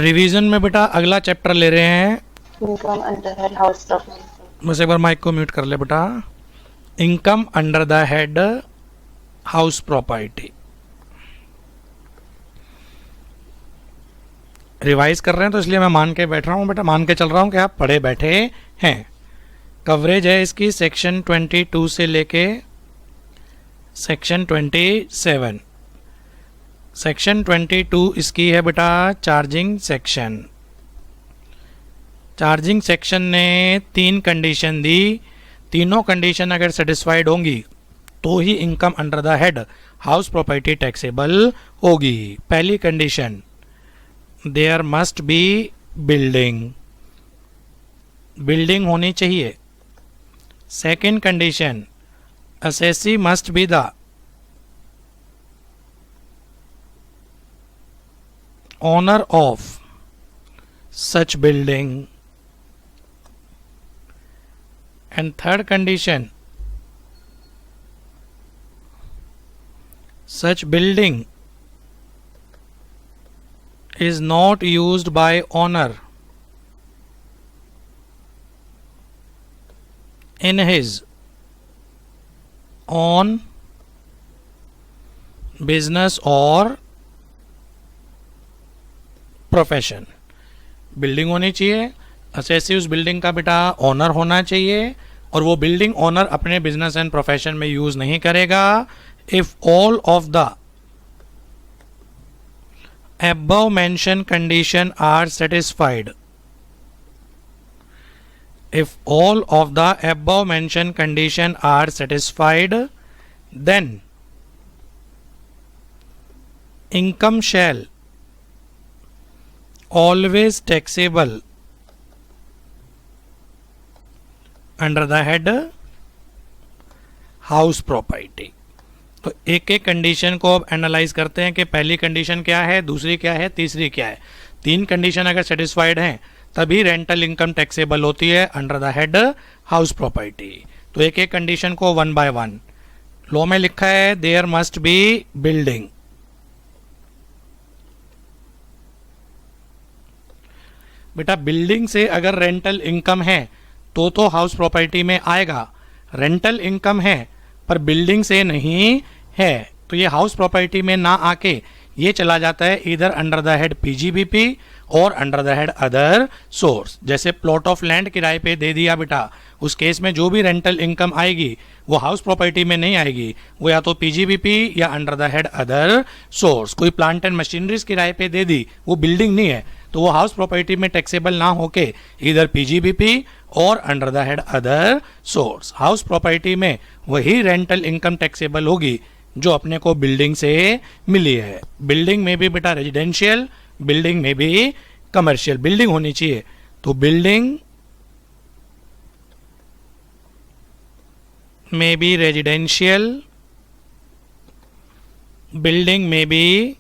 Revision में बेटा अगला चैप्टर ले रहे हैं। Income under head house property. बस एक बार माइक को म्यूट कर ले बेटा। Income under the head house property. Revise कर रहे हैं तो इसलिए मैं मान के बैठ रहा हूँ बेटा, मान के चल रहा हूँ कि आप पढ़े बैठे हैं। कवरेज है इसकी सेक्शन 22 से लेके सेक्शन 27। सेक्शन 22 इसकी है बेटा चार्जिंग सेक्शन। चार्जिंग सेक्शन ने 3 कंडीशन दी। तीनों कंडीशन अगर सेटिस्फाइड होंगी तो ही income under the head house property taxable होगी। पहली condition, there must be building, building होनी चाहिए। Second condition, assessee must be the owner of such building. And third condition, such building is not used by owner in his own business or profession. Building होनी चाहिए, assessee उस building का बेटा owner होना चाहिए और वो बिल्डिंग ओनर अपने बिजनेस एंड प्रोफेशन में यूज नहीं करेगा। If all of the above mentioned condition are satisfied, if all of the above mentioned condition are satisfied, then income shall always taxable under the head house property. तो एक एक condition को अब analyse करते हैं कि पहली कंडीशन क्या है, दूसरी क्या है, तीसरी क्या है। 3 कंडीशन अगर सेटिस्फाइड हैं तभी रेंटल इनकम टैक्सेबल होती है under the head house property. तो एक एक कंडीशन को 1 बाय 1। लॉ में लिखा है देयर मस्ट बी बिल्डिंग। बेटा बिल्डिंग से अगर रेंटल इनकम है तो हाउस प्रॉपर्टी में आएगा। रेंटल इनकम है पर बिल्डिंग से नहीं है तो ये हाउस प्रॉपर्टी में ना आके ये चला जाता है इधर अंडर द हेड पीजीबीपी और under the head other source. जैसे प्लॉट ऑफ लैंड किराए पे दे दिया बेटा, उस केस में जो भी रेंटल इनकम आएगी वो हाउस प्रॉपर्टी में नहीं आएगी, वो या तो पीजीबीपी या under the head other source. कोई प्लांट एंड मशीनरीज किराए पे दे दी, वो बिल्डिंग नहीं है तो वो हाउस प्रॉपर्टी में टैक्सेबल ना होके इधर पीजीबीपी और under the head other source. House property में वही रेंटल इनकम टैक्सेबल होगी जो अपने को बिल्डिंग से मिली है। बिल्डिंग में भी बेटा रेजिडेंशियल, बिल्डिंग में भी कमर्शियल। बिल्डिंग होनी चाहिए तो बिल्डिंग में भी रेजिडेंशियल, बिल्डिंग में भी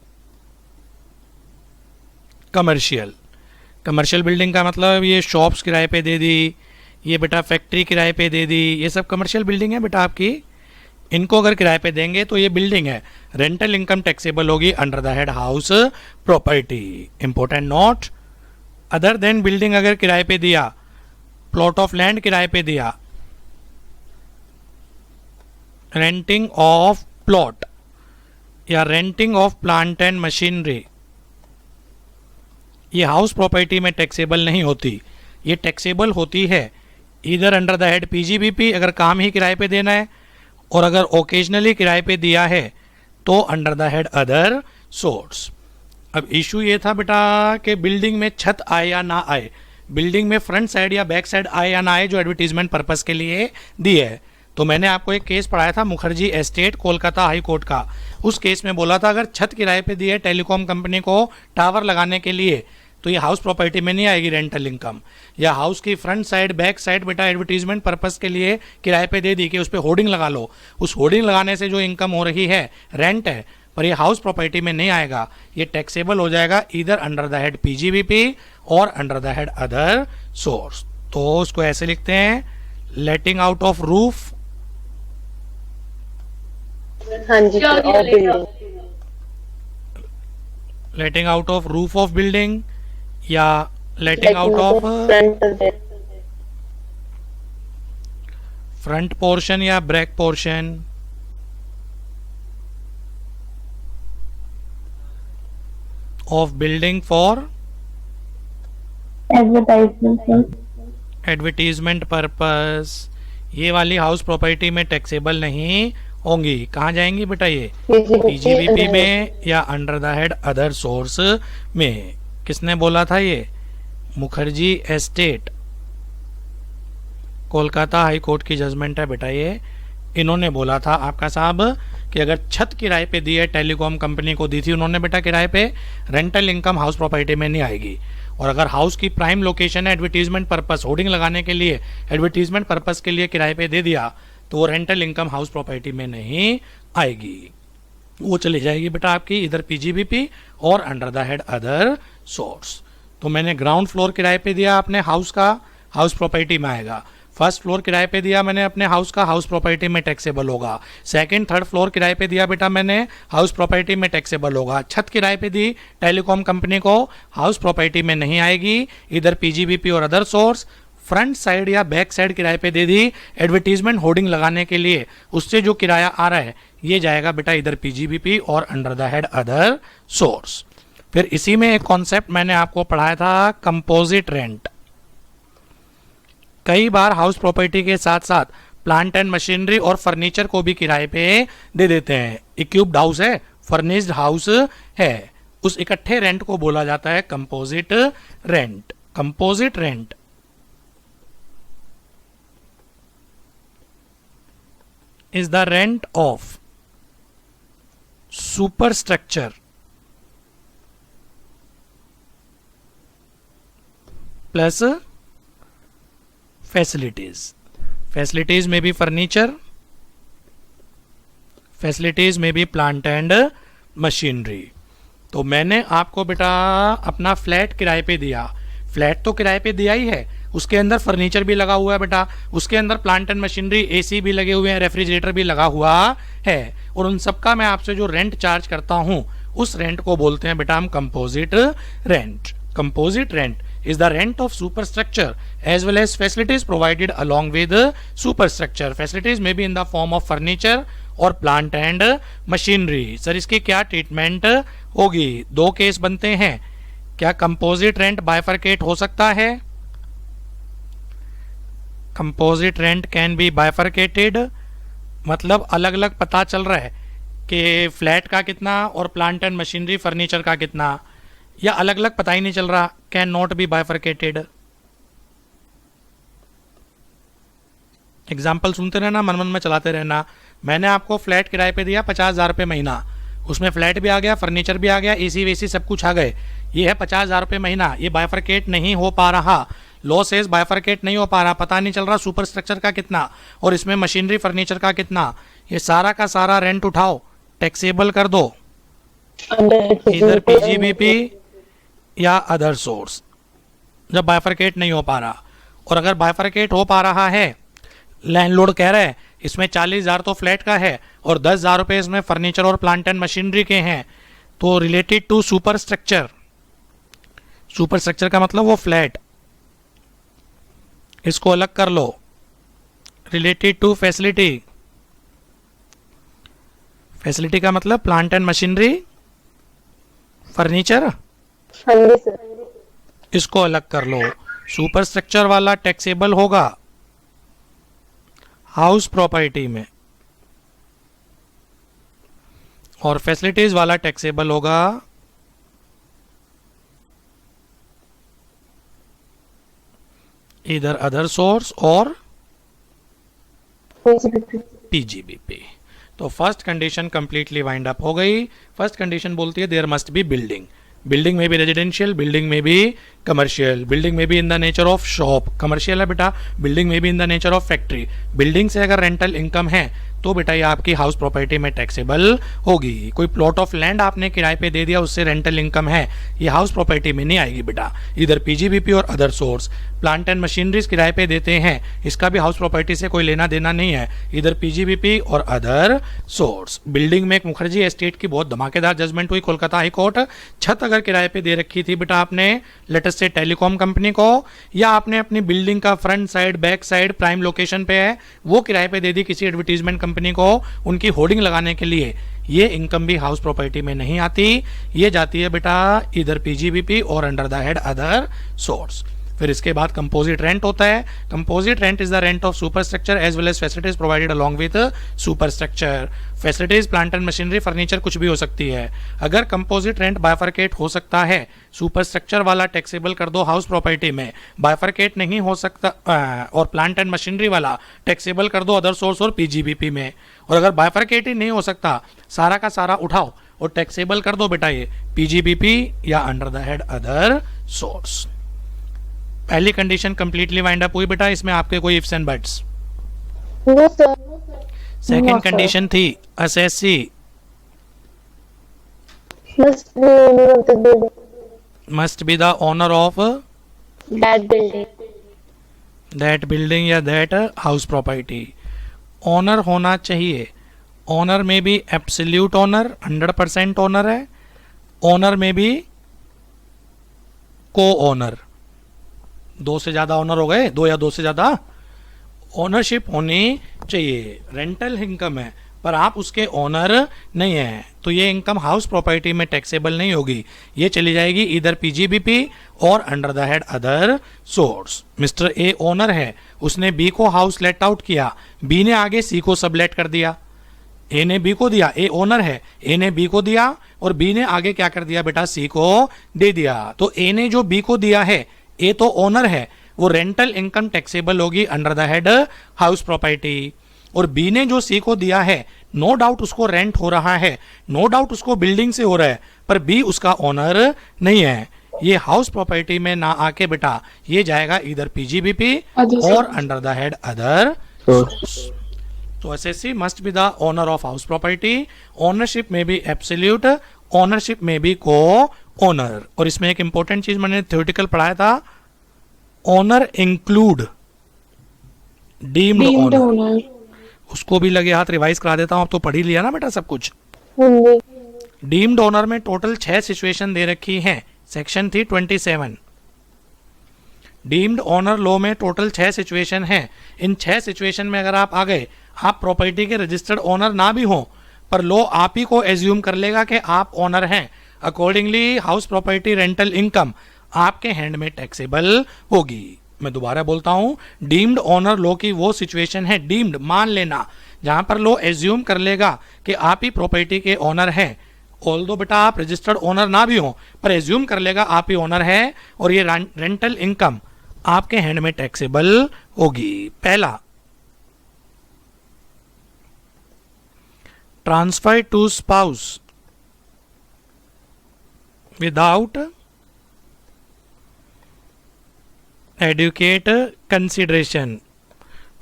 कमर्शियल। कमर्शियल बिल्डिंग का मतलब ये शॉप्स किराए पे दे दी, ये बेटा फैक्ट्री किराए पे दे दी, ये सब कमर्शियल बिल्डिंग है बेटा आपकी। इनको अगर किराए पे देंगे तो ये बिल्डिंग है, रेंटल इनकम टैक्सेबल होगी under the head house property. Important note, other than building अगर किराए पे दिया, प्लॉट ऑफ लैंड किराए पे दिया, रेंटिंग ऑफ प्लॉट या renting of plant and machinery, ये हाउस प्रॉपर्टी में टैक्सेबल नहीं होती। ये टैक्सेबल होती है इधर अंडर द हेड पीजीबीपी अगर काम ही किराए पे देना है, और अगर ओकेजनली किराए पे दिया है तो under the head other source. अब इशू ये था बेटा कि बिल्डिंग में छत आए या ना आए, बिल्डिंग में फ्रंट साइड या बैक साइड आए या ना आए जो एडवर्टीजमेंट पर्पस के लिए दी है। तो मैंने आपको एक केस पढ़ाया था Mukherjee estate Kolkata high court का। उस केस में बोला था अगर छत किराए पे दी है टेलीकॉम कंपनी को टावर लगाने के लिए तो ये हाउस प्रॉपर्टी में नहीं आएगी रेंटल इनकम। या हाउस की फ्रंट साइड बैक साइड बेटा एडवर्टीजमेंट पर्पस के लिए किराए पे दे दी कि उस पर होर्डिंग लगा लो, उस होर्डिंग लगाने से जो इनकम हो रही है रेंट है, पर ये हाउस प्रॉपर्टी में नहीं आएगा। ये टैक्सेबल हो जाएगा इधर अंडर द हेड पीजीबीपी और under the head other source. तो उसको ऐसे लिखते हैं, लेटिंग आउट ऑफ रूफ, हाँ जी सर, और building, letting out of roof of building, या letting out of front portion या back portion, of building for advertisement purpose, ये वाली हाउस प्रॉपर्टी में टैक्सेबल नहीं होंगी। कहाँ जाएंगी बेटा ये? पीजीबीपी में या under the head other source में। किसने बोला था ये? Mukherjee estate, Kolkata high court की जजमेंट है बेटा ये। इन्होंने बोला था आपका साहब कि अगर छत किराए पे दी है, टेलीकॉम कंपनी को दी थी उन्होंने बेटा किराए पे, रेंटल इनकम हाउस प्रॉपर्टी में नहीं आएगी। और अगर हाउस की प्राइम लोकेशन है एडवर्टीजमेंट पर्पस, होर्डिंग लगाने के लिए, एडवर्टीजमेंट पर्पस के लिए किराए पे दे दिया तो वो रेंटल इनकम हाउस प्रॉपर्टी में नहीं आएगी, वो चली जाएगी बेटा आपकी इधर पीजीबीपी और under the head other source. तो मैंने ग्राउंड फ्लोर किराए पे दिया अपने हाउस का, हाउस प्रॉपर्टी में आएगा। फर्स्ट फ्लोर किराए पे दिया मैंने अपने हाउस का, हाउस प्रॉपर्टी में टैक्सेबल होगा। सेकंड थर्ड फ्लोर किराए पे दिया बेटा मैंने, हाउस प्रॉपर्टी में टैक्सेबल होगा। छत किराए पे दी टेलीकॉम कंपनी को, हाउस प्रॉपर्टी में नहीं आएगी, इधर पीजीबीपी और अदर सोर्स। फ्रंट साइड या बैक साइड किराए पे दे दी एडवर्टीजमेंट होर्डिंग लगाने के लिए, उससे जो किराया आ रहा है ये जाएगा बेटा इधर पीजीबीपी और under the head other source. फिर इसी में एक कॉन्सेप्ट मैंने आपको पढ़ाया था, कंपोजिट रेंट। कई बार हाउस प्रॉपर्टी के साथ साथ प्लांट एंड मशीनरी और फर्नीचर को भी किराए पे दे देते हैं। इक्विप्ड हाउस है, फर्निश्ड हाउस है, उस इकट्ठे रेंट को बोला जाता है composite rent. Composite rent is the rent of superstructure plus facilities. Facilities may be furniture, facilities may be plant and machinery. तो मैंने आपको बेटा अपना फ्लैट किराए पे दिया, फ्लैट तो किराए पे दिया ही है, उसके अंदर फर्नीचर भी लगा हुआ है बेटा, उसके अंदर प्लांट एंड मशीनरी, एसी भी लगे हुए हैं, रेफ्रिजरेटर भी लगा हुआ है, और उन सबका मैं आपसे जो रेंट चार्ज करता हूं उस रेंट को बोलते हैं बेटा हम composite rent. Composite rent is the rent of superstructure as well as facilities provided along with superstructure. Facilities may be in the form of furniture और प्लांट एंड मशीनरी। सर इसकी क्या ट्रीटमेंट होगी? दो केस बनते हैं। क्या composite rent bifurcate हो सकता है? Composite rent can be bifurcated, मतलब अलग अलग पता चल रहा है कि फ्लैट का कितना और प्लांट एंड मशीनरी फर्नीचर का कितना, या अलग अलग पता ही नहीं चल रहा, can not be bifurcated. Example सुनते रहना, मन मन में चलाते रहना। मैंने आपको फ्लैट किराए पे दिया 50,000 रुपये महीना, उसमें फ्लैट भी आ गया, फर्नीचर भी आ गया, एसी वेसी सब कुछ आ गए, ये है 50,000 रुपये महीना। ये बाइफरकेट नहीं हो पा रहा, लॉ सेज बाइफरकेट नहीं हो पा रहा, पता नहीं चल रहा सुपर स्ट्रक्चर का कितना और इसमें मशीनरी फर्नीचर का कितना। ये सारा का सारा रेंट उठाओ, टैक्सेबल कर दो इधर पीजीबीपी या अदर सोर्स, जब बाइफरकेट नहीं हो पा रहा। और अगर बाइफरकेट हो पा रहा है, लैंडलॉर्ड कह रहा है इसमें 40,000 तो फ्लैट का है और 10,000 रुपये इसमें फर्नीचर और प्लांट एंड मशीनरी के हैं, तो related to super structure, super structure का मतलब वो फ्लैट, इसको अलग कर लो। रिलेटेड टू फैसिलिटी, फैसिलिटी का मतलब प्लांट एंड मशीनरी, फर्नीचर, इसको अलग कर लो। सुपर स्ट्रक्चर वाला टैक्सेबल होगा हाउस प्रॉपर्टी में और फैसिलिटीज वाला टैक्सेबल होगा इधर अदर सोर्स और पीजीबीपी। तो first condition completely wind up हो गई। फर्स्ट कंडीशन बोलती है there must be building, building में भी रेजिडेंशियल, बिल्डिंग में भी कमर्शियल, बिल्डिंग में भी in the nature of shop, commercial है बेटा, बिल्डिंग में भी in the nature of factory. Building से अगर रेंटल इनकम है तो बेटा ये आपकी हाउस प्रॉपर्टी में टैक्सेबल होगी। कोई प्लॉट ऑफ लैंड आपने किराए पे दे दिया, उससे रेंटल इनकम है, ये हाउस प्रॉपर्टी में नहीं आएगी बेटा। इधर पीजीबीपी और other source, plant and machineries किराए पे देते हैं, इसका भी हाउस प्रॉपर्टी से कोई लेना देना नहीं है, इधर पीजीबीपी और अदर सोर्स। बिल्डिंग में एक मुखर्जी एस्टेट की बहुत धमाकेदार जजमेंट हुई कोलकाता हाई कोर्ट। छत अगर किराए पे दे रखी थी बेटा आपने लेटेस्ट से टेलीकॉम कंपनी को, या आपने अपनी बिल्डिंग का front side back side prime location पे है वो किराए पे दे दी किसी एडवर्टीजमेंट कंपनी को उनकी होर्डिंग लगाने के लिए, ये इनकम भी हाउस प्रॉपर्टी में नहीं आती, ये जाती है बेटा इधर पीजीबीपी और under the head other source. फिर इसके बाद कंपोजिट रेंट होता है। Composite rent is the rent of super structure as well as facilities provided along with super structure. Facilities plant and machinery furniture कुछ भी हो सकती है। अगर कंपोजिट रेंट बायफरकेट हो सकता है, सुपर स्ट्रक्चर वाला टैक्सेबल कर दो हाउस प्रॉपर्टी में, बायफरकेट नहीं हो सकता और प्लांट एंड मशीनरी वाला टैक्सेबल कर दो अदर सोर्स और पीजीबीपी में। और अगर बायफरकेट ही नहीं हो सकता, सारा का सारा उठाओ और टैक्सेबल कर दो बेटा ये पीजीबीपी या under the head other source. पहली कंडीशन कंप्लीटली वाइंड अप हुई बेटा, इसमें आपके कोई ifs and buts? No, sir. Second No, sir. Condition थी assessee Must be owner of the building. Must be the owner of That building. That building या that house property. Owner होना चाहिए। Owner में भी एब्सोल्यूट ओनर 100% ओनर है, owner में भी को ओनर, दो से ज्यादा ओनर हो गए, दो या दो से ज्यादा ओनरशिप होनी चाहिए। रेंटल इनकम है पर आप उसके ओनर नहीं हैं, तो ये इनकम हाउस प्रॉपर्टी में टैक्सेबल नहीं होगी, ये चली जाएगी इधर पीजीबीपी और under the head other source. Mister A owner है, उसने बी को हाउस लेट आउट किया, बी ने आगे सी को सबलेट कर दिया, ए ने बी को दिया, ए ओनर है, ए ने बी को दिया और बी ने आगे क्या कर दिया बेटा सी को दे दिया। तो ए ने जो बी को दिया है, ए तो ओनर है, वो रेंटल इनकम टैक्सेबल होगी under the head house property. और बी ने जो सी को दिया है, नो डाउट उसको रेंट हो रहा है, नो डाउट उसको बिल्डिंग से हो रहा है, पर बी उसका ओनर नहीं है, ये हाउस प्रॉपर्टी में ना आके बेटा ये जाएगा इधर पीजीबीपी और under the head other source. तो assessee must be the owner of house property, ownership में भी एब्सोल्यूट, ओनरशिप में भी को ओनर। और इसमें एक इंपॉर्टेंट चीज मैंने थ्योरेटिकल पढ़ाया था, ओनर इंक्लूड डीम्ड ओनर, उसको भी लगे हाथ रिवाइज करा देता हूं, अब तो पढ़ ही लिया ना बेटा सब कुछ। डीम्ड ओनर में टोटल 6 सिचुएशन दे रखी हैं, सेक्शन थी 27। डीम्ड ओनर लॉ में टोटल 6 सिचुएशन हैं। इन 6 सिचुएशन में अगर आप आ गए, आप प्रॉपर्टी के रजिस्टर्ड ओनर ना भी हो, पर लॉ आप ही को एज्यूम कर लेगा कि आप ओनर हैं, accordingly house property rental income आपके हैंड में टैक्सेबल होगी। मैं दोबारा बोलता हूं, डीम्ड ओनर लॉ की वो सिचुएशन है, डीम्ड मान लेना, जहां पर लॉ एज्यूम कर लेगा कि आप ही प्रॉपर्टी के ओनर हैं, ऑल्दो बेटा आप रजिस्टर्ड ओनर ना भी हो, पर एज्यूम कर लेगा आप ही ओनर है और ये रेंटल इनकम आपके हैंड में टैक्सेबल होगी। पहला, transfer to spouse without adequate consideration.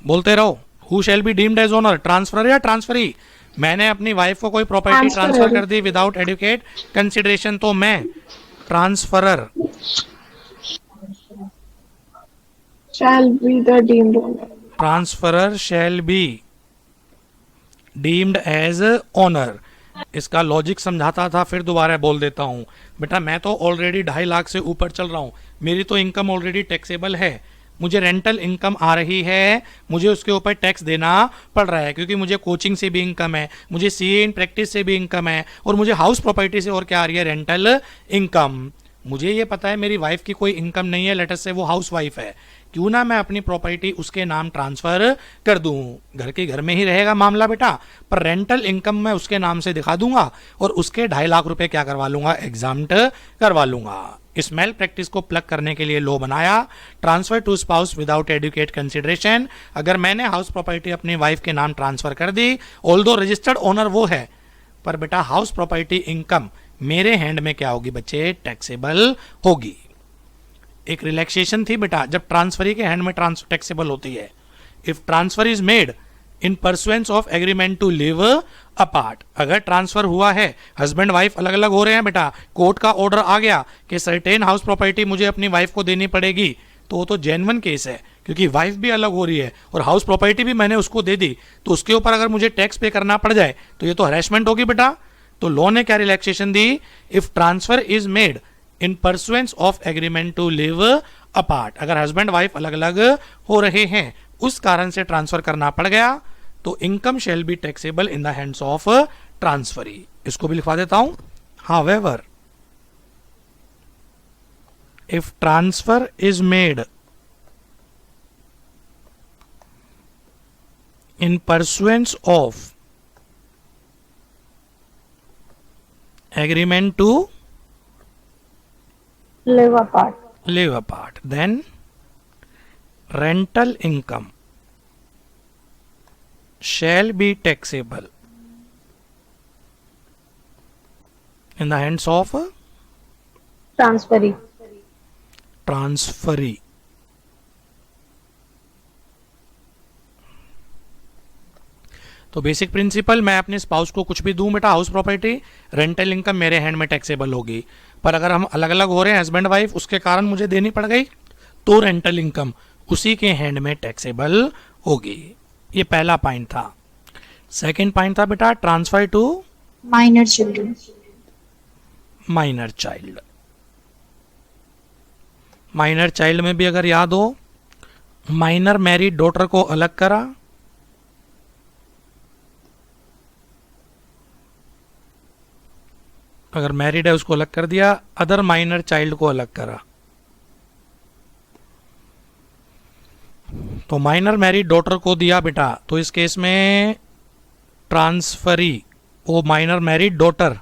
बोलते रहो, who shall be deemed as owner, transfer या ट्रांसफरी? मैंने अपनी वाइफ को कोई प्रॉपर्टी ट्रांसफर कर दी विदाउट एडुकेट कंसिडरेशन, तो मैं transferor shall be the deemed owner. Transferor shall be deemed as owner. इसका लॉजिक समझाता था, फिर दोबारा बोल देता हूं बेटा, मैं तो ऑलरेडी 2.5 लाख से ऊपर चल रहा हूं, मेरी तो इनकम ऑलरेडी टैक्सेबल है, मुझे रेंटल इनकम आ रही है, मुझे उसके ऊपर टैक्स देना पड़ रहा है, क्योंकि मुझे कोचिंग से भी इनकम है, मुझे सीए इन प्रैक्टिस से भी इनकम है, और मुझे हाउस प्रॉपर्टी से और क्या आ रही है, रेंटल इनकम। मुझे ये पता है मेरी वाइफ की कोई इनकम नहीं है, लेटर से वो हाउस वाइफ है, क्यों ना मैं अपनी प्रॉपर्टी उसके नाम ट्रांसफर कर दूं, घर के घर में ही रहेगा मामला बेटा, पर रेंटल इनकम मैं उसके नाम से दिखा दूंगा और उसके 2.5 लाख रुपए क्या करवा लूंगा, एग्जाम्प्ट करवा लूंगा। इस मेल प्रैक्टिस को प्लग करने के लिए लॉ बनाया, transfer to spouse without adequate consideration. अगर मैंने हाउस प्रॉपर्टी अपनी वाइफ के नाम ट्रांसफर कर दी, ऑल्दो रजिस्टर्ड ओनर वो है, पर बेटा हाउस प्रॉपर्टी इनकम मेरे हैंड में क्या होगी बच्चे, टैक्सेबल होगी। एक रिलैक्सेशन थी बेटा, जब ट्रांसफरी के हैंड में टैक्सेबल होती है। If transfer is made in pursuance of agreement to live apart. अगर ट्रांसफर हुआ है, हस्बैंड वाइफ अलग अलग हो रहे हैं बेटा, कोर्ट का ऑर्डर आ गया कि सर्टेन हाउस प्रॉपर्टी मुझे अपनी वाइफ को देनी पड़ेगी, तो वो तो जेन्युइन केस है, क्योंकि वाइफ भी अलग हो रही है और हाउस प्रॉपर्टी भी मैंने उसको दे दी, तो उसके ऊपर अगर मुझे टैक्स पे करना पड़ जाए तो ये तो हरेसमेंट होगी बेटा। तो लॉ ने क्या रिलैक्सेशन दी, if transfer is made in pursuance of agreement to live apart, अगर हस्बैंड वाइफ अलग अलग हो रहे हैं, उस कारण से ट्रांसफर करना पड़ गया, तो income shall be taxable in the hands of transferee. इसको भी लिखवा देता हूं, however if transfer is made in pursuance of agreement to Live apart. live apart, then rental income shall be taxable in the hands of Transferee. Transferee. तो basic principle, मैं अपने spouse को कुछ भी दूं बेटा, हाउस प्रॉपर्टी, रेंटल इनकम मेरे hand में टैक्सेबल होगी, पर अगर हम अलग अलग हो रहे हैं हस्बैंड वाइफ, उसके कारण मुझे देनी पड़ गई, तो रेंटल इनकम उसी के हैंड में टैक्सेबल होगी। ये पहला पॉइंट था। सेकंड पॉइंट था बेटा transfer to Minor children. Minor child. Minor child में भी अगर याद हो, माइनर मैरिड डॉटर को अलग करा, अगर मैरिड है उसको अलग कर दिया, अदर माइनर चाइल्ड को अलग करा। तो माइनर मैरिड डॉटर को दिया बेटा, तो इस केस में ट्रांसफरी वो माइनर मैरिड डॉटर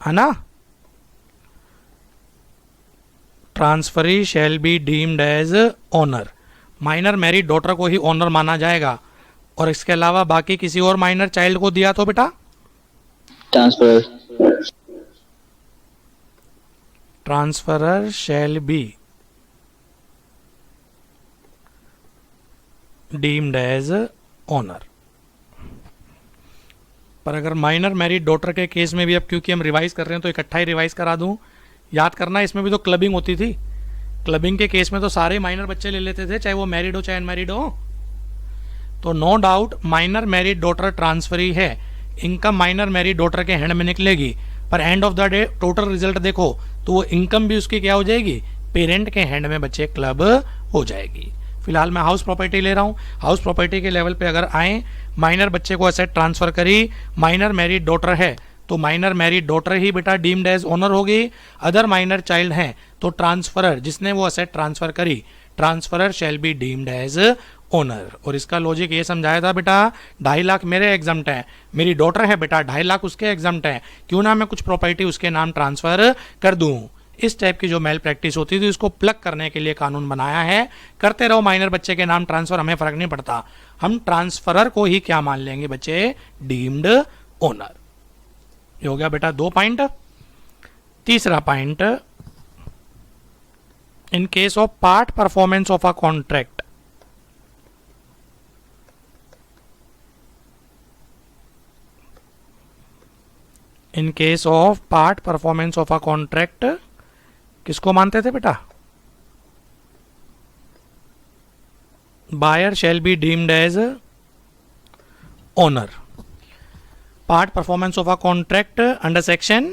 है ना, transferee shall be deemed as owner. Minor married daughter को ही ओनर माना जाएगा, और इसके अलावा बाकी किसी और माइनर चाइल्ड को दिया तो बेटा transferor shall be deemed as owner. पर अगर माइनर मैरिड डॉटर के केस में भी, अब क्योंकि हम रिवाइज कर रहे हैं तो इकट्ठा ही रिवाइज करा दूं, याद करना इसमें भी तो क्लबिंग होती थी। क्लबिंग के केस में तो सारे माइनर बच्चे ले लेते थे, चाहे वो मैरिड हो चाहे अनमैरिड हो। तो no doubt minor married daughter transferee है, इनकम माइनर मैरिड डॉटर के हैंड में निकलेगी, पर end of the day total result देखो तो वो इनकम भी उसकी क्या हो जाएगी, पेरेंट के हैंड में बच्चे क्लब हो जाएगी। फिलहाल मैं हाउस प्रॉपर्टी ले रहा हूँ। हाउस प्रॉपर्टी के लेवल पे अगर आए, माइनर बच्चे को एसेट ट्रांसफर करी, माइनर मैरिड डॉटर है तो माइनर मैरिड डॉटर ही बेटा डीम्ड एज ओनर होगी। अदर माइनर चाइल्ड हैं तो ट्रांसफरर जिसने वो एसेट ट्रांसफर करी, transferor shall be deemed as owner. और इसका लॉजिक ये समझाया था बेटा, 2.5 लाख मेरे एग्जम्प्ट है, मेरी डॉटर है बेटा 2.5 लाख उसके एग्जम्प्ट है, क्यों ना मैं कुछ प्रॉपर्टी उसके नाम ट्रांसफर कर दूं। इस टाइप की जो मेल प्रैक्टिस होती थी उसको प्लग करने के लिए कानून बनाया है। करते रहो माइनर बच्चे के नाम ट्रांसफर, हमें फर्क नहीं पड़ता, हम ट्रांसफरर को ही क्या मान लेंगे बच्चे, डीम्ड ओनर। ये हो गया बेटा 2 पॉइंट। तीसरा point, in case of part performance of a contract, in case of part performance of a contract किसको मानते थे बेटा, buyer shall be deemed as owner. Part performance of a contract under section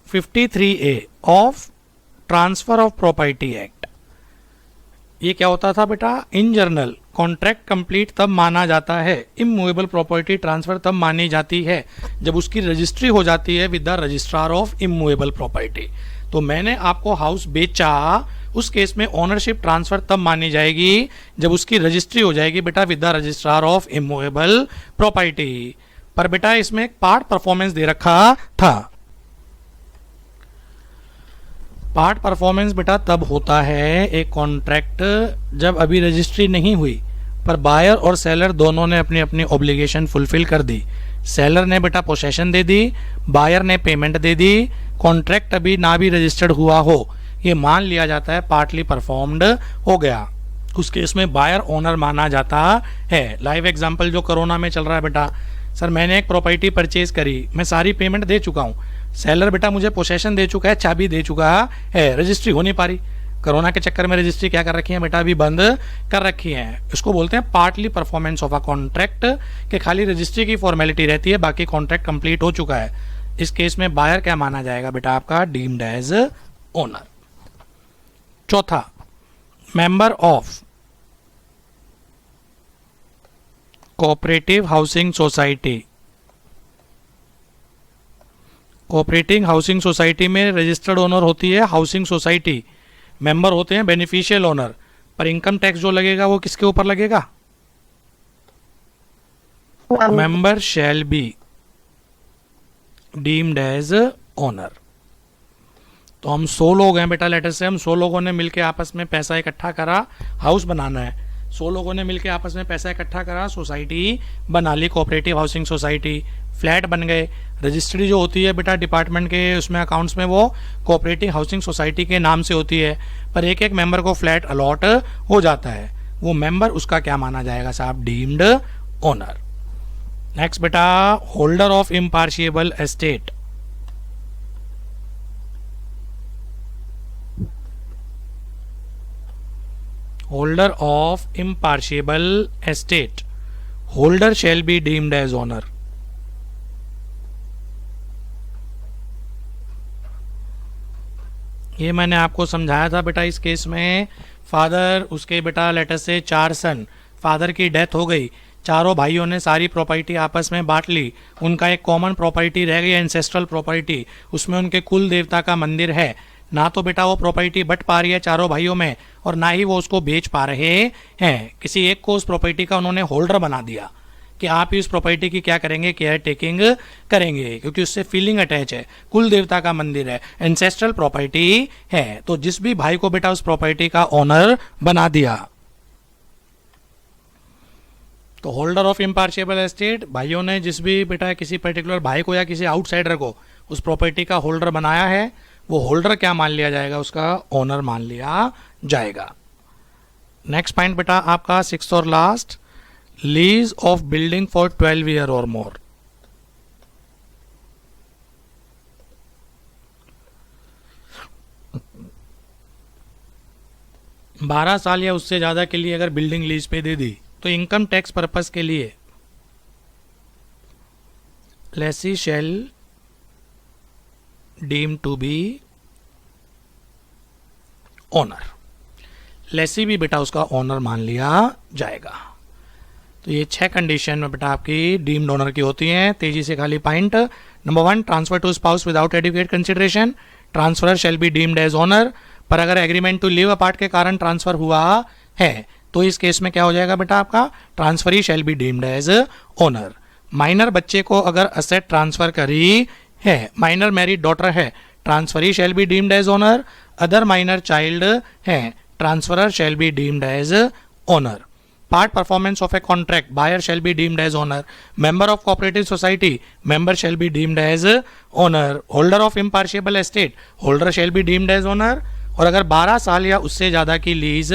53A of transfer of property act. ये क्या होता था बेटा, in general contract complete तब माना जाता है, इमूवेबल प्रॉपर्टी ट्रांसफर तब मानी जाती है जब उसकी रजिस्ट्री हो जाती है with the registrar of immovable property. तो मैंने आपको हाउस बेचा, उस केस में ओनरशिप ट्रांसफर तब मानी जाएगी जब उसकी रजिस्ट्री हो जाएगी बेटा with the registrar of immovable property. पर बेटा इसमें एक पार्ट परफॉर्मेंस दे रखा था। पार्ट परफॉर्मेंस बेटा तब होता है एक कॉन्ट्रैक्ट जब अभी रजिस्ट्री नहीं हुई, पर बायर और सेलर दोनों ने अपनी अपनी ऑब्लिगेशन फुलफिल कर दी। सेलर ने बेटा पोसेशन दे दी, बायर ने पेमेंट दे दी, कॉन्ट्रैक्ट अभी ना भी रजिस्टर्ड हुआ हो, ये मान लिया जाता है पार्टली परफॉर्म्ड हो गया। उस केस में बायर ओनर माना जाता है। लाइव एग्जांपल जो कोरोना में चल रहा है बेटा, सर मैंने एक प्रॉपर्टी परचेज करी, मैं सारी पेमेंट दे चुका हूँ, सेलर बेटा मुझे पोसेशन दे चुका है, चाबी दे चुका है, रजिस्ट्री हो नहीं पा रही। कोरोना के चक्कर में रजिस्ट्री क्या कर रखी है बेटा, अभी बंद कर रखी है। इसको बोलते हैं partly performance of a contract, कि खाली रजिस्ट्री की फॉर्मेलिटी रहती है, बाकी कॉन्ट्रैक्ट कंप्लीट हो चुका है। इस केस में बायर क्या माना जाएगा बेटा आपका, डीम्ड एज ओनर। चौथा, member of cooperative housing society. Cooperative housing society में रजिस्टर्ड ओनर होती है हाउसिंग सोसाइटी, मेंबर होते हैं बेनिफिशियल ओनर, पर इनकम टैक्स जो लगेगा वो किसके ऊपर लगेगा, member shall be deemed as owner. तो हम 100 लोग हैं बेटा, लेटर से हम 100 लोगों ने मिलकर आपस में पैसा इकट्ठा करा, हाउस बनाना है, 100 लोगों ने मिलकर आपस में पैसा इकट्ठा करा, सोसाइटी बना ली, कोऑपरेटिव हाउसिंग सोसाइटी, फ्लैट बन गए। रजिस्ट्री जो होती है बेटा डिपार्टमेंट के उसमें अकाउंट्स में वो कोऑपरेटिव हाउसिंग सोसाइटी के नाम से होती है, पर एक एक मेंबर को फ्लैट अलॉट हो जाता है, वो मेंबर उसका क्या माना जाएगा साहब, डीम्ड ओनर। नेक्स्ट बेटा, holder of impartible estate. Holder of impartible estate, holder shall be deemed as owner. ये मैंने आपको समझाया था बेटा, इस केस में फादर उसके बेटा लेटर से 4 सन, फादर की डेथ हो गई, चारों भाइयों ने सारी प्रॉपर्टी आपस में बांट ली, उनका एक कॉमन प्रॉपर्टी रह गई एंसेस्ट्रल प्रॉपर्टी, उसमें उनके कुल देवता का मंदिर है। ना तो बेटा वो प्रॉपर्टी बट पा रही है चारों भाइयों में, और ना ही वो उसको बेच पा रहे हैं। किसी एक को उस प्रॉपर्टी का उन्होंने होल्डर बना दिया कि आप इस प्रॉपर्टी की क्या करेंगे, केयर टेकिंग करेंगे, क्योंकि उससे फीलिंग अटैच है, कुल देवता का मंदिर है, एंसेस्ट्रल प्रॉपर्टी है। तो जिस भी भाई को बेटा उस प्रॉपर्टी का ओनर बना दिया, तो होल्डर ऑफ इम्पार्शिएबल एस्टेट, भाइयों ने जिस भी बेटा किसी पर्टिकुलर भाई को या किसी आउटसाइडर को उस प्रॉपर्टी का होल्डर बनाया है, वो होल्डर क्या मान लिया जाएगा, उसका ओनर मान लिया जाएगा। नेक्स्ट पॉइंट बेटा आपका 6th और last, lease of building for 12 year और मोर। बारह साल या उससे ज्यादा के लिए अगर बिल्डिंग लीज पे दे दी, तो इनकम टैक्स पर्पस के लिए lessee shall deem to be owner, lessee भी बेटा उसका ओनर मान लिया जाएगा। तो ये 6 कंडीशन में बेटा आपकी डीम्ड ओनर की होती हैं। तेजी से खाली point. Number 1, transfer to spouse without adequate consideration, transfer shall be deemed as owner. पर अगर एग्रीमेंट टू लिव अपार्ट के कारण ट्रांसफर हुआ है, तो इस केस में क्या हो जाएगा बेटा आपका, ट्रांसफर ही shall be deemed as owner. Minor बच्चे को अगर असेट ट्रांसफर करी है, माइनर मैरिड डॉटर है, ट्रांसफर ही shall be deemed as owner. Other minor child है, transferor shall be deemed as owner. Part performance of a contract, buyer shall be deemed as owner. Member of cooperative society, member shall be deemed as owner. Holder of impartible estate, holder shall be deemed as owner. और अगर 12 साल या उससे ज्यादा की lease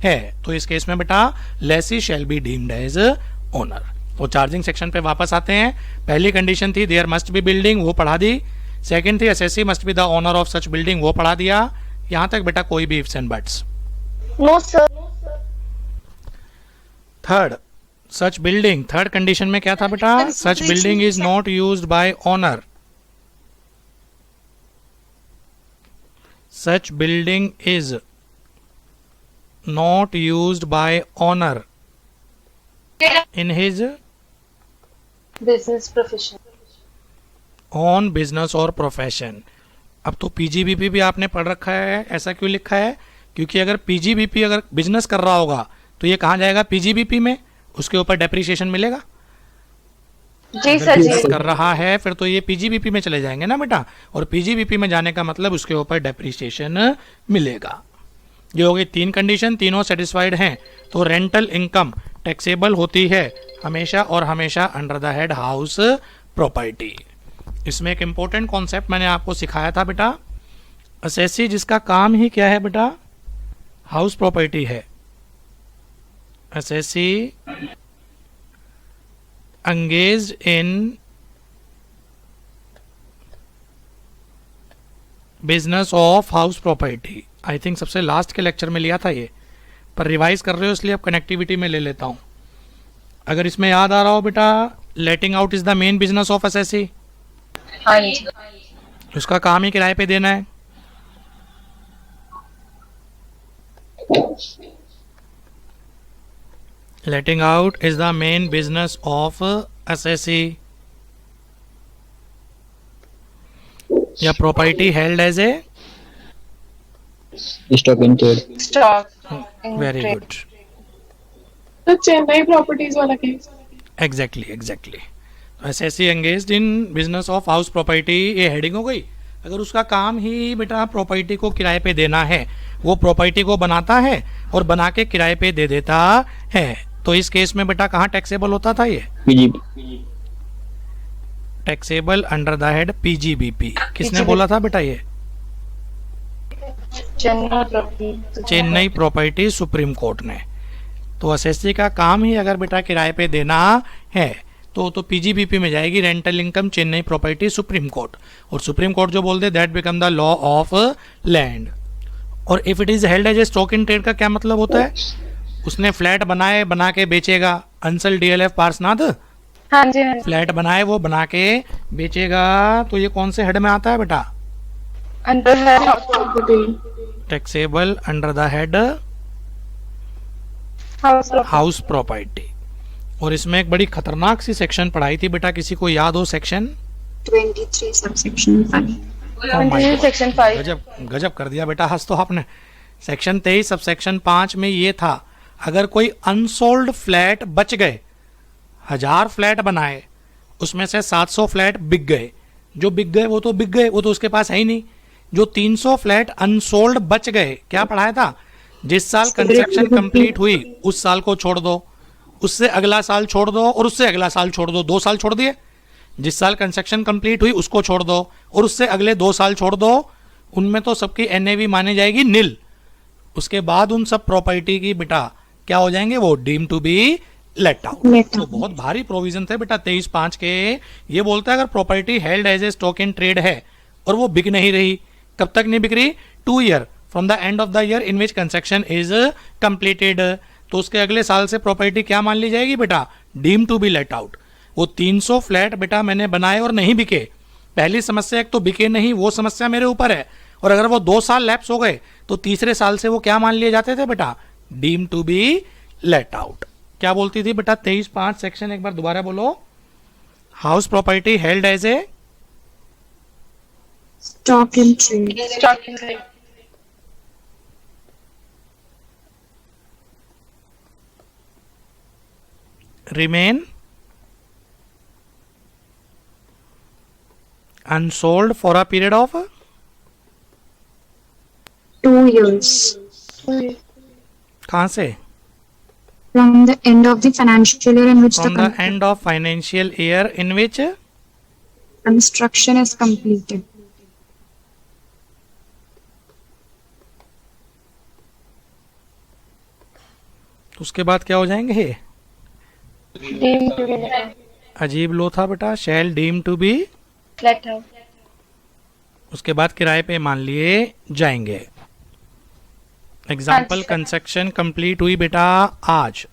है, तो इस केस में बेटा lessee shall be deemed as owner. तो चार्जिंग सेक्शन पे वापस आते हैं। पहली कंडीशन थी देयर मस्ट बी बिल्डिंग, वो पढ़ा दी। सेकंड थी assessee must be the owner of such building, वो पढ़ा दिया। यहां तक बेटा कोई भी ifs and buts. No, sir. Third, such building, third condition में क्या था बेटा, such building is not used by owner. Such building is not used by owner in his Business profession. On business और प्रोफेशन। अब तो PGBP भी आपने पढ़ रखा है, ऐसा क्यों लिखा है, क्योंकि अगर पीजीबीपी अगर बिजनेस कर रहा होगा तो ये कहाँ जाएगा, पीजीबीपी में, उसके ऊपर डेप्रिसिएशन मिलेगा। जी सर जी। कर रहा है फिर तो ये पीजीबीपी में चले जाएंगे ना बेटा, और पीजीबीपी में जाने का मतलब उसके ऊपर डेप्रिसिएशन मिलेगा। ये हो गई 3 कंडीशन, तीनों सेटिस्फाइड हैं, तो रेंटल इनकम टैक्सेबल होती है हमेशा और हमेशा under the head house property. इसमें एक इंपॉर्टेंट कॉन्सेप्ट मैंने आपको सिखाया था बेटा, असेसी जिसका काम ही क्या है बेटा, हाउस प्रॉपर्टी है, SSC engaged in business of house property. I think सबसे लास्ट के लेक्चर में लिया था ये, पर रिवाइज कर रहे हो इसलिए अब कनेक्टिविटी में ले लेता हूं। अगर इसमें याद आ रहा हो बेटा, letting out is the main business of assessee. हाँ जी। उसका काम ही किराए पे देना है। Letting out is the main business of assessee. या property held as a stock in trade. Stock in very trade. Good. तो चेन्नई प्रॉपर्टीज वाला केस। Exactly. Assessee engaged in business of house property, ये हेडिंग हो गई। अगर उसका काम ही बेटा प्रॉपर्टी को किराए पे देना है, वो प्रॉपर्टी को बनाता है और बना के किराए पे दे देता है, तो इस केस में बेटा कहाँ टैक्सेबल होता था ये? PGB. Taxable under the head PGBP. किसने PGBP? बोला था बेटा ये? Chennai property. Chennai property supreme court ने। तो एसएससी का काम ही अगर बेटा किराए पे देना है तो पीजीबीपी में जाएगी, rental income Chennai property supreme court. और सुप्रीम कोर्ट जो बोल दे that become the law of land. और if it is held as a stock in trade का क्या मतलब होता है? उसने फ्लैट बनाए, बना के बेचेगा। अंसल डीएलएफ पार्सनाथ, हाँ जी हाँ जी। फ्लैट बनाए वो बना के बेचेगा, तो ये कौन से हेड में आता है बेटा? अंडर है property. Taxable under the head house property. और इसमें एक बड़ी खतरनाक सी सेक्शन पढ़ाई थी बेटा, किसी को याद हो सेक्शन? 23 subsection 5. सेक्शन 5। गजब गजब कर दिया बेटा, हंस तो आपने। सेक्शन 23 सब सेक्शन 5 में ये था, अगर कोई अनसोल्ड फ्लैट बच गए, 1000 फ्लैट बनाए, उसमें से 700 फ्लैट बिक गए। जो बिक गए वो तो बिक गए, वो तो उसके पास है ही नहीं। जो 300 फ्लैट अनसोल्ड बच गए, क्या पढ़ाया था? जिस साल कंस्ट्रक्शन कंप्लीट हुई उस साल को छोड़ दो, उससे अगला साल छोड़ दो, और उससे अगला साल छोड़ दो। 2 साल छोड़ दिए। जिस साल कंस्ट्रक्शन कंप्लीट हुई उसको छोड़ दो, और उससे अगले 2 साल छोड़ दो। उनमें तो सबकी एनएवी मानी जाएगी नील। उसके बाद उन सब प्रॉपर्टी की बेटा क्या हो जाएंगे? वो deem to be let out. तो बहुत भारी प्रोविजन थे बेटा 23(5) के। ये बोलता है अगर property held as a stock in trade है और वो बिक नहीं रही, कब तक नहीं बिक रही? 2 year from the end of the year in which construction is completed. तो उसके अगले साल से प्रॉपर्टी क्या मान ली जाएगी बेटा? Deem to be let out. वो 300 फ्लैट बेटा मैंने बनाए और नहीं बिके। पहली समस्या एक तो बिके नहीं, वो समस्या मेरे ऊपर है। और अगर वो 2 साल लैप्स हो गए तो तीसरे साल से वो क्या मान लिए जाते थे बेटा? Deem to be let out. क्या बोलती थी बेटा 23(5) सेक्शन? एक बार दोबारा बोलो। House property held as a Stock in trade. Stock in trade. remain unsold for a period of 2 years. कहाँ से? From the end of the financial year in which From the the end of financial year in which construction is completed. उसके बाद क्या हो जाएंगे? Deem to B अजीब लो था बेटा, shall deem to be. Let out. उसके बाद किराए पे मान लिए जाएंगे। एग्जाम्पल, अच्छा। कंस्ट्रक्शन कंप्लीट हुई बेटा आज,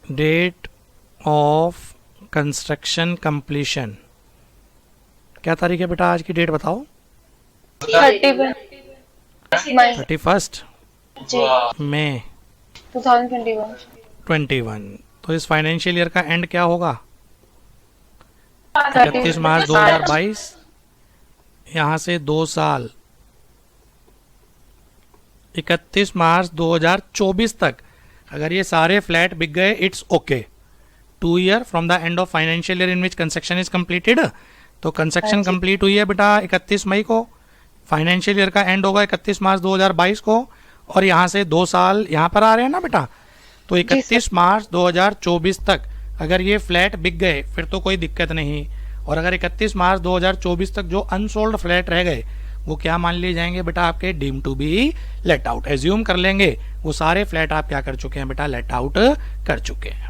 डेट ऑफ कंस्ट्रक्शन कंप्लीशन क्या तारीख है बेटा? आज की डेट बताओ। 31 मई 31 जी मई 2021। 21। तो इस फाइनेंशियल ईयर का एंड क्या होगा? 31 मार्च 2022। यहाँ से 2 साल 31 मार्च 2024 तक अगर ये सारे फ्लैट बिक गए, it's okay. 2 year from the end of financial year in which construction is completed. तो कंस्ट्रक्शन कंप्लीट हुई है बेटा 31 मई को, फाइनेंशियल ईयर का एंड होगा 31 मार्च 2022 को, और यहाँ से 2 साल यहाँ पर आ रहे हैं ना बेटा। तो 31 मार्च 2024 तक अगर ये फ्लैट बिक गए फिर तो कोई दिक्कत नहीं। और अगर 31 मार्च 2024 तक जो अनसोल्ड फ्लैट रह गए वो क्या मान लिए जाएंगे बेटा, आपके deem to be let out. Assume कर लेंगे वो सारे फ्लैट आप क्या कर चुके हैं बेटा, लेट आउट कर चुके हैं।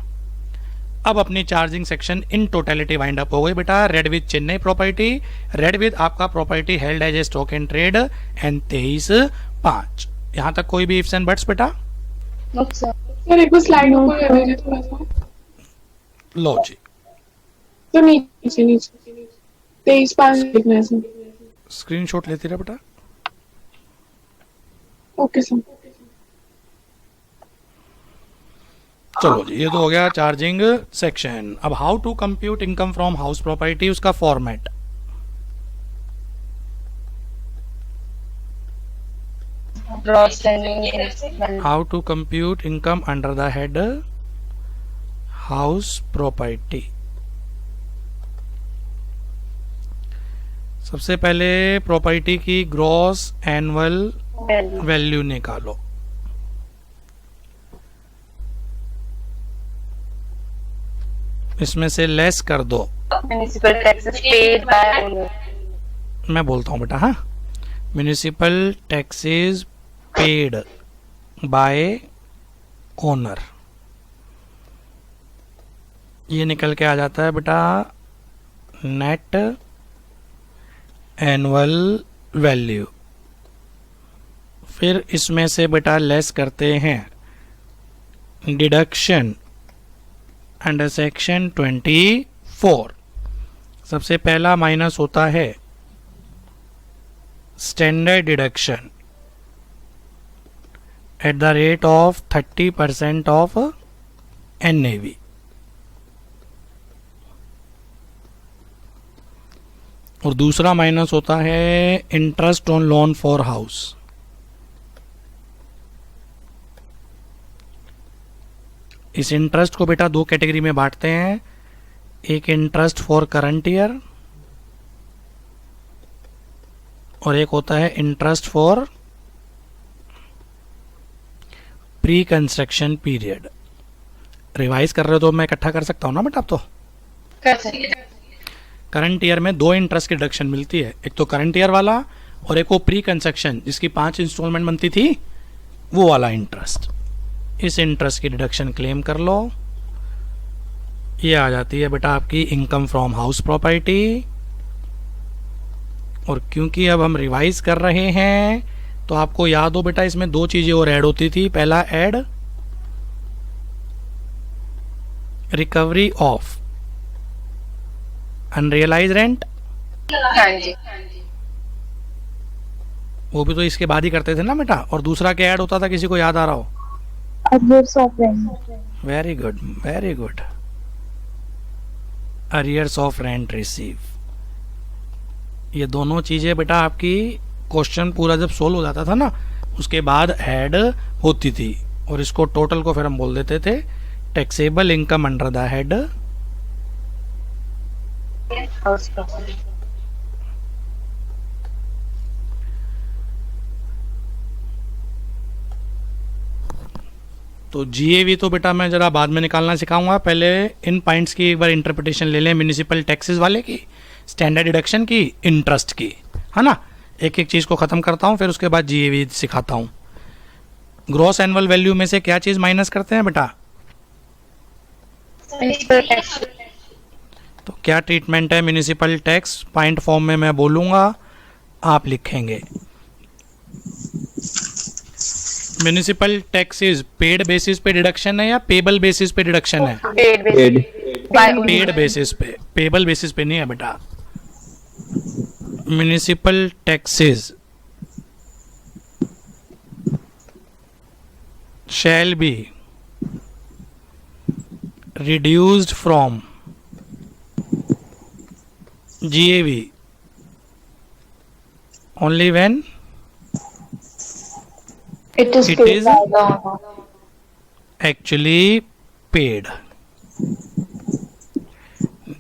अब अपनी charging section in totality wind up हो गई बेटा। Read with Chennai property, read with आपका property held as a stock in trade and 23/5। यहां तक कोई भी इफ्स एंड बट्स बेटा? Nope, sir. सर एक बार स्लाइड ऊपर कर दीजिए थोड़ा सा। लो जी, तो नीचे नीचे 23/5 लिखना है सर। स्क्रीनशॉट लेते रहे बेटा। Okay sir. चलो जी, ये तो हो गया चार्जिंग सेक्शन। अब how to compute income from house property, उसका format. Gross lending is value. How to compute income under the head house property. सबसे पहले प्रॉपर्टी की ग्रॉस एनुअल Value. वैल्यू निकालो। इसमें से लेस कर दो। Municipal taxes paid by owner. मैं बोलता हूं बेटा, हाँ, municipal taxes paid by owner, ये निकल के आ जाता है बेटा नेट एनुअल वैल्यू। फिर इसमें से बेटा लेस करते हैं डिडक्शन अंडर सेक्शन 24। सबसे पहला माइनस होता है standard deduction at the rate of 30% of NAV। और दूसरा माइनस होता है interest on loan for house. इस इंटरेस्ट को बेटा दो कैटेगरी में बांटते हैं, एक इंटरेस्ट फॉर करंट ईयर और एक होता है interest for pre construction period. Revise कर रहे हो तो मैं इकट्ठा कर सकता हूं ना बेटा? अब तो कर सकते। करंट ईयर में दो इंटरेस्ट की डिडक्शन मिलती है, एक तो करंट ईयर वाला और एक वो प्री कंस्ट्रक्शन जिसकी 5 इंस्टॉलमेंट बनती थी, वो वाला इंटरेस्ट। इस इंटरेस्ट की डिडक्शन क्लेम कर लो, ये आ जाती है बेटा आपकी इनकम फ्रॉम हाउस प्रॉपर्टी। और क्योंकि अब हम रिवाइज कर रहे हैं तो आपको याद हो बेटा इसमें दो चीजें और ऐड होती थी। पहला add recovery of unrealise rent, हाँ जी। वो भी तो इसके बाद ही करते थे ना बेटा। और दूसरा क्या ऐड होता था, किसी को याद आ रहा हो? Arrears of rent. Very good, very good. Arrears of rent receive. ये दोनों चीजें बेटा आपकी क्वेश्चन पूरा जब सोल्व हो जाता था ना उसके बाद ऐड होती थी। और इसको टोटल को फिर हम बोल देते थे taxable income under the head House property. तो GAV तो बेटा मैं जरा बाद में निकालना सिखाऊंगा, पहले इन पॉइंट्स की एक बार इंटरप्रिटेशन ले लें। म्यूनिसिपल टैक्सेस वाले की, स्टैंडर्ड डिडक्शन की, इंटरेस्ट की, है ना। एक एक चीज को खत्म करता हूं फिर उसके बाद GAV सिखाता हूं। ग्रॉस एनुअल वैल्यू में से क्या चीज माइनस करते हैं बेटा? Municipal taxes. तो क्या ट्रीटमेंट है म्यूनिसिपल टैक्स? पॉइंट फॉर्म में मैं बोलूंगा, आप लिखेंगे। म्यूनिसिपल टैक्सेस पेड बेसिस पे डिडक्शन है या पेबल बेसिस पे डिडक्शन है? Paid basis. By owner. Paid basis पे, पेबल बेसिस पे नहीं है बेटा। Municipal taxes shall be reduced from GAV only when It is It paid is- by the owner. actually paid.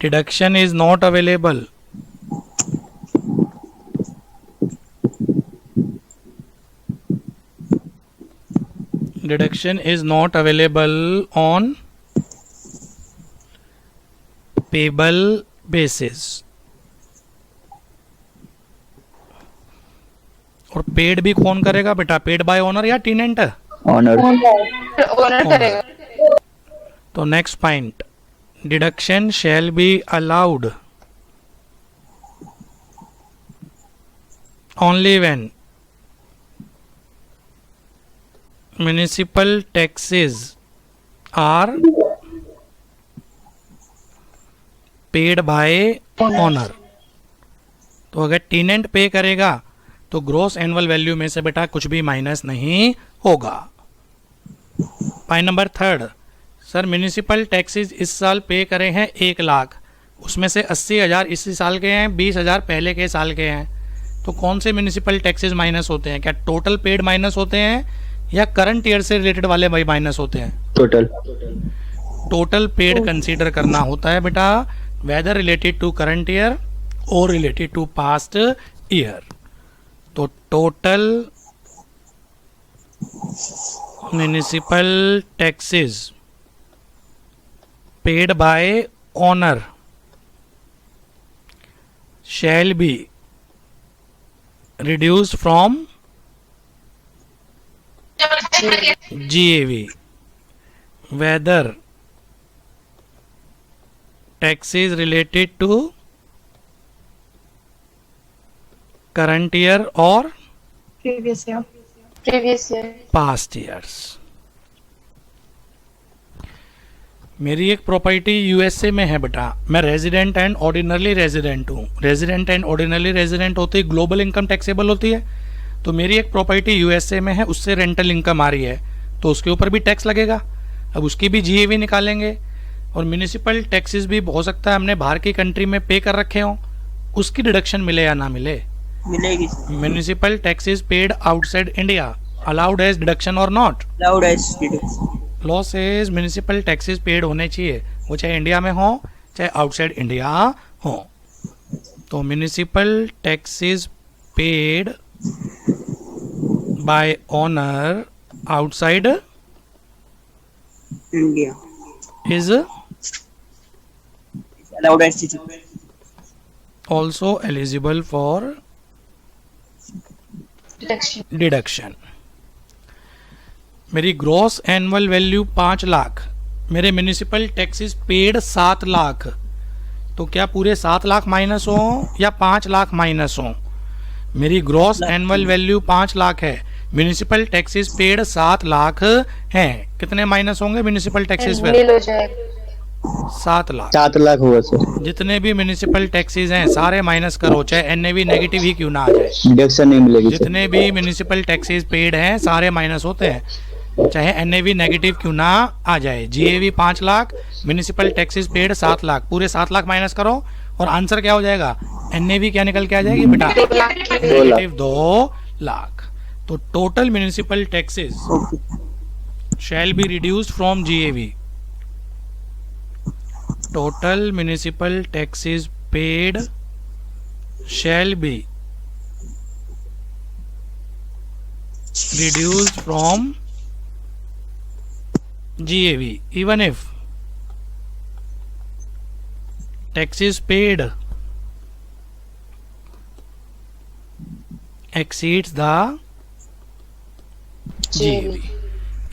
Deduction is not available. Deduction is not available on payable basis. और paid भी कौन करेगा बेटा, paid by owner या tenant? Honour. Owner करेगा। तो next point, deduction shall be allowed only when municipal taxes are paid by owner। तो अगर टेनेंट पे करेगा तो ग्रॉस एनुअल वैल्यू में से बेटा कुछ भी माइनस नहीं होगा। Point number 3, sir municipal taxes इस साल पे करे हैं 1 लाख, उसमें से 80,000 इसी साल के हैं, 20,000 पहले के साल के हैं, तो कौन से म्यूनिसिपल टैक्सेस माइनस होते हैं? क्या टोटल पेड माइनस होते हैं या करंट ईयर से रिलेटेड वाले माइनस होते हैं? टोटल पेड कंसीडर करना होता है बेटा, whether related to current year और रिलेटेड टू पास्ट ईयर। तो total municipal taxes paid by owner shall be reduced from GAV whether tax is related to current year or Previous year. Previous year. past years। मेरी एक property USA में है बेटा, मैं resident and ordinary resident हूँ। Resident and ordinary resident होती है, global income taxable होती है। तो मेरी एक प्रॉपर्टी यूएसए में है, उससे रेंटल इनकम आ रही है, तो उसके ऊपर भी टैक्स लगेगा। अब उसकी भी जीएवी निकालेंगे। और म्यूनिसिपल टैक्सेस भी हो सकता है हमने बाहर की कंट्री में पे कर रखे हों, उसकी डिडक्शन मिले या ना मिले? मिलेगी। Municipal taxes paid outside India allowed as deduction और not? Allowed as deduction. Law says municipal taxes paid होने चाहिए, वो चाहे इंडिया में हो चाहे आउटसाइड इंडिया हो। तो municipal taxes paid by owner outside India is allowed as deduction. also eligible for deduction. मेरी ग्रॉस एनुअल वैल्यू 5 लाख, मेरे म्यूनिसिपल टैक्सेस पेड 7 लाख, तो क्या पूरे 7 लाख माइनस हो या 5 लाख माइनस हो? मेरी ग्रॉस एनुअल वैल्यू 5 लाख है, म्यूनिसिपल टैक्सेस पेड 7 लाख हैं, कितने माइनस होंगे म्यूनिसिपल टैक्सेस पे? 7 लाख। 7 लाख हुआ सर। जितने भी म्यूनिसिपल टैक्सेस हैं सारे माइनस करो, चाहे एनएवी नेगेटिव ही क्यों ना आ जाए, डिडक्शन नहीं मिलेगी। जितने भी म्यूनिसिपल टैक्सेस पेड हैं सारे माइनस होते हैं, चाहे एनएवी नेगेटिव क्यों ना आ जाए। GAV 5 lakh, municipal taxes paid 7 lakh, पूरे 7 लाख माइनस करो और आंसर क्या हो जाएगा? एनएवी क्या निकल के आ जाएगी बेटा? नेगेटिव 2 लाख। तो total municipal taxes shall be reduced from GAV. Total municipal taxes paid shall be reduced from GAV even if taxes paid exceeds the GAV.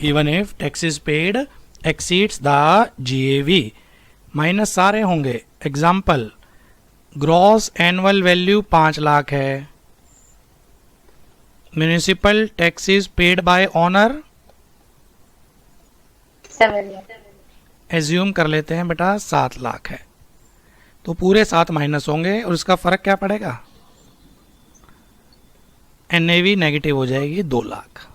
Even if taxes paid exceeds the GAV, minus सारे होंगे। Example, gross annual value 5 lakh है, municipal taxes paid by owner 7 assume कर लेते हैं बेटा 7 लाख है, तो पूरे 7 माइनस होंगे और इसका फर्क क्या पड़ेगा? एनएवी नेगेटिव हो जाएगी 2 लाख।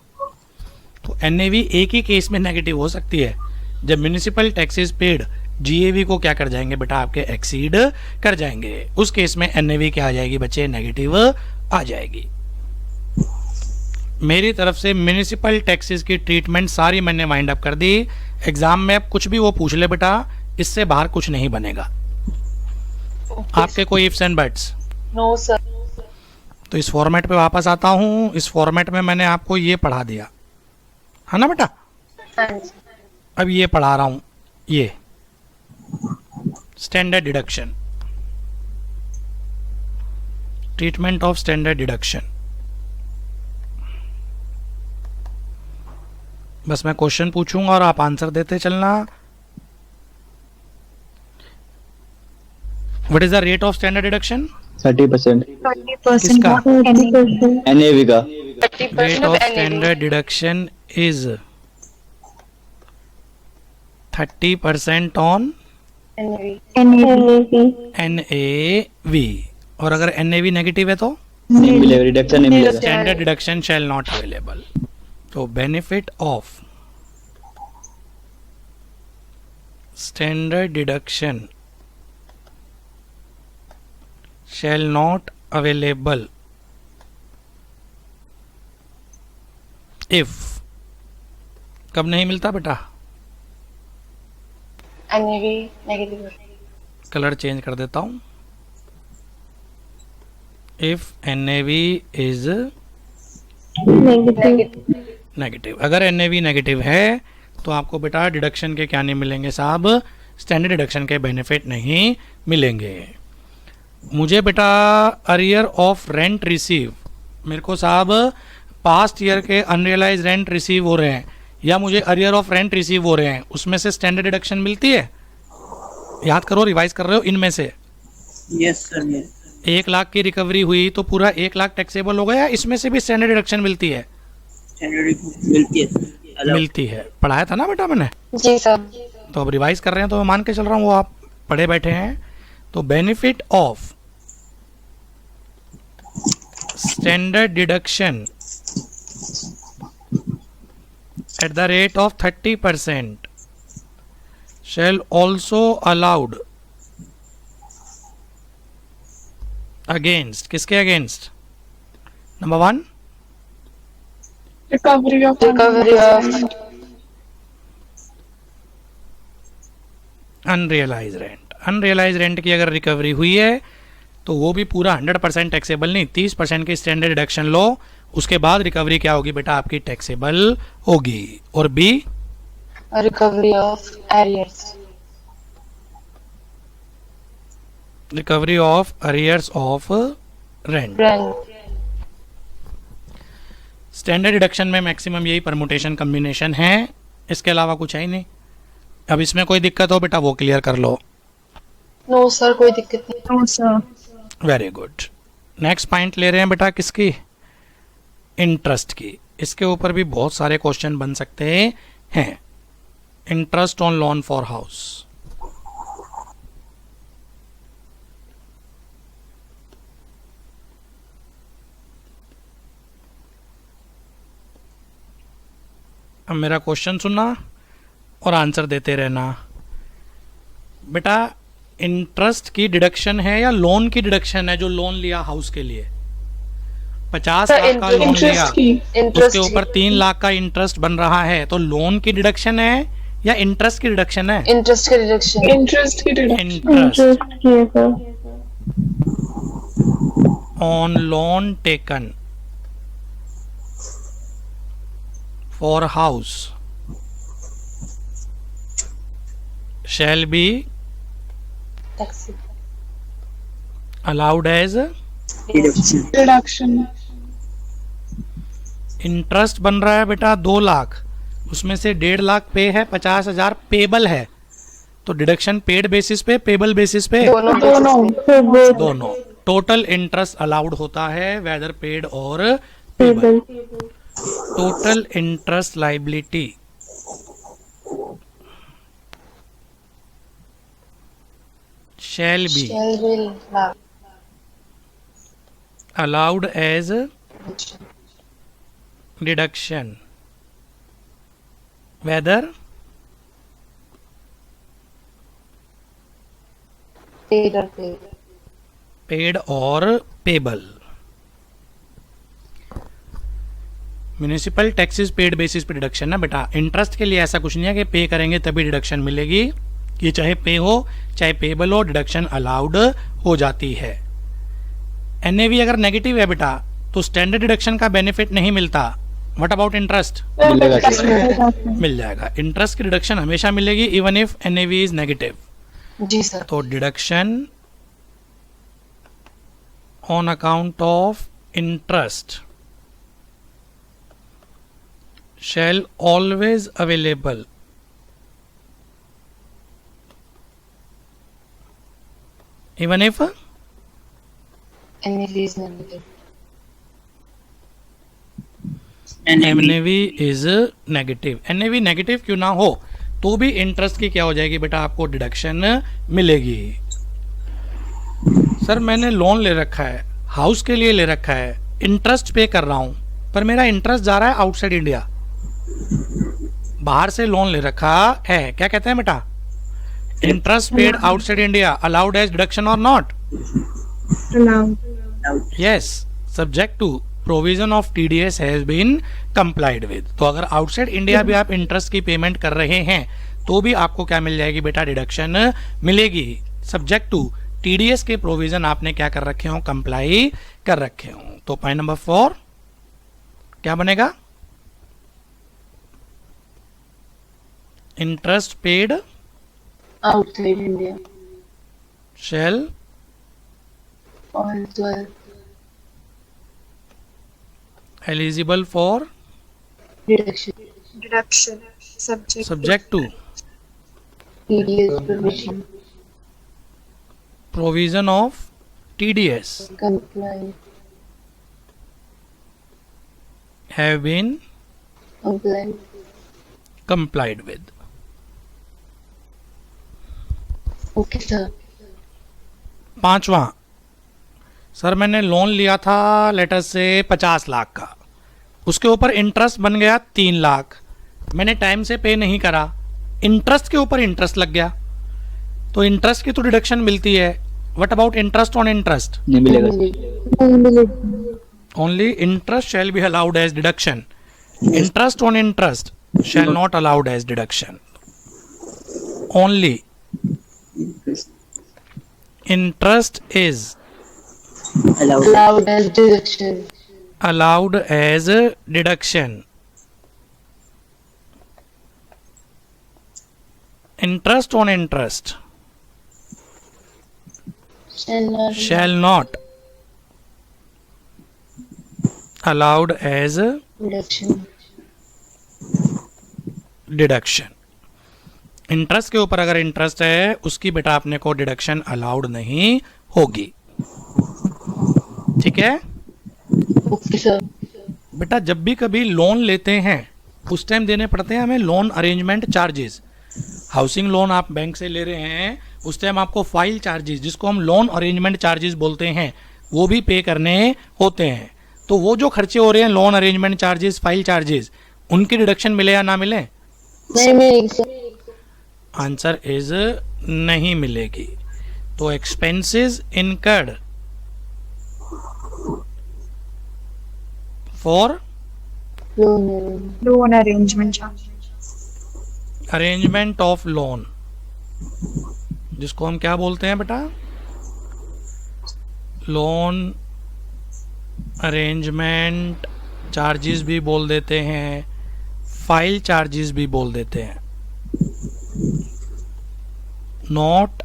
तो एनएवी एक ही केस में नेगेटिव हो सकती है, जब म्यूनिसिपल टैक्सेस पेड जीएवी को क्या कर जाएंगे बेटा? आपके एक्सीड कर जाएंगे, उस केस में एनएवी क्या आ जाएगी बच्चे? नेगेटिव आ जाएगी। मेरी तरफ से म्यूनिसिपल टैक्सेस की ट्रीटमेंट सारी मैंने वाइंड अप कर दी। एग्जाम में अब कुछ भी वो पूछ ले बेटा, इससे बाहर कुछ नहीं बनेगा। आपके कोई ifs and buts? No sir. तो इस फॉर्मेट पे वापस आता हूं। इस फॉर्मेट में मैंने आपको ये पढ़ा दिया है ना बेटा? हाँ जी। अब ये पढ़ा रहा हूं, ये standard deduction, treatment of standard deduction. बस मैं क्वेश्चन पूछूंगा और आप आंसर देते चलना। What is the rate of standard deduction? 30%। 20% किसका? of NAV. NAV का। 30% rate of of NAV. Standard deduction is 30% on NAV. NAV. NAV। और अगर NAV नेगेटिव है तो नहीं मिलेगा, रिडक्शन नहीं मिलेगा। Standard deduction shall not available. तो benefit of standard deduction shall not available if, कब नहीं मिलता बेटा? NAV negative. कलर चेंज कर देता हूं। If NAV is Negative. Negative, अगर NAV नेगेटिव है तो आपको बेटा डिडक्शन के क्या नहीं मिलेंगे साहब? स्टैंडर्ड डिडक्शन के बेनिफिट नहीं मिलेंगे। मुझे बेटा अरियर ऑफ रेंट रिसीव, मेरे को साहब पास्ट ईयर के अनरियलाइज रेंट रिसीव हो रहे हैं या मुझे अरियर ऑफ रेंट रिसीव हो रहे हैं, उसमें से स्टैंडर्ड डिडक्शन मिलती है? याद करो, रिवाइज कर रहे हो इनमें से। Yes sir, yes. 1 लाख की रिकवरी हुई तो पूरा 1 लाख टैक्सेबल हो गया, इसमें से भी स्टैंडर्ड डिडक्शन मिलती है? स्टैंडर्ड मिलती है सर। मिलती है, पढ़ाया था ना बेटा मैंने। जी सर। तो अब रिवाइज कर रहे हैं तो मैं मान के चल रहा हूँ वो आप पढ़े बैठे हैं। तो benefit of standard deduction at the rate of 30% shall also allowed against, किसके against? Number 1 Recovery of unrealise rent. Unrealise rent की अगर रिकवरी हुई है तो वो भी पूरा 100% टैक्सेबल नहीं, 30% की स्टैंडर्ड डिडक्शन लो, उसके बाद रिकवरी क्या होगी बेटा? आपकी टैक्सेबल होगी। और B recovery of arrears. Recovery of arrears of rent. Rent. Standard deduction में मैक्सिमम यही परमुटेशन कम्बिनेशन है, इसके अलावा कुछ है ही नहीं। अब इसमें कोई दिक्कत हो बेटा वो क्लियर कर लो। No सर, कोई दिक्कत नहीं। No, sir. Very good. Next point ले रहे हैं बेटा किसकी? इंटरेस्ट की। इसके ऊपर भी बहुत सारे क्वेश्चन बन सकते हैं। Interest on loan for house. अब मेरा क्वेश्चन सुनना और आंसर देते रहना। बेटा इंटरेस्ट की डिडक्शन है या लोन की डिडक्शन है? जो लोन लिया हाउस के लिए 50 लाख का लोन लिया, interest की उसके ऊपर 3 लाख का इंटरेस्ट बन रहा है, तो लोन की डिडक्शन है या इंटरेस्ट की डिडक्शन है? इंटरेस्ट की डिडक्शन। interest की deduction. Interest on loan taken for house shall be taxi. allowed as deduction. Deduction. Interest बन रहा है बेटा 2 लाख, उसमें से 1.5 लाख पे है, 50,000 पेबल है, तो डिडक्शन पेड बेसिस पे पेबल बेसिस पे? दोनों दोनों। टोटल इंटरेस्ट अलाउड होता है वेदर पेड और payable. Total interest liability shall be Shall be allowed. allowed as deduction whether Paid or paid. paid or payable। Municipal taxes paid basis पे deduction ना बेटा। Interest के लिए ऐसा कुछ नहीं है कि पे करेंगे तभी डिडक्शन मिलेगी, ये चाहे पे हो चाहे पेबल हो डिडक्शन अलाउड हो जाती है। एनएवी अगर नेगेटिव है बेटा तो स्टैंडर्ड डिडक्शन का बेनिफिट नहीं मिलता। What about interest? मिल जाएगा। इंटरेस्ट की डिडक्शन हमेशा मिलेगी even if NAV is negative. जी सर। तो deduction on account of interest shall always available even if NAV is negative. NAV is negative. NAV negative क्यों ना हो तो भी इंटरेस्ट की क्या हो जाएगी बेटा, आपको डिडक्शन मिलेगी. सर मैंने लोन ले रखा है, हाउस के लिए ले रखा है, इंटरेस्ट पे कर रहा हूं, पर मेरा इंटरेस्ट जा रहा है आउटसाइड इंडिया. बाहर से लोन ले रखा है, क्या कहते हैं बेटा, interest paid outside India allowed as deduction और not. Allowed. Yes, subject to provision of TDS has been complied with. तो अगर आउटसाइड इंडिया भी आप इंटरेस्ट की पेमेंट कर रहे हैं तो भी आपको क्या मिल जाएगी बेटा, डिडक्शन मिलेगी. सब्जेक्ट टू TDS के प्रोविजन आपने क्या कर रखे हो, कंप्लाई कर रखे हो. तो पॉइंट नंबर 4 क्या बनेगा, interest paid Outside India. shall Also eligible for deduction. Deduction. subject to TDS provision. provision of TDS Comply. have been Comply. complied with. Okay, sir. पांचवा, सर मैंने लोन लिया था लेटर से 50 लाख का, उसके ऊपर इंटरेस्ट बन गया 3 लाख, मैंने टाइम से पे नहीं करा, इंटरेस्ट के ऊपर इंटरेस्ट लग गया, तो इंटरेस्ट की तो डिडक्शन मिलती है. What about interest on interest, नहीं मिलेगा. Only interest shall be allowed as deduction, interest on interest shall not allowed as deduction. Only interest is Allowed as deduction. allowed as deduction. Interest on interest shall not allowed as deduction. Deduction. Interest के ऊपर अगर interest है उसकी बेटा अपने को deduction allowed नहीं होगी. ठीक है Okay, sir. बेटा, जब भी कभी लोन लेते हैं उस टाइम देने पड़ते हैं हमें loan arrangement charges. Housing loan आप बैंक से ले रहे हैं उस टाइम आपको फाइल चार्जेस, जिसको हम लोन अरेंजमेंट चार्जेस बोलते हैं, वो भी पे करने होते हैं. तो वो जो खर्चे हो रहे हैं loan arrangement charges, file charges, उनकी डिडक्शन मिले या ना मिले, नहीं मिलेगी सर. आंसर इज नहीं मिलेगी. तो expenses incurred for Loan arrangement charge. Arrangement of loan, जिसको हम क्या बोलते हैं बेटा, लोन अरेंजमेंट चार्जेस भी बोल देते हैं, फाइल चार्जेस भी बोल देते हैं. Not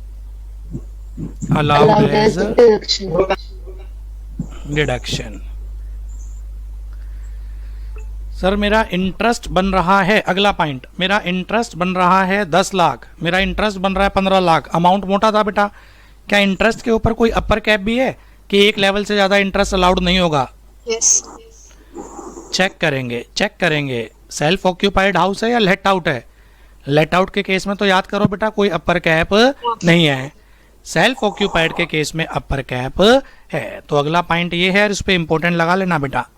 allowed as deduction. Deduction. Sir मेरा इंटरेस्ट बन रहा है, अगला पॉइंट, मेरा इंटरेस्ट बन रहा है 10 लाख, मेरा इंटरेस्ट बन रहा है 15 लाख, अमाउंट मोटा था बेटा, क्या इंटरेस्ट के ऊपर कोई अपर कैप भी है कि एक लेवल से ज़्यादा इंटरेस्ट अलाउड नहीं होगा? Yes. चेक करेंगे सेल्फ ऑक्यूपाइड हाउस है या लेट आउट है. लेट आउट के केस में तो याद करो बेटा कोई अपर कैप नहीं है, सेल्फ ऑक्यूपाइड के केस में अपर कैप है. तो अगला पॉइंट ये है, इस पे इंपॉर्टेंट लगा लेना बेटा,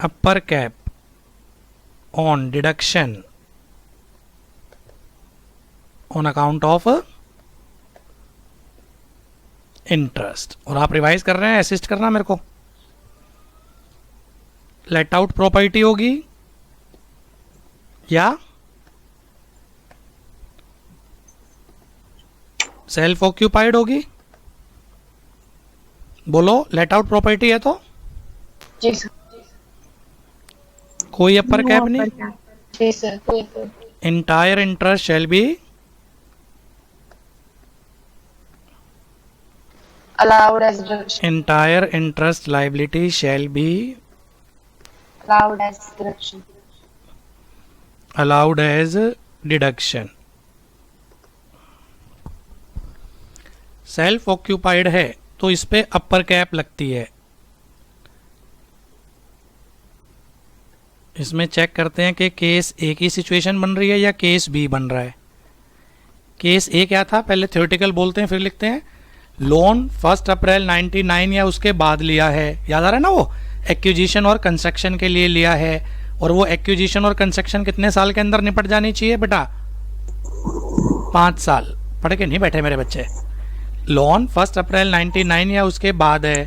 upper cap on deduction on account of interest. और आप रिवाइज कर रहे हैं, असिस्ट करना मेरे को. लेट आउट प्रॉपर्टी होगी या सेल्फ ऑक्यूपाइड होगी, बोलो. लेट आउट प्रॉपर्टी है तो जी सर. कोई अपर No कैप upper नहीं, cap. जी सर. कोई sir. entire interest shall be Allowed as deduction. entire interest liability shall be Allowed as deduction. Allowed as deduction. Self occupied है तो इस पे अपर कैप लगती है। इसमें चेक करते हैं कि केस ए की सिचुएशन बन रही है या केस बी बन रहा है। केस ए क्या था, पहले थ्योरेटिकल बोलते हैं फिर लिखते हैं। लोन 1 अप्रैल 99 या उसके बाद लिया है, याद आ रहा है ना, वो एक्विजिशन और कंस्ट्रक्शन के लिए लिया है। और वो एक्विजिशन और कंस्ट्रक्शन कितने साल के अंदर निपट जानी चाहिए बेटा? 5 साल। पढ़ के नहीं बैठे मेरे बच्चे। लोन 1 अप्रैल 99 या उसके बाद है,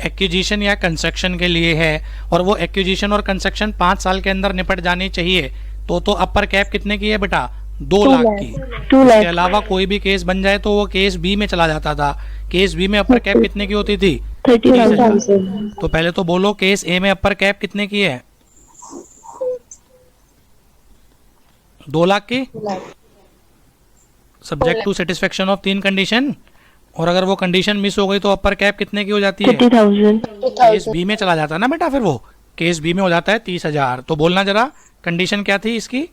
एक्विजिशन या कंस्ट्रक्शन के लिए है, और वो एक्विजिशन और कंस्ट्रक्शन 5 साल के अंदर निपट जानी चाहिए। तो अपर कैप कितने की है बेटा? 2 लाख की। इसके अलावा कोई भी केस बन जाए तो वो केस बी में चला जाता था। केस बी में अपर कैप कितने की होती थी? 30,000। तो पहले तो बोलो केस ए में अपर कैप कितने की है? 2 लाख की, subject to satisfaction of 3 condition. और अगर वो कंडीशन मिस हो गई तो अपर कैप कितने की हो जाती है? 30,000। केस बी में चला जाता है ना बेटा, फिर वो केस बी में हो जाता है 30,000। तो बोलना जरा कंडीशन क्या थी इसकी?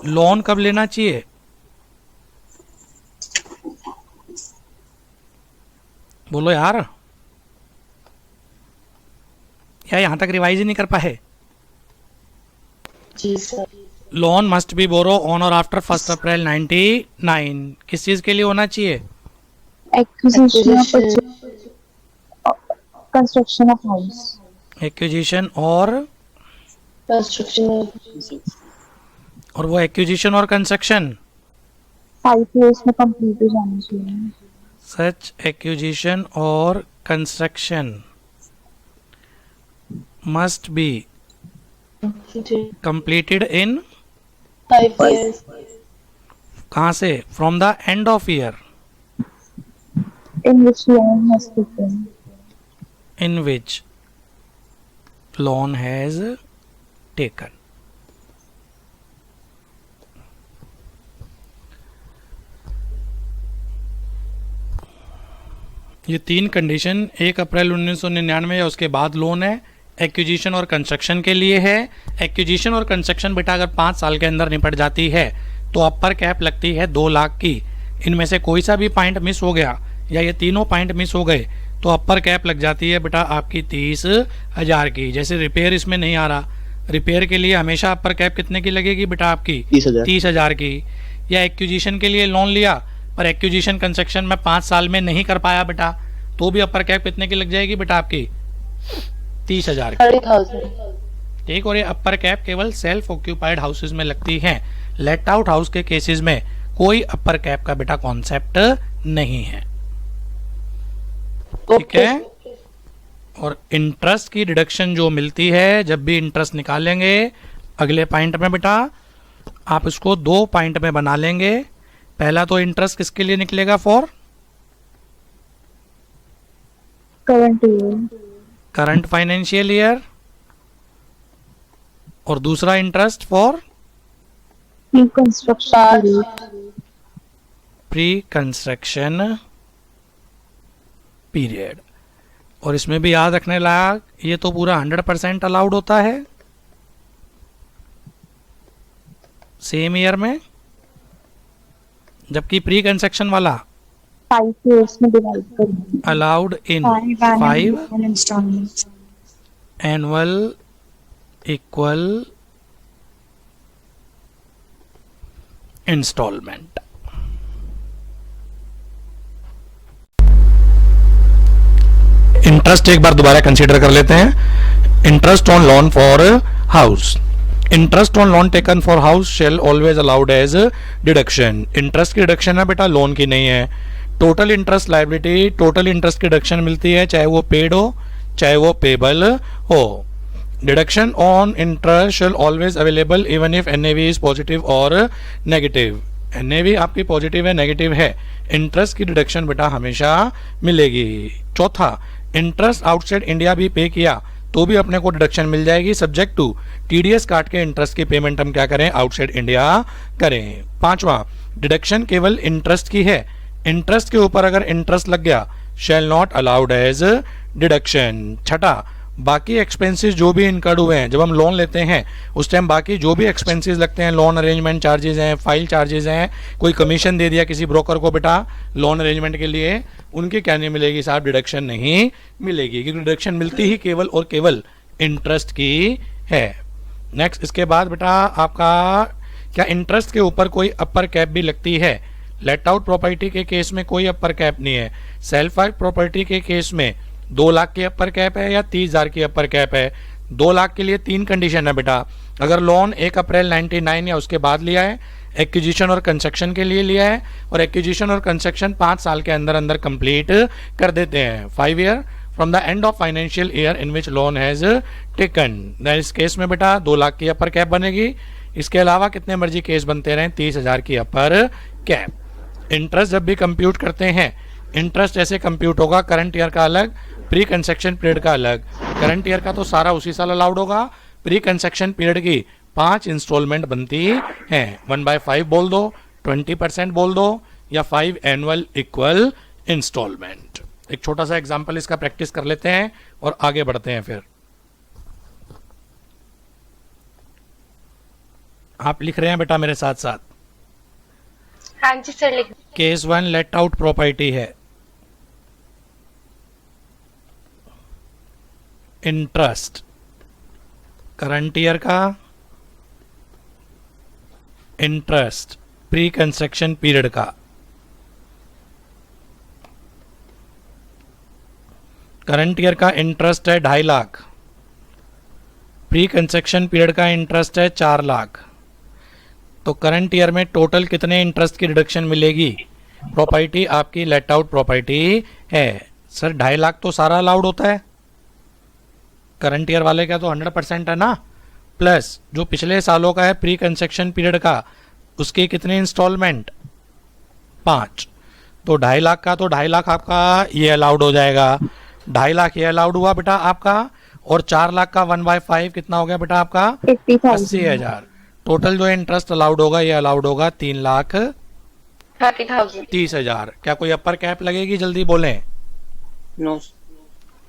लोन कब लेना चाहिए? बोलो यार, क्या यहां तक रिवाइज ही नहीं कर पाए? जी sir. Loan must be borrow on or after 1 April 99। किस चीज के लिए होना चाहिए? Acquisition or purchase, construction of house. Acquisition और Construction. वो एक्विजिशन और कंस्ट्रक्शन, 5 years में complete हो जाना चाहिए। सच एक्विजिशन और construction must be completed in 5 years. कहाँ से? From the end of year In which loan has taken. in which loan has taken. ये 3 कंडीशन 1 अप्रैल 1999 या उसके बाद लोन है, एक्विजिशन और कंस्ट्रक्शन के लिए है। एक्विजिशन और कंस्ट्रक्शन बेटा अगर 5 साल के अंदर निपट जाती है तो अपर कैप लगती है 2 लाख की। इनमें से कोई सा भी पॉइंट मिस हो गया या ये तीनों पॉइंट मिस हो गए तो अपर कैप लग जाती है बेटा आपकी 30,000 की। जैसे रिपेयर इसमें नहीं आ रहा, रिपेयर के लिए हमेशा अपर कैप कितने की लगेगी बेटा आपकी? 30,000 की। या एक्विजिशन के लिए लोन लिया पर एक्विजिशन कंस्ट्रक्शन में 5 साल में नहीं कर पाया बेटा, तो भी अपर कैप कितने की लग जाएगी बेटा आपकी? 30,000 की। 30,000. ठीक। और ये अपर कैप केवल सेल्फ ऑक्यूपाइड हाउसेज में लगती है। लेट आउट हाउस के केसेस में कोई अपर कैप का बेटा कॉन्सेप्ट नहीं है। ठीक है। और इंटरेस्ट की डिडक्शन जो मिलती है, जब भी इंटरेस्ट निकालेंगे अगले पॉइंट में बेटा आप इसको 2 पॉइंट में बना लेंगे। पहला तो इंटरेस्ट किसके लिए निकलेगा? For Current year. Current financial year. और दूसरा interest for Pre-construction period. Pre construction period. और इसमें भी याद रखने लायक, ये तो पूरा 100% अलाउड होता है सेम ईयर में, जबकि प्री कंस्ट्रक्शन वाला 5 years में divide करेंगे। Allowed in 5 installments. Annual equal installment. Interest एक बार दोबारा कंसीडर कर लेते हैं। Interest on loan for house. Interest on loan taken for house shall always allowed as deduction. Interest की डिडक्शन है बेटा, लोन की नहीं है। Total interest liability, total interest की डिडक्शन मिलती है, चाहे वो पेड हो चाहे वो पेबल हो। Deduction on interest shell always available even if NAV is positive और नेगेटिव। एनएवी आपकी पॉजिटिव है नेगेटिव है, इंटरेस्ट की डिडक्शन बेटा हमेशा मिलेगी। चौथा, इंटरेस्ट आउटसाइड इंडिया भी पे किया तो भी अपने को डिडक्शन मिल जाएगी, सब्जेक्ट टू टीडीएस काट के इंटरेस्ट की पेमेंट हम क्या करें? आउटसाइड इंडिया करें। पांचवा, डिडक्शन केवल इंटरेस्ट की है, इंटरेस्ट के ऊपर अगर इंटरेस्ट लग गया shall not allowed as deduction. छठा, बाकी एक्सपेंसेस जो भी इनकर्ड हुए हैं, जब हम लोन लेते हैं उस टाइम बाकी जो भी एक्सपेंसेस लगते हैं, लोन अरेंजमेंट चार्जेस हैं, फाइल चार्जेस हैं, कोई कमीशन दे दिया किसी ब्रोकर को बेटा लोन अरेंजमेंट के लिए, उनकी क्या नहीं मिलेगी साहब, डिडक्शन नहीं मिलेगी, क्योंकि डिडक्शन मिलती ही केवल और केवल इंटरेस्ट की है। नेक्स्ट, इसके बाद बेटा आपका क्या इंटरेस्ट के ऊपर कोई अपर कैप भी लगती है? लेट आउट प्रॉपर्टी के केस में कोई अपर कैप नहीं है। सेल्फ हेल्प प्रॉपर्टी के केस में 2 लाख की अपर कैप है या 30,000 की अपर कैप है। 2 लाख के लिए 3 कंडीशन है बेटा। अगर लोन 1 अप्रैल 99 या उसके बाद लिया है, एक्विजिशन और कंस्ट्रक्शन के लिए लिया है, और एक्विजिशन और कंस्ट्रक्शन 5 साल के अंदर अंदर कंप्लीट कर देते हैं, 5 year from the end of financial year in which loan has taken. इस केस में बेटा 2 लाख की अपर कैप बनेगी। इसके अलावा कितने मर्जी केस बनते रहें, 30,000 की अपर कैप। इंटरेस्ट जब भी कंप्यूट करते हैं, इंटरेस्ट ऐसे कंप्यूट होगा, करंट ईयर का अलग, प्री कंस्ट्रक्शन पीरियड का अलग। करंट ईयर का तो सारा उसी साल अलाउड होगा, प्री कंस्ट्रक्शन पीरियड की 5 इंस्टॉलमेंट बनती हैं। 1/5 बोल दो, 20% बोल दो, या 5 एनुअल इक्वल इंस्टॉलमेंट। एक छोटा सा एग्जांपल इसका प्रैक्टिस कर लेते हैं और आगे बढ़ते हैं। फिर आप लिख रहे हैं बेटा मेरे साथ साथ? हाँ जी सर, लिख। केस 1 लेट आउट प्रॉपर्टी है। इंटरेस्ट करंट ईयर का, इंटरेस्ट प्री कंस्ट्रक्शन पीरियड का। करंट ईयर का इंटरेस्ट है 2.5 लाख, प्री कंस्ट्रक्शन पीरियड का इंटरेस्ट है 4 लाख। तो करंट ईयर में टोटल कितने इंटरेस्ट की रिडक्शन मिलेगी? प्रॉपर्टी आपकी लेट आउट प्रॉपर्टी है। सर 2.5 लाख तो सारा अलाउड होता है, करंट ईयर वाले का तो 100% है ना, प्लस जो पिछले सालों का है प्री कंस्ट्रक्शन पीरियड का, उसके कितने इंस्टॉलमेंट? 5। तो 2.5 लाख का तो 2.5 लाख आपका ये अलाउड हो जाएगा, 2.5 लाख ये अलाउड हुआ बेटा आपका, और 4 लाख का 1/5 कितना हो गया बेटा आपका? 80,000। टोटल जो इंटरेस्ट अलाउड होगा ये अलाउड होगा 3,30,000। क्या कोई अपर कैप लगेगी? जल्दी बोलें। No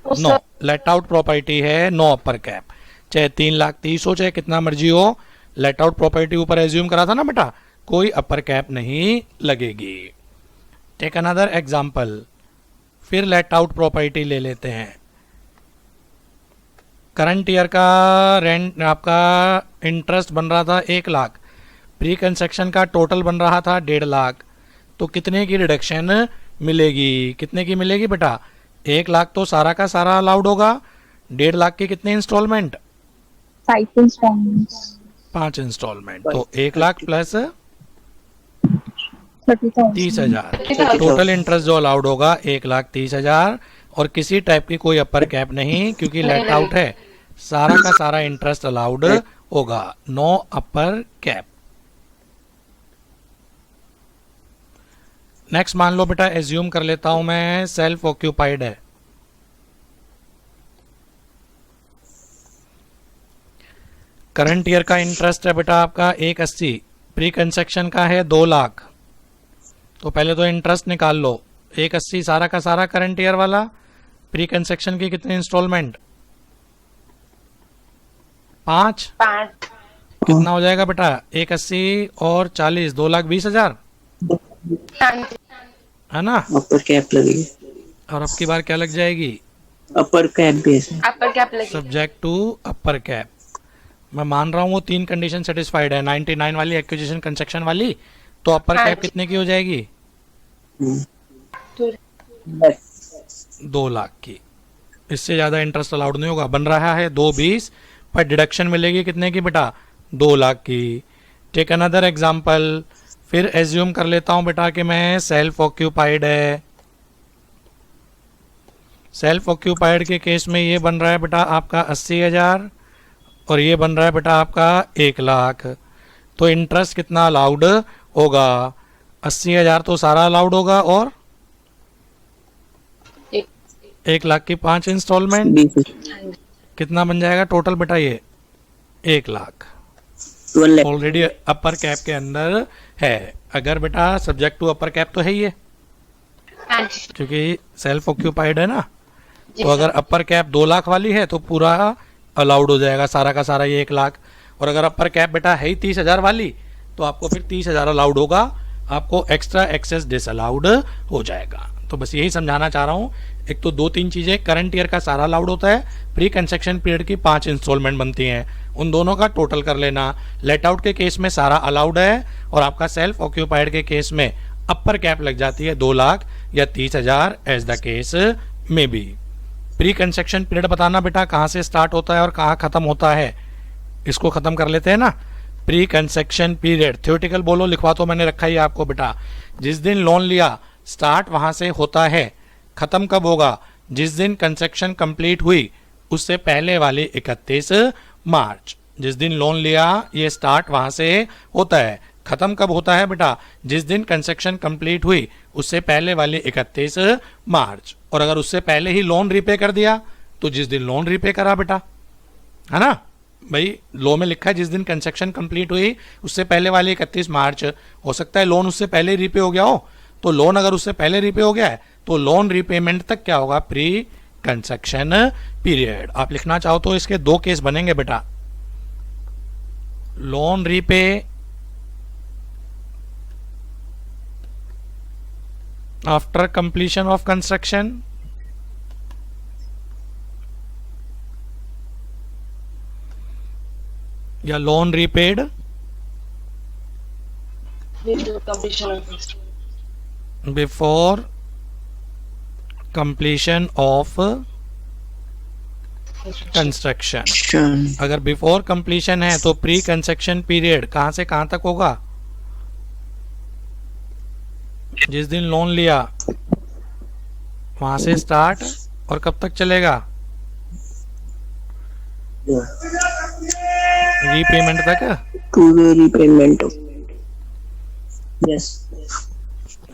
no, let out property है, नो अपर कैप। चाहे 3,30,000 हो, चाहे कितना मर्जी हो, लेट आउट प्रॉपर्टी ऊपर एज्यूम करा था ना बेटा, कोई अपर कैप नहीं लगेगी। Take another example. फिर लेट आउट प्रॉपर्टी ले लेते हैं। करंट ईयर का रेंट आपका इंटरेस्ट बन रहा था 1 लाख, प्री कंस्ट्रक्शन का टोटल बन रहा था 1.5 लाख। तो कितने की रिडक्शन मिलेगी? कितने की मिलेगी बेटा? 1 लाख तो सारा का सारा अलाउड होगा, 1.5 लाख के कितने इंस्टॉलमेंट? 5 installments. 5 इंस्टॉलमेंट। तो 1 लाख प्लस 30,000. 30,000। टोटल इंटरेस्ट जो अलाउड होगा 1,30,000, और किसी टाइप की कोई अपर कैप नहीं, क्योंकि लेट आउट है, सारा का सारा इंटरेस्ट अलाउड होगा, नो अपर कैप। नेक्स्ट मान लो बेटा, एज्यूम कर लेता हूं मैं सेल्फ ऑक्यूपाइड है। करंट ईयर का इंटरेस्ट है बेटा आपका 180, प्री कंस्ट्रक्शन का है 2 लाख। तो पहले तो इंटरेस्ट निकाल लो, 180 सारा का सारा करंट ईयर वाला, प्री कंस्ट्रक्शन की कितने इंस्टॉलमेंट? 5। कितना हो जाएगा बेटा? 180 और 40, 2,20,000 है ना? अपर कैप लगेगी। और अब की बार क्या लग जाएगी? अपर कैप भी है। अपर कैप लगेगी। Subject to upper cap. मैं मान रहा हूँ वो 3 कंडीशन सेटिस्फाइड है, 99 वाली, एक्विजिशन कंस्ट्रक्शन वाली। तो अपर कैप कितने की हो जाएगी? 2 लाख की। इससे ज्यादा इंटरेस्ट अलाउड नहीं होगा। बन रहा है 2,20, पर डिडक्शन मिलेगी कितने की बेटा? 2 लाख की। Take another example. फिर एज्यूम कर लेता हूं बेटा कि मैं सेल्फ ऑक्यूपाइड है। सेल्फ ऑक्यूपाइड के केस में ये बन रहा है बेटा आपका 80,000, और ये बन रहा है बेटा आपका 1 लाख। तो इंटरेस्ट कितना अलाउड होगा? 80,000 तो सारा अलाउड होगा, और 1 लाख की 5 इंस्टॉलमेंट, कितना बन जाएगा टोटल बेटा? ये 1 लाख ऑलरेडी अपर कैप के अंदर है। अगर बेटा सब्जेक्ट टू अपर कैप तो है ये, क्योंकि सेल्फ ऑक्यूपाइड है ना, तो अगर अपर कैप 2 लाख वाली है तो पूरा अलाउड हो जाएगा, सारा का सारा ये 1 लाख। और अगर अपर कैप बेटा है ही 30,000 वाली तो आपको फिर 30,000 अलाउड होगा, आपको एक्स्ट्रा एक्सेस डिसअलाउड हो जाएगा। तो बस यही समझाना चाह रहा हूँ। एक तो 2-3 चीज़ें, करंट ईयर का सारा अलाउड होता है, प्री कंस्ट्रक्शन पीरियड की 5 इंस्टॉलमेंट बनती हैं, उन दोनों का टोटल कर लेना। लेट आउट के केस में सारा अलाउड है, और आपका सेल्फ ऑक्यूपाइड के केस में अपर कैप लग जाती है 2 लाख या 30,000 एज द केस में भी। प्री कंस्ट्रक्शन पीरियड बताना बेटा कहाँ से स्टार्ट होता है और कहाँ खत्म होता है, इसको खत्म कर लेते हैं ना। प्री कंस्ट्रक्शन पीरियड थ्योरेटिकल बोलो, लिखवा तो मैंने रखा ही आपको बेटा। जिस दिन लोन लिया स्टार्ट वहां से होता है, खत्म कब होगा? जिस दिन कंस्ट्रक्शन कंप्लीट हुई उससे पहले वाले 31 मार्च। जिस दिन लोन लिया ये स्टार्ट वहां से होता है, खत्म कब होता है बेटा? जिस दिन कंस्ट्रक्शन कंप्लीट हुई उससे पहले वाले 31 मार्च। और अगर उससे पहले ही लोन रीपे कर दिया तो जिस दिन लोन रीपे करा बेटा, है ना भाई। लो में लिखा है जिस दिन कंस्ट्रक्शन कंप्लीट हुई उससे पहले वाले 31 मार्च। हो सकता है लोन उससे पहले रीपे हो गया हो, तो लोन अगर उससे पहले रीपे हो गया है तो लोन रीपेमेंट तक क्या होगा? Pre construction period. आप लिखना चाहो तो इसके 2 केस बनेंगे बेटा। Loan repay after completion of construction, या loan repaid before completion of construction. अगर बिफोर कंप्लीशन है तो प्री कंस्ट्रक्शन पीरियड कहां से कहां तक होगा? जिस दिन लोन लिया वहां से स्टार्ट, और कब तक चलेगा? रीपेमेंट तक। To the repayment. यस।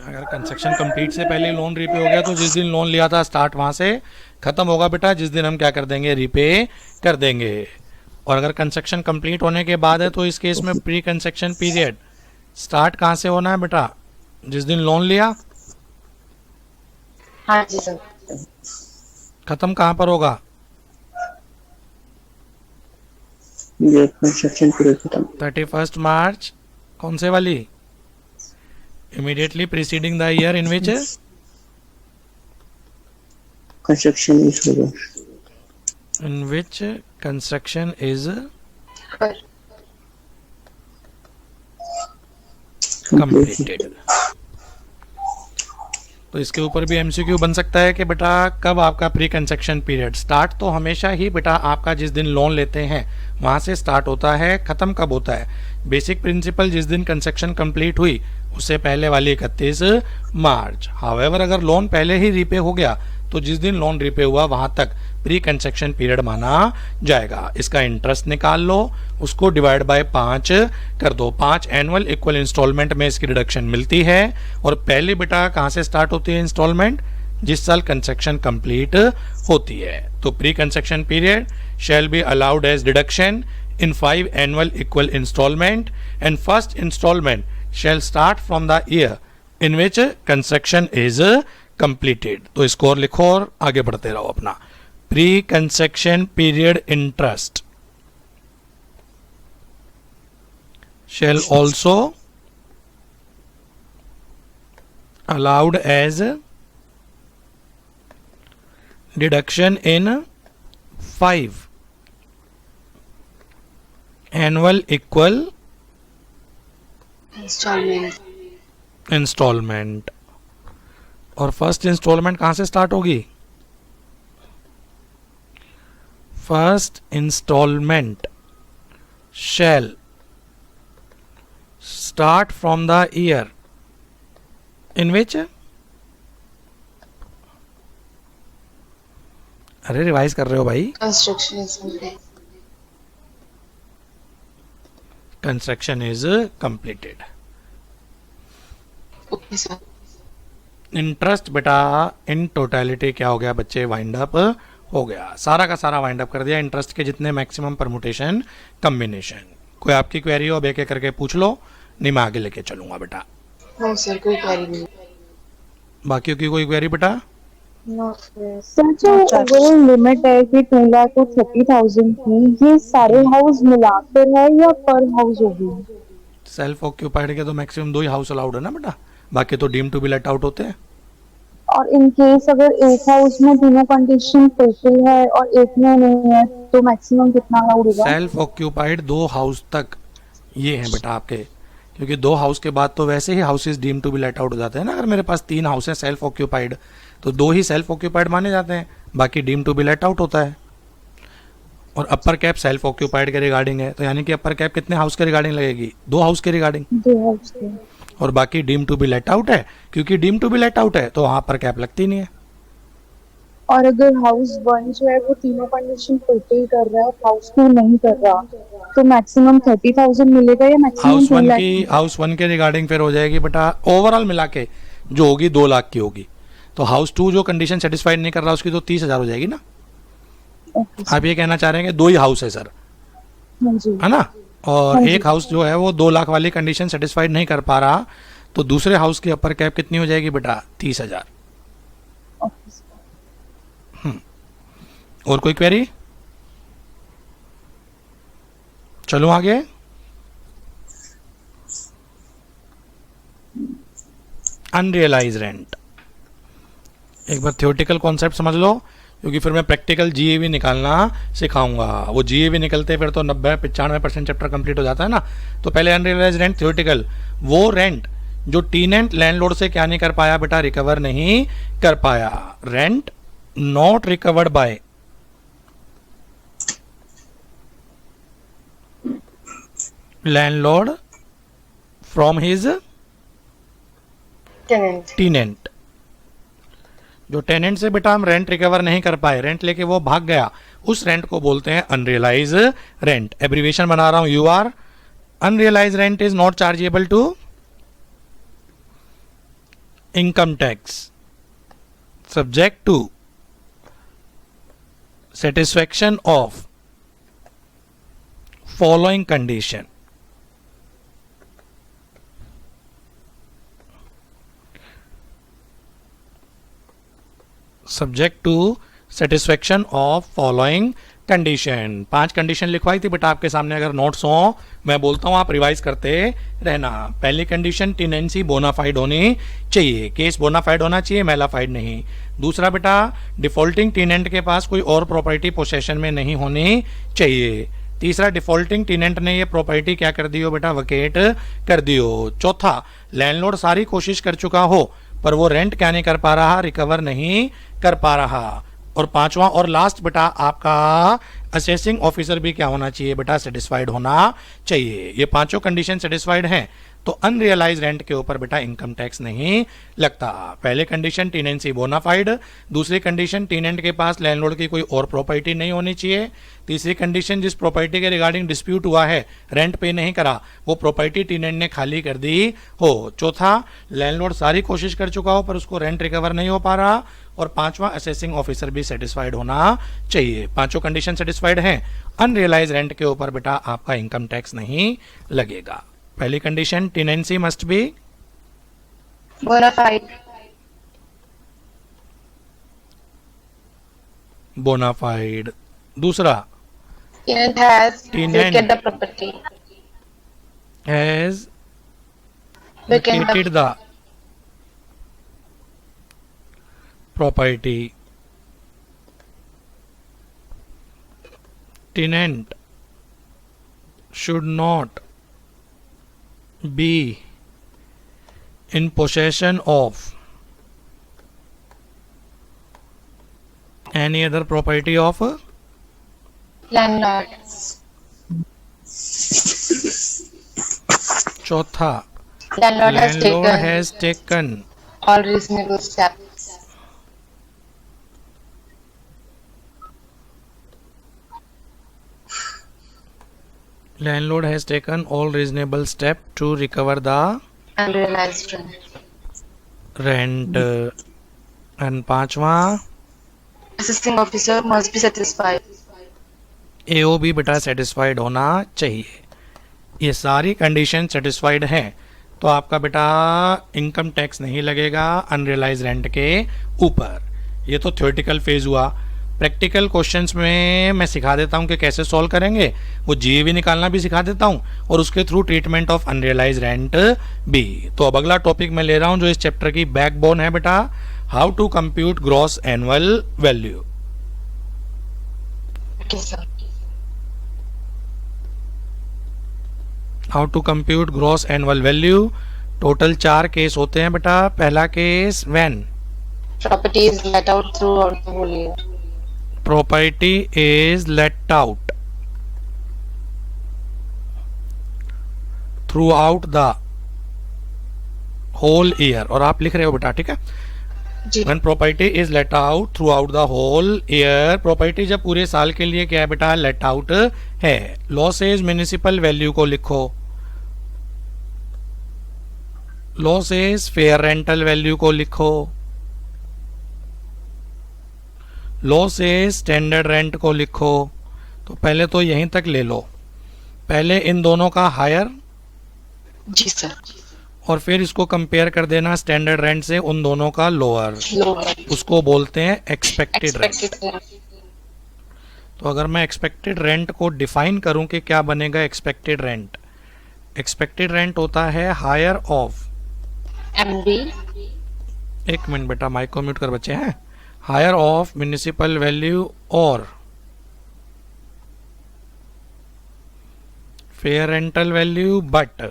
अगर कंस्ट्रक्शन कंप्लीट से पहले लोन रीपे हो गया तो जिस दिन लोन लिया था स्टार्ट वहां से खत्म होगा बेटा, जिस दिन हम क्या कर देंगे? रीपे कर देंगे। और अगर कंस्ट्रक्शन कंप्लीट होने के बाद है तो इस केस में प्री कंस्ट्रक्शन पीरियड स्टार्ट कहां से होना है बेटा? जिस दिन लोन लिया। हाँ जी सर। खत्म कहाँ पर होगा? ये कंस्ट्रक्शन पीरियड खत्म 31 मार्च। कौन से वाली? immediately preceding the year in which construction is होगा, in which construction is completed। तो इसके ऊपर भी एमसीक्यू बन सकता है कि बेटा कब आपका प्री कंस्ट्रक्शन पीरियड स्टार्ट? तो हमेशा ही बेटा आपका जिस दिन लोन लेते हैं वहां से स्टार्ट होता है, खत्म कब होता है? बेसिक प्रिंसिपल जिस दिन कंस्ट्रक्शन कंप्लीट हुई उससे पहले वाली 31 मार्च। हावेवर अगर लोन पहले ही रीपे हो गया तो जिस दिन लोन रीपे हुआ वहां तक प्री कंस्ट्रक्शन पीरियड माना जाएगा। इसका इंटरेस्ट निकाल लो, उसको डिवाइड बाय 5 कर दो। 5 एनुअल इक्वल इंस्टॉलमेंट में इसकी रिडक्शन मिलती है। और पहली बेटा कहां से स्टार्ट होती है इंस्टॉलमेंट? जिस साल कंस्ट्रक्शन कंप्लीट होती है। तो pre construction period shall be allowed as deduction in 5 annual equal installment, and first installment shall start from the year in which construction is completed। तो स्कोर लिखो और आगे बढ़ते रहो अपना। Pre construction period interest shall also allowed as deduction in 5 annual equal instalment. और first instalment कहां से स्टार्ट होगी? First instalment shall start from the year in which, अरे रिवाइज कर रहे हो भाई? Construction is completed. इंटरेस्ट बेटा इन टोटलिटी क्या हो गया बच्चे? वाइंड अप हो गया, सारा का सारा वाइंड अप कर दिया। इंटरेस्ट के जितने मैक्सिमम परमुटेशन कॉम्बिनेशन। कोई आपकी क्वेरी हो अब एक एक करके पूछ लो, नहीं मैं आगे लेके चलूंगा बेटा। नो सर कोई क्वेरी नहीं। बाकियों की कोई क्वेरी बेटा? No, sir. सर जो ओवरऑल लिमिट है कि 2 लाख और 30,000 की, ये सारे हाउस मिलाकर है या पर हाउस होगी? सेल्फ ऑक्यूपाइड के तो मैक्सिमम 2 ही हाउस अलाउड है ना बेटा, बाकी तो deem to be let out होते हैं। और इन केस अगर एक हाउस में तीनों कंडीशन फुलफिल है और एक में नहीं है, तो मैक्सिमम कितना अलाउड होगा? सेल्फ ऑक्यूपाइड 2 हाउस तक ये है बेटा आपके, क्योंकि 2 हाउस के बाद तो वैसे ही houses deem to be let out हो जाते हैं ना। अगर मेरे पास 3 हाउस हैं सेल्फ ऑक्यूपाइड, तो 2 ही सेल्फ ऑक्यूपाइड माने जाते हैं, बाकी deem to be let out होता है। और अपर कैप सेल्फ ऑक्यूपाइड के रिगार्डिंग है, तो यानी कि अपर कैप कितने हाउस के रिगार्डिंग लगेगी? 2 हाउस के रिगार्डिंग। 2 हाउस के। और बाकी deem to be let out है, क्योंकि deem to be let out है तो वहां पर कैप लगती नहीं है। और अगर हाउस 1 जो है वो तीनों कंडीशन फुलफिल कर रहा है और हाउस 2 नहीं कर रहा, तो मैक्सिमम 30,000 मिलेगा या मैक्सिमम हाउस 2 वन लाख? की हाउस 1 के रिगार्डिंग फिर हो जाएगी बेटा ओवरऑल मिला के जो होगी 2 लाख की होगी। तो हाउस 2 जो कंडीशन सेटिस्फाइड नहीं कर रहा उसकी तो 30,000 हो जाएगी ना। ओके आप ये कहना चाह रहे हैं कि 2 ही हाउस है सर, हाँ जी। है ना, और हाँ जी। एक हाउस जो है वो 2 लाख वाली कंडीशन सेटिस्फाइड नहीं कर पा रहा, तो दूसरे हाउस की अपर कैप कितनी हो जाएगी बेटा? 30,000। ओके। और कोई क्वेरी? चलो आगे। अनरियलाइज रेंट, एक बार थियोरेटिकल कॉन्सेप्ट समझ लो, क्योंकि फिर मैं प्रैक्टिकल जीएवी निकालना सिखाऊंगा। वो जीएवी निकलते फिर तो 90-95% चैप्टर कंप्लीट हो जाता है ना। तो पहले अनरियलाइज रेंट थियोरेटिकल, वो रेंट जो टीनेंट लैंडलॉर्ड से क्या नहीं कर पाया बेटा? रिकवर नहीं कर पाया। Rent not recovered by landlord from his Tenant. Tenant. जो टेनेंट से बेटा हम रेंट रिकवर नहीं कर पाए, रेंट लेके वो भाग गया, उस रेंट को बोलते हैं अनरियलाइज रेंट। एब्रीविएशन बना रहा हूं UR. Unrealise rent is not chargeable to income tax subject to satisfaction of following condition. Subject to satisfaction of following condition. 5 condition लिखवाई थी बेटा आपके सामने, अगर नोट्स हो मैं बोलता हूं आप रिवाइज करते रहना। पहली कंडीशन टेनेंसी बोनाफाइड होनी चाहिए, केस बोनाफाइड होना चाहिए, मेलाफाइड नहीं। दूसरा बेटा डिफॉल्टिंग टेनेंट के पास कोई और प्रॉपर्टी पोसेशन में नहीं होनी चाहिए। तीसरा डिफॉल्टिंग टेनेंट ने ये प्रॉपर्टी क्या कर दी हो बेटा? वकेट कर दी हो। चौथा लैंडलॉर्ड सारी कोशिश कर चुका हो पर वो रेंट क्या नहीं कर पा रहा? रिकवर नहीं कर पा रहा। और पांचवा और लास्ट बेटा आपका असेसिंग ऑफिसर भी क्या होना चाहिए बेटा? सेटिस्फाइड होना चाहिए। ये पांचों कंडीशन सेटिस्फाइड हैं तो अनरियलाइज रेंट के ऊपर बेटा इनकम टैक्स नहीं लगता। पहले कंडीशन टेनेंसी बोनाफाइड, दूसरी कंडीशन टेनेंट के पास लैंडलॉर्ड की कोई और प्रॉपर्टी नहीं होनी चाहिए, तीसरी कंडीशन जिस प्रॉपर्टी के रिगार्डिंग डिस्प्यूट हुआ है रेंट पे नहीं करा वो प्रॉपर्टी टेनेंट ने खाली कर दी हो, चौथा लैंडलॉर्ड सारी कोशिश कर चुका हो पर उसको रेंट रिकवर नहीं हो पा रहा, और पांचवा असेसिंग ऑफिसर भी सेटिस्फाइड होना चाहिए। पांचों कंडीशन सेटिस्फाइड हैं, अनरियलाइज रेंट के ऊपर बेटा आपका इनकम टैक्स नहीं लगेगा। पहली condition tenancy must be Bonafide. Bonafide. दूसरा Tenant has Tenant. vacated the property. Has Vacated vacated the the property. Tenant should not be in possession of any other property of landlord. चौथा Landlord has landlord taken has taken all reasonable steps. landlord has taken all reasonable step to recover the Unrealized rent. rent. And पांचवा Assisting officer must be satisfied. AOB बेटा satisfied होना चाहिए। ये सारी condition satisfied हैं तो आपका बेटा इनकम टैक्स नहीं लगेगा अनरियलाइज रेंट के ऊपर। ये तो थ्योरेटिकल फेज हुआ। प्रैक्टिकल क्वेश्चंस में मैं सिखा देता हूँ कि कैसे सॉल्व करेंगे, वो जीएवी निकालना भी सिखा देता हूँ और उसके through treatment of unrealise rent भी। तो अब अगला टॉपिक मैं ले रहा हूँ जो इस चैप्टर की बैकबोन है बेटा, how to compute gross annual value. Okay, sir. How to compute gross annual value. Total 4 case होते हैं बेटा। पहला case, when Property is let out throughout the whole year. property is let out throughout the whole year, और आप लिख रहे हो बेटा, ठीक है। जी। when property is let out throughout the whole year, property जब पूरे साल के लिए क्या है बेटा, let out है। लॉसेज म्युनिसिपल वैल्यू को लिखो, लॉसेज फेयर रेंटल वैल्यू को लिखो, लॉसेज स्टैंडर्ड रेंट को लिखो। तो पहले तो यहीं तक ले लो, पहले इन दोनों का हायर जी सर। और फिर इसको कंपेयर कर देना स्टैंडर्ड रेंट से उन दोनों का लोअर, Lower. उसको बोलते हैं एक्सपेक्टेड रेंट। Expected rent. तो अगर मैं एक्सपेक्टेड रेंट को डिफाइन करूं कि क्या बनेगा एक्सपेक्टेड रेंट, एक्सपेक्टेड रेंट होता है हायर ऑफ, MB. एक मिनट बेटा माइक को म्यूट कर बच्चे हैं, हायर ऑफ म्युनिसिपल वैल्यू और fair rental value but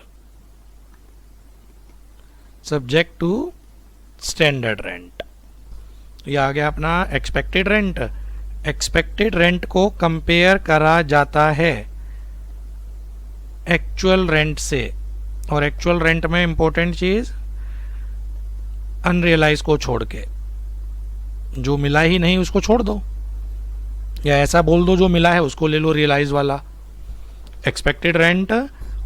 subject to standard rent. ये आ गया अपना एक्सपेक्टेड रेंट। एक्सपेक्टेड रेंट को कंपेयर करा जाता है एक्चुअल रेंट से, और एक्चुअल रेंट में इंपॉर्टेंट चीज अनरियलाइज को छोड़ के, जो मिला ही नहीं उसको छोड़ दो, या ऐसा बोल दो जो मिला है उसको ले लो रियलाइज वाला। एक्सपेक्टेड रेंट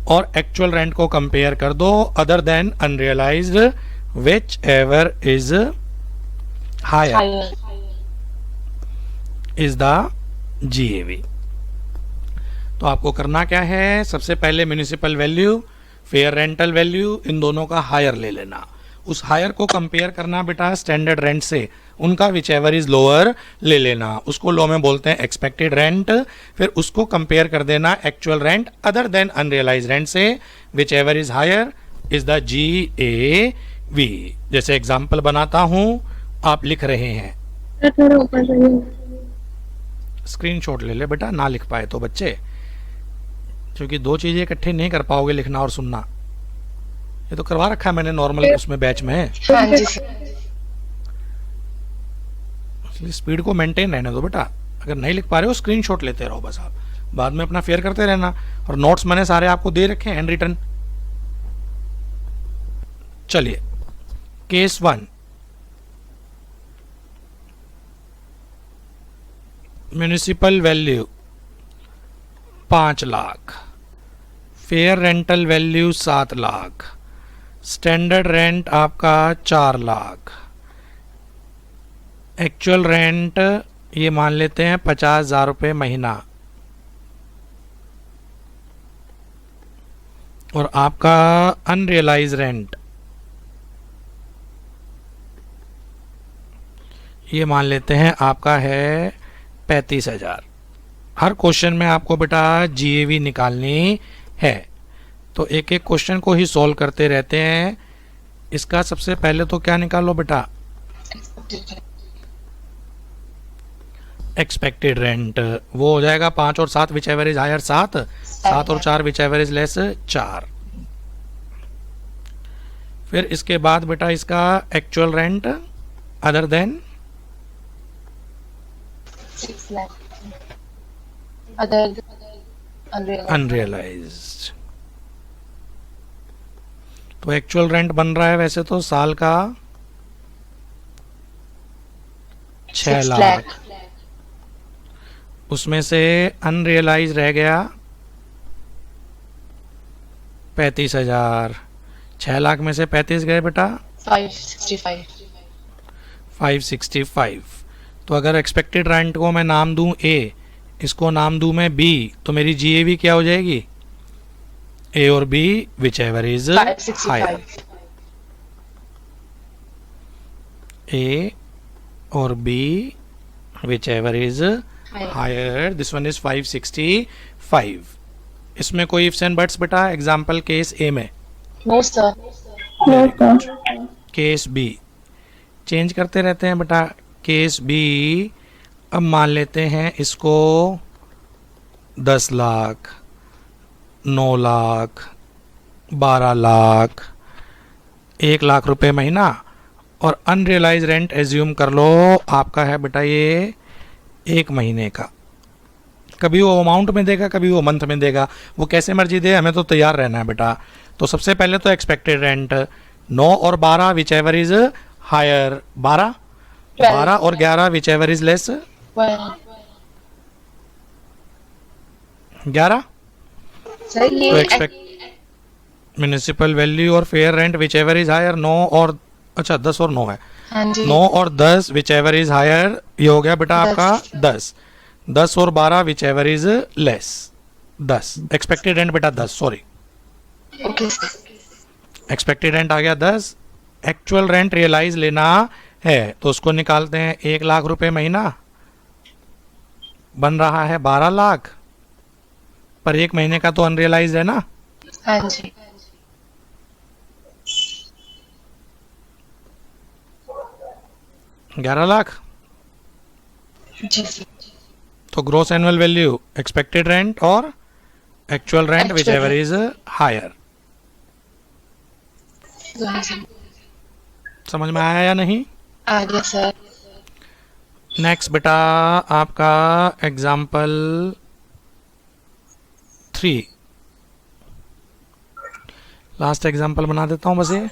और एक्चुअल रेंट को कंपेयर कर दो, other than unrealised whichever is higher Higher. Is the GAV. तो आपको करना क्या है, सबसे पहले municipal value, fair rental value, इन दोनों का हायर ले लेना, उस हायर को कंपेयर करना बेटा स्टैंडर्ड रेंट से, उनका विच एवर इज लोअर ले लेना, उसको लॉ में बोलते हैं एक्सपेक्टेड रेंट। फिर उसको कंपेयर कर देना actual rent other than unrealise rent से, whichever is higher is the GAV। जैसे एग्जाम्पल बनाता हूं, आप लिख रहे हैं, थोड़ा ऊपर जाइए। स्क्रीनशॉट ले ले बेटा, ना लिख पाए तो बच्चे, क्योंकि दो चीजें इकट्ठे नहीं कर पाओगे, लिखना और सुनना। ये तो करवा रखा है मैंने नॉर्मल उसमें बैच में, हाँ जी सर। इसलिए स्पीड को मेंटेन रहने दो बेटा। अगर नहीं लिख पा रहे हो स्क्रीनशॉट लेते रहो बस, आप बाद में अपना फेयर करते रहना। और नोट्स मैंने सारे आपको दे रखे हैं हैंड रिटन। चलिए case 1, municipal value 5 lakh, fair rental value 7 lakh, standard rent आपका 4 लाख, एक्चुअल रेंट ये मान लेते हैं 50,000 रुपये महीना, और आपका अनरियलाइज रेंट ये मान लेते हैं आपका है 35,000। हर क्वेश्चन में आपको बेटा GAV निकालनी है, तो एक एक क्वेश्चन को ही सॉल्व करते रहते हैं। इसका सबसे पहले तो क्या निकालो बेटा, एक्सपेक्टेड रेंट, वो हो जाएगा 5 और 7 विच एवर इज हायर 7, 7 और 4 विच एवर इज लेस 4। फिर इसके बाद बेटा इसका actual rent other then 6 lakh. Other unrealized. Unrealised. तो एक्चुअल रेंट बन रहा है वैसे तो साल का 6 6 लाख, lakh. उसमें से अनरियलाइज रह गया 35,000। 6 लाख में से 35 गए बेटा 565. 565। तो अगर एक्सपेक्टेड रेंट को मैं नाम दूं A, इसको नाम दूं मैं B, तो मेरी GAV क्या हो जाएगी, A और B whichever is higher, 565. A or B, whichever is higher. This one is 565. इसमें कोई ifs and buts बेटा एग्जाम्पल केस ए में? No, sir. No, sir. Case B change करते रहते हैं बेटा. केस बी, अब मान लेते हैं इसको 10 लाख, 9 लाख, 12 लाख, 1 लाख रुपए महीना और अनरियलाइज रेंट एज्यूम कर लो आपका है बेटा ये 1 महीने का. कभी वो अमाउंट में देगा, कभी वो मंथ में देगा, वो कैसे मर्जी दे, हमें तो तैयार रहना है बेटा. तो सबसे पहले तो एक्सपेक्टेड रेंट 9 और 12 विच एवर इज हायर. 12 और 11 whichever is less. 11 sir तो ये एक्सपेक्ट म्यूनिसिपल वैल्यू और fair rent whichever is higher. 9 और अच्छा 10 और 9 है. हाँ जी 9 और 10 विच एवर इज हायर, ये हो गया बेटा आपका 10. 10 और 12 whichever is less. 10 expected rent बेटा 10, sorry okay sir. Expected rent आ गया 10. एक्चुअल रेंट रियलाइज लेना है तो उसको निकालते हैं. 1 लाख रुपए महीना बन रहा है 12 लाख, पर 1 महीने का तो अनरियलाइज है ना. हाँ जी 11 लाख. जी सर. तो gross annual value expected rent और actual rent whichever is higher. हाँ जी समझ में आया या नहीं? आ गया सर. नेक्स्ट बेटा आपका एग्जाम्पल 3. लास्ट एग्जाम्पल बना देता हूँ बस ये.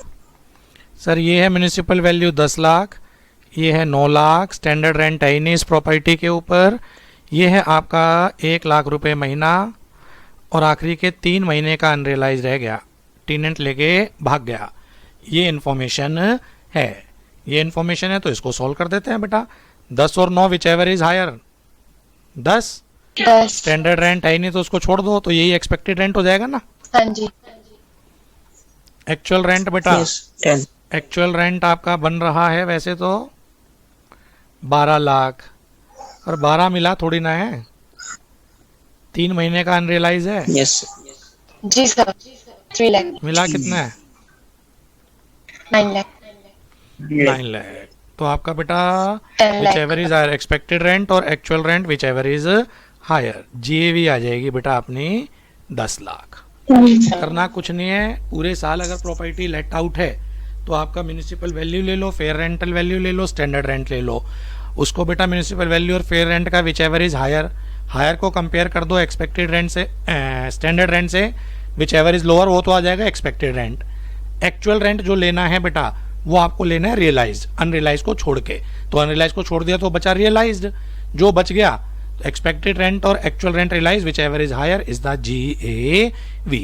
सर ये है म्यूनिसिपल वैल्यू 10 लाख, ये है 9 लाख, स्टैंडर्ड रेंट है ही नहीं इस प्रॉपर्टी के ऊपर. ये है आपका 1 लाख रुपए महीना और आखिरी के 3 महीने का अनरियलाइज रह गया. टेनेंट लेके भाग गया. ये इन्फॉर्मेशन है. ये इन्फॉर्मेशन है तो इसको सॉल्व कर देते हैं बेटा. 10 और 9 whichever is higher. 10 10. Standard rent है ही नहीं तो उसको छोड़ दो, तो यही एक्सपेक्टेड रेंट हो जाएगा ना. हाँ जी एक्चुअल रेंट बेटा, Yes, 10. एक्चुअल रेंट आपका बन रहा है वैसे तो 12 लाख, और 12 मिला थोड़ी ना है, 3 महीने का अनरियलाइज है. Yes. जी सर. 3 लाख. मिला कितना है? 9 लाख. 9 लाख. तो आपका बेटा 10 which lakh. Ever is higher expected rent और actual rent whichever is higher. GAV आ जाएगी बेटा अपनी 10 लाख. करना कुछ नहीं है. पूरे साल अगर प्रॉपर्टी लेट आउट है तो आपका म्यूनिसिपल वैल्यू ले लो, फेयर रेंटल वैल्यू ले लो, स्टैंडर्ड रेंट ले लो. उसको बेटा म्यूनिसिपल वैल्यू और फेयर रेंट का whichever is higher, higher को कंपेयर कर दो एक्सपेक्टेड रेंट से, स्टैंडर्ड रेंट से. विच एवर इज लोअर वो तो आ जाएगा एक्सपेक्टेड रेंट. एक्चुअल रेंट जो लेना है बेटा वो आपको लेना है रियलाइज, अनरियलाइज को छोड़ के. तो अनरियलाइज को छोड़ दिया तो बचा रियलाइज्ड. जो बच गया एक्सपेक्टेड रेंट और actual rent realise whichever is higher is the GAV.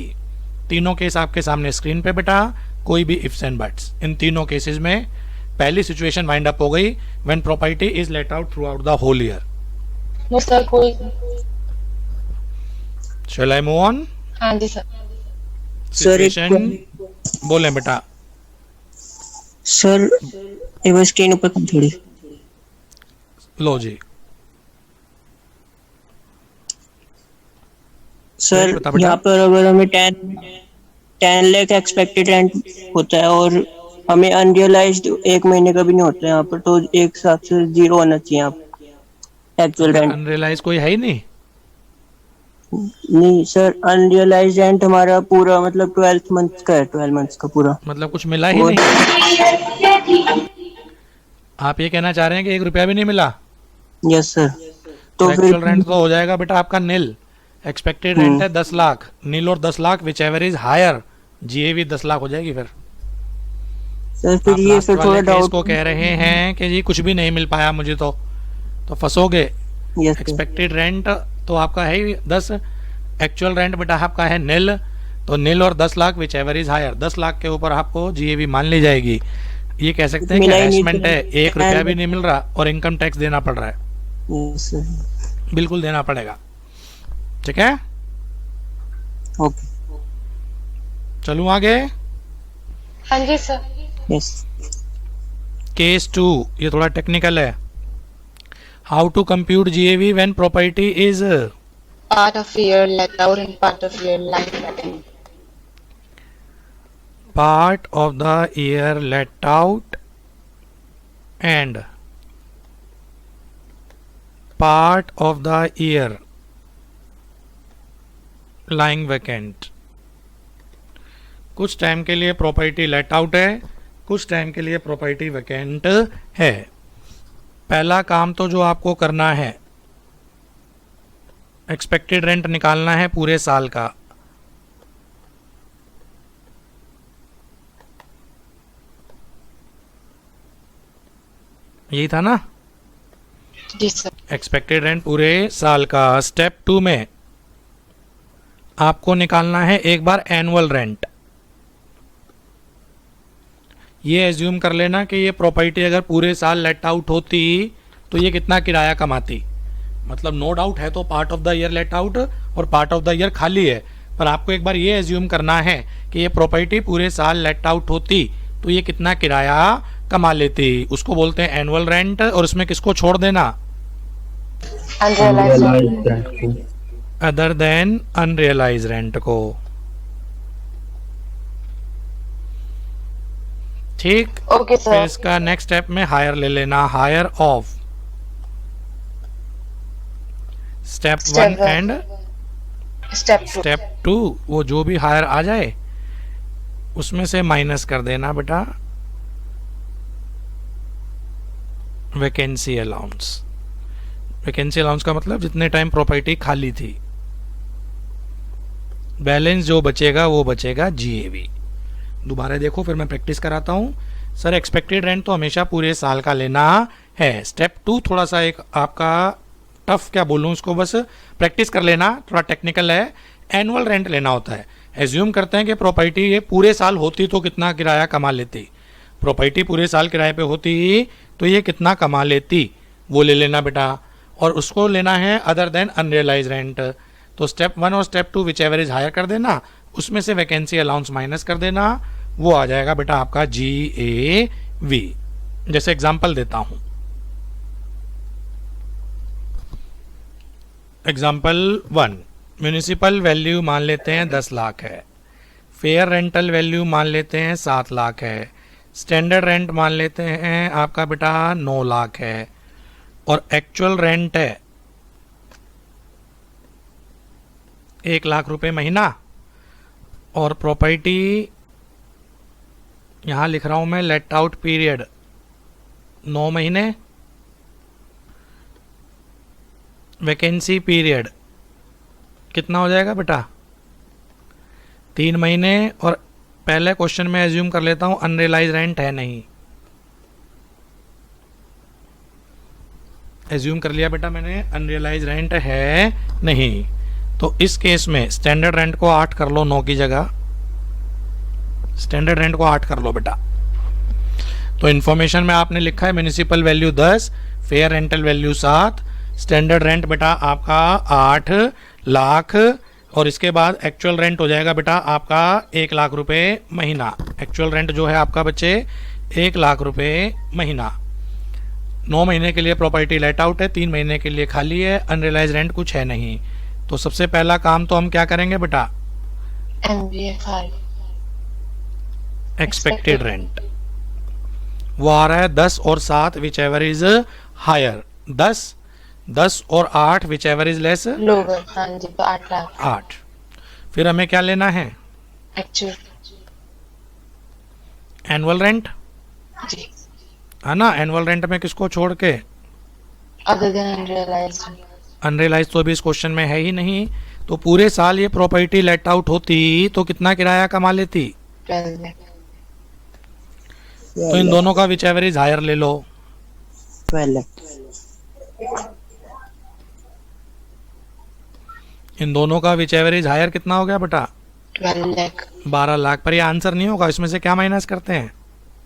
तीनों केस आपके सामने स्क्रीन पे बेटा. कोई भी इफ्स एंड बट्स. इन तीनों केसेस में पहली सिचुएशन वाइंड अप हो गई when property is let out throughout the whole year. No sir कोई. Shall I move on? हाँ जी सर. सर एक सिचुएशन बोले बेटा. सर एक बार स्क्रीन ऊपर कर थोड़ी. लो जी सर बता बेटा. यहाँ पर अगर हमें 10 लाख एक्सपेक्टेड रेंट होता है और हमें अनरियलाइज्ड 1 महीने का भी नहीं होता है यहाँ पर, तो एक साथ से 0 होना चाहिए यहाँ पर एक्चुअल रेंट. अनरियलाइज कोई है ही नहीं. नहीं सर, अनरियलाइज्ड रेंट हमारा पूरा मतलब 12 मंथ का है. 12 मंथ्स का पूरा. मतलब कुछ मिला ही और- नहीं. आप ये कहना चाह रहे हैं कि 1 रुपया भी नहीं मिला? Yes sir. तो तो एक्चुअल फिर रेंट तो हो जाएगा बेटा आपका नील. एक्सपेक्टेड रेंट है 10 लाख, नील और 10 lakh whichever is higher. GAV 10 lakh हो जाएगी. फिर सर फिर आप ये लास्ट फिर वाले थोड़ा केस डाउट. को कह रहे हैं कि जी कुछ भी नहीं मिल पाया मुझे, तो फंसोगे. Yes sir. एक्सपेक्टेड रेंट तो आपका है ही 10, एक्चुअल रेंट बेटा आपका है नील. तो नील और 10 lakh whichever is higher. 10 lakh के ऊपर आपको GAV मान ली जाएगी. ये कह सकते हैं कि मिला ही नहीं हरासमेंट तो- है. 1 रुपया भी नहीं मिल रहा और इनकम टैक्स देना पड़ रहा है. Yes sir. बिल्कुल देना पड़ेगा. ठीक है, ओके. चलूं आगे. हाँ जी सर. यस. केस 2 ये थोड़ा टेक्निकल है. How to compute GAV when property is Part of year let out and part of year line vacant. part of the year let out and part of the year lying vacant. कुछ time के लिए property let out है, कुछ time के लिए property vacant है. पहला काम तो जो आपको करना है, एक्सपेक्टेड रेंट निकालना है पूरे साल का. यही था ना, जी सर. एक्सपेक्टेड रेंट पूरे साल का. स्टेप 2 में आपको निकालना है एक बार एनुअल रेंट. ये एज्यूम कर लेना कि ये प्रॉपर्टी अगर पूरे साल लेट आउट होती तो ये कितना किराया कमाती. मतलब नो डाउट है तो part of the year let out और पार्ट ऑफ द ईयर खाली है, पर आपको एक बार ये एज्यूम करना है कि ये प्रॉपर्टी पूरे साल लेट आउट होती तो ये कितना किराया कमा लेती. उसको बोलते हैं एनुअल रेंट. और इसमें किसको छोड़ देना, Unrealized rent. Other than unrealise rent को. ठीक. Okay फिर sir. इसका नेक्स्ट स्टेप में हायर ले लेना, higher of step 1 Step one. And Step 2. Step 2. वो जो भी हायर आ जाए उसमें से माइनस कर देना बेटा वैकेंसी अलाउंस. वैकेंसी अलाउंस का मतलब जितने टाइम प्रॉपर्टी खाली थी, बैलेंस जो बचेगा वो बचेगा GAV. दोबारा देखो, फिर मैं प्रैक्टिस कराता हूँ. सर एक्सपेक्टेड रेंट तो हमेशा पूरे साल का लेना है. स्टेप 2 थोड़ा सा एक आपका टफ, क्या बोलूँ उसको, बस प्रैक्टिस कर लेना, थोड़ा टेक्निकल है. एनुअल रेंट लेना होता है. एज्यूम करते हैं कि प्रॉपर्टी ये पूरे साल होती तो कितना किराया कमा लेती. प्रॉपर्टी पूरे साल किराए पे होती तो ये कितना कमा लेती, वो ले लेना बेटा. और उसको लेना है अदर देन अनरियलाइज रेंट. तो स्टेप 1 और step 2 whichever is higher कर देना, उसमें से वैकेंसी अलाउंस माइनस कर देना, वो आ जाएगा बेटा आपका GAV. जैसे एग्जांपल देता हूं, एग्जांपल 1, म्यूनिसिपल वैल्यू मान लेते हैं 10 लाख है, फेयर रेंटल वैल्यू मान लेते हैं 7 लाख है, स्टैंडर्ड रेंट मान लेते हैं आपका बेटा 9 लाख है, और एक्चुअल रेंट है 1 लाख रुपए महीना. और प्रॉपर्टी यहां लिख रहा हूं मैं लेट आउट पीरियड 9 महीने, वैकेंसी पीरियड कितना हो जाएगा बेटा 3 महीने. और पहले क्वेश्चन में एज्यूम कर लेता हूं अनरियलाइज रेंट है नहीं, एज्यूम कर लिया बेटा मैंने अनरियलाइज रेंट है नहीं. तो इस केस में स्टैंडर्ड रेंट को 8 कर लो 9 की जगह, स्टैंडर्ड रेंट को 8 कर लो बेटा. तो इन्फॉर्मेशन में आपने लिखा है municipal value 10, fair rental value 7, standard rent बेटा आपका 8 लाख, और इसके बाद एक्चुअल रेंट हो जाएगा बेटा आपका 1 लाख रुपए महीना. एक्चुअल रेंट जो है आपका बच्चे 1 लाख रुपए महीना. 9 महीने के लिए प्रॉपर्टी लेट आउट है, 3 महीने के लिए खाली है, अनरियलाइज रेंट कुछ है नहीं. तो सबसे पहला काम तो हम क्या करेंगे बेटा, NBA 5. Expected rent. वो आ रहा है 10 और 7 विच एवर इज हायर, 10 और 8 whichever is less Lower. हाँ जी, तो 8 लाख. 8. फिर हमें क्या लेना है, Actual. एनुअल रेंट जी. है ना. एनुअल रेंट में किसको छोड़ के, Other than unrealized. अनरियलाइज तो अभी इस क्वेश्चन में है ही नहीं. तो पूरे साल ये प्रॉपर्टी लेट आउट होती तो कितना किराया कमा लेती. 12 lakh. तो इन दोनों का विच एवर इज हायर ले लो. 12 लाख. इन दोनों का विच एवर इज हायर कितना हो गया बेटा 12 lakh. 12 लाख. पर ये आंसर नहीं होगा, इसमें से क्या माइनस करते हैं,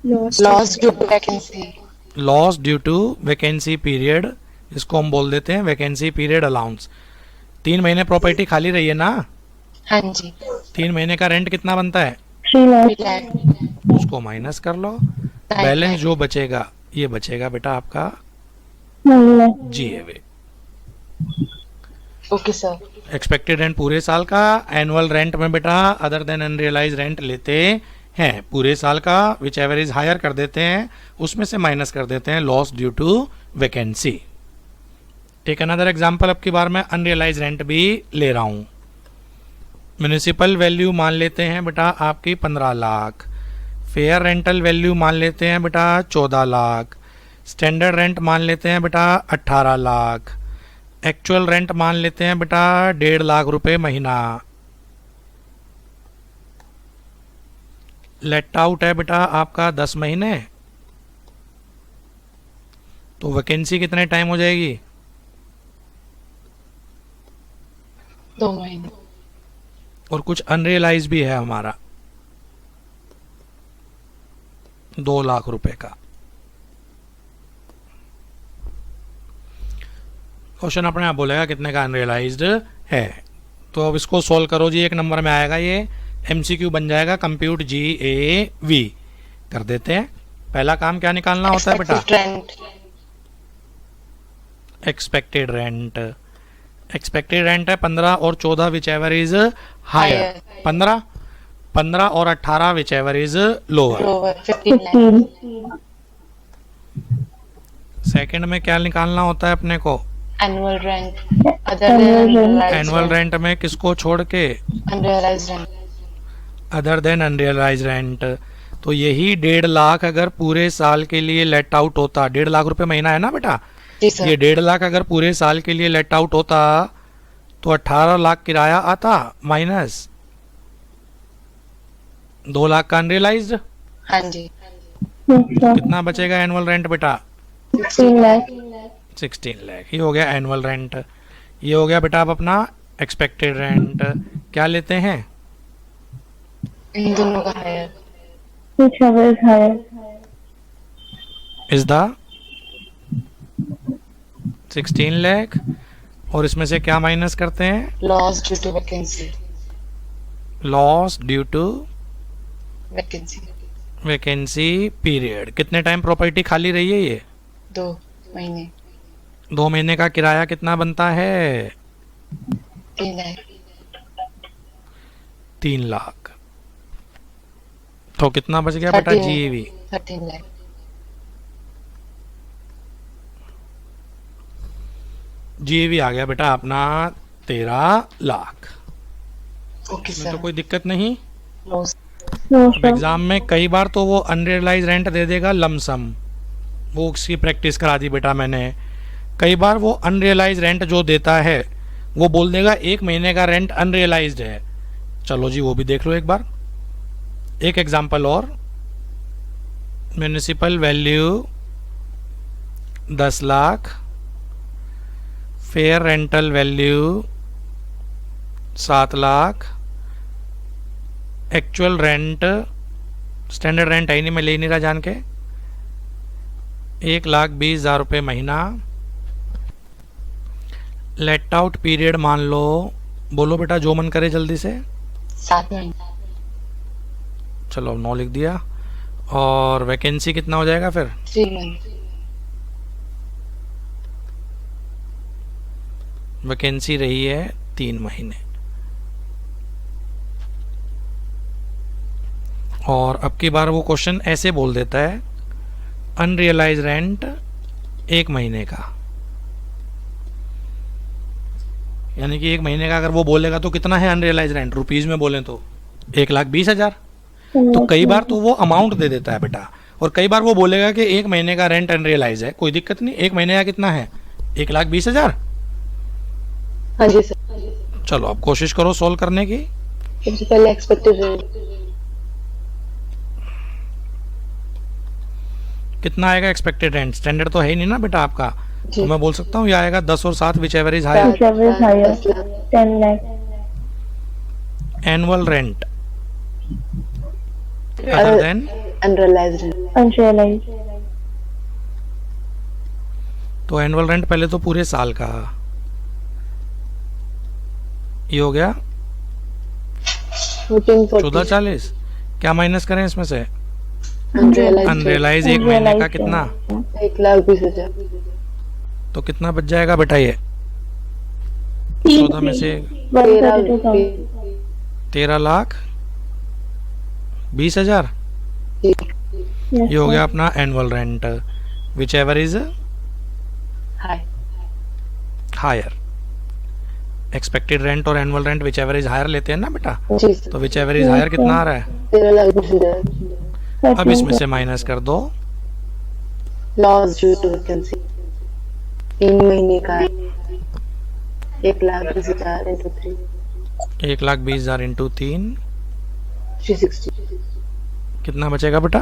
Loss due to vacancy. Loss due to vacancy period. इसको हम बोल देते हैं वैकेंसी पीरियड अलाउंस. 3 महीने प्रॉपर्टी खाली रही है ना, हाँ जी. 3 महीने का रेंट कितना बनता है, 3 lakh. उसको माइनस कर लो. बैलेंस जो बचेगा ये बचेगा बेटा आपका नहीं है। GAV। Okay, sir. Expected rent पूरे साल का, एनुअल रेंट में बेटा अदर देन अनरियलाइज रेंट लेते हैं पूरे साल का, विच एवर इज हायर कर देते हैं, उसमें से माइनस कर देते हैं लॉस ड्यू टू वैकेंसी। एक अनदर एग्जांपल अब की बार मैं अनरियलाइज रेंट भी ले रहा हूँ। म्यूनिसिपल वैल्यू मान लेते हैं बेटा आपकी 15 लाख, फेयर रेंटल वैल्यू मान लेते हैं बेटा 14 लाख, स्टैंडर्ड रेंट मान लेते हैं बेटा 18 लाख, एक्चुअल रेंट मान लेते हैं बेटा 1.5 लाख रुपए महीना। लेट आउट है बेटा आपका 10 महीने, तो वैकेंसी कितने टाइम हो जाएगी? 2 महीने। और कुछ अनरियलाइज भी है हमारा 2 लाख रुपए का। क्वेश्चन अपने आप बोलेगा कितने का अनरियलाइज्ड है। तो अब इसको सोल्व करो जी, एक नंबर में आएगा ये, MCQ बन जाएगा कंप्यूट GAV। कर देते हैं। पहला काम क्या निकालना होता है बेटा? Expected rent. एक्सपेक्टेड रेंट है 15 और 14 विच एवर इज हायर। 15 और 18 which ever is lower. Lower 15 lakh. Second में क्या निकालना होता है अपने को? Annual rent. Other than unrealized annual rent. Rent में किसको छोड़ के? Unrealized rent. Other than unrealise rent. तो यही 1.5 लाख अगर पूरे साल के लिए लेट आउट होता, 1.5 लाख रुपए महीना है ना बेटा, जी सर। ये 1.5 लाख अगर पूरे साल के लिए लेट आउट होता तो 18 लाख किराया आता माइनस 2 लाख का अनरियलाइज्ड। हाँ जी। कितना बचेगा एनुअल रेंट बेटा? 16 लाख। 16 लाख। ये हो गया एनुअल रेंट। ये हो गया बेटा अब अपना एक्सपेक्टेड रेंट। क्या लेते हैं? इन दोनों का higher. Which ever is higher. Is the 16 lakh, और इसमें से क्या माइनस करते हैं? Loss due to vacancy. Loss due to Vacancy. Vacancy period. कितने टाइम प्रॉपर्टी खाली रही है ये? 2 महीने। 2 महीने का किराया कितना बनता है? 3 lakh. 3 लाख। तो कितना बच गया बेटा? 13 GAV। 13 lakh. GAV आ गया बेटा अपना 13 लाख। Okay इसमें तो sir. कोई दिक्कत नहीं। Loss. No, अब sir. एग्जाम में कई बार तो वो अनरियलाइज रेंट दे देगा लमसम, वो उसकी प्रैक्टिस करा दी बेटा मैंने। कई बार वो अनरियलाइज रेंट जो देता है वो बोल देगा 1 महीने का रेंट अनरियलाइज्ड है। चलो जी वो भी देख लो एक बार। एक एग्जांपल और, municipal value 10 lakh, fair rental value 7 lakh, actual rent, standard rent है ही नहीं, मैं ले ही नहीं रहा जान के, 1,20,000 रुपये महीना। लेट आउट पीरियड मान लो, बोलो बेटा जो मन करे जल्दी से। 7 महीने। चलो 9 लिख दिया। और वैकेंसी कितना हो जाएगा फिर? 3 months. वैकेंसी रही है 3 महीने। और अब की बार वो क्वेश्चन ऐसे बोल देता है अनरियलाइज रेंट 1 महीने का, यानी कि 1 महीने का अगर वो बोलेगा तो कितना है अनरियलाइज रेंट, रुपीज में बोले तो 1,20,000। तो कई बार तो वो अमाउंट दे देता है बेटा, और कई बार वो बोलेगा कि 1 महीने का रेंट अनरियलाइज है, कोई दिक्कत नहीं। 1 महीने का कितना है? 1,20,000। हाँ जी सर। चलो अब कोशिश करो सोल्व करने की। सबसे पहले एक्सपेक्टेड रेंट। कितना आएगा एक्सपेक्टेड रेंट? स्टैंडर्ड तो है ही नहीं ना बेटा आपका, जी। तो मैं बोल सकता हूँ ये आएगा 10 और 7 whichever is higher. Which ever is higher. 10 lakh. 10 lakh. Annual rent other than Unrealized rent. Unrealized. तो एनुअल रेंट पहले तो पूरे साल का, ये हो गया 1440। क्या माइनस करें इसमें से? Unrealized rent. अनरियलाइज 1 महीने का कितना? 1,20,000. तो कितना बच जाएगा बेटा ये 14 में से 13,20,000 ये हो गया अपना annual rent whichever is higher. Expected rent और annual rent whichever is higher लेते हैं ना बेटा, तो विच एवर इज हायर कितना आ रहा है? अब इसमें से माइनस कर दो। लॉस ड्यू टू वैकेंसी 3 महीने का 1,20,000 into 3 1,20,000 इंटू 3 360 कितना बचेगा बेटा?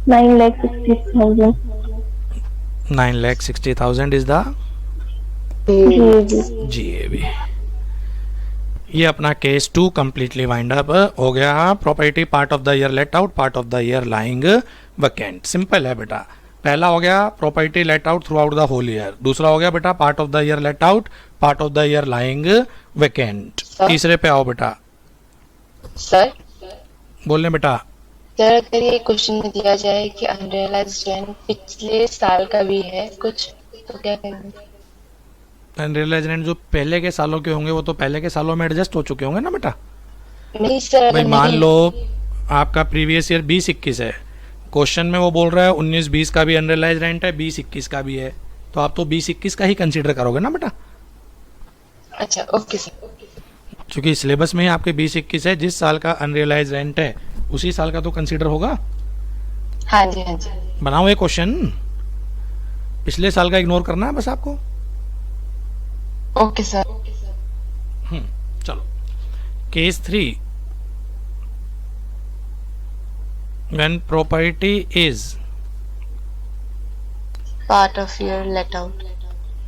9,60,000 9,60,000 इज द GAV। ये अपना केस 2 कंप्लीटली वाइंड अप हो गया। Property part of the year let out, part of the year lying vacant. Simple है बेटा। पहला हो गया property let out throughout the whole year, दूसरा हो गया बेटा part of the year let out, part of the year lying vacant. तीसरे पे आओ बेटा। सर बोलने बेटा। सर अगर ये क्वेश्चन में दिया जाए कि अनरियलाइज्ड रेंट पिछले साल का भी है कुछ, तो क्या करेंगे? अनरियलाइज्ड रेंट जो पहले के सालों के होंगे वो तो पहले के सालों में एडजस्ट हो चुके होंगे ना बेटा। नहीं सर, भाई मान लो आपका प्रीवियस ईयर 20-21 है, क्वेश्चन में वो बोल रहा है 19-20 का भी अनरियलाइज्ड रेंट है, 20-21 का भी है, तो आप तो 20-21 का ही कंसीडर करोगे ना बेटा। अच्छा ओके सर। क्योंकि सिलेबस में ही आपके 20-21 है, जिस साल का अनरियलाइज्ड रेंट है उसी साल का तो कंसीडर होगा। हाँ जी हाँ जी। बनाओ ये क्वेश्चन, पिछले साल का इग्नोर करना है बस आपको। Okay sir. चलो case 3, when property is part of year let out,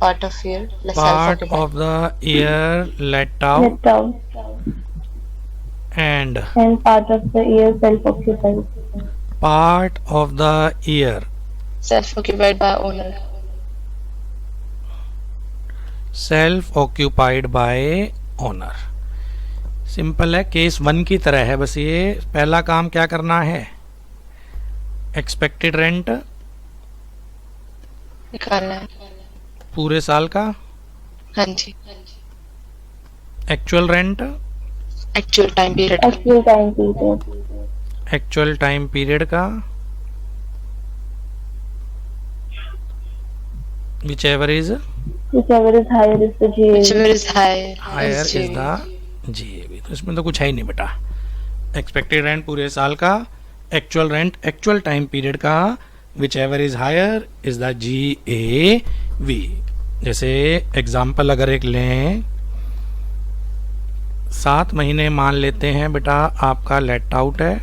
part of year part of the year let out let out and and part of the year self-occupied. part of the year self occupied by owner. self occupied by owner। Simple है, case 1 की तरह है, बस ये पहला काम क्या करना है, एक्सपेक्टेड रेंट निकालना है। पूरे साल का, हाँ जी। Actual rent actual time period. Actual time period. Actual time period का, whichever is Whichever is higher is the GAV. whichever is higher higher is the GAV। तो इसमें तो कुछ है ही नहीं बेटा। एक्सपेक्टेड रेंट पूरे साल का, actual rent actual time period का, whichever is higher is the GAV। जैसे एग्जाम्पल अगर एक लें, 7 महीने मान लेते हैं बेटा आपका लेट आउट है,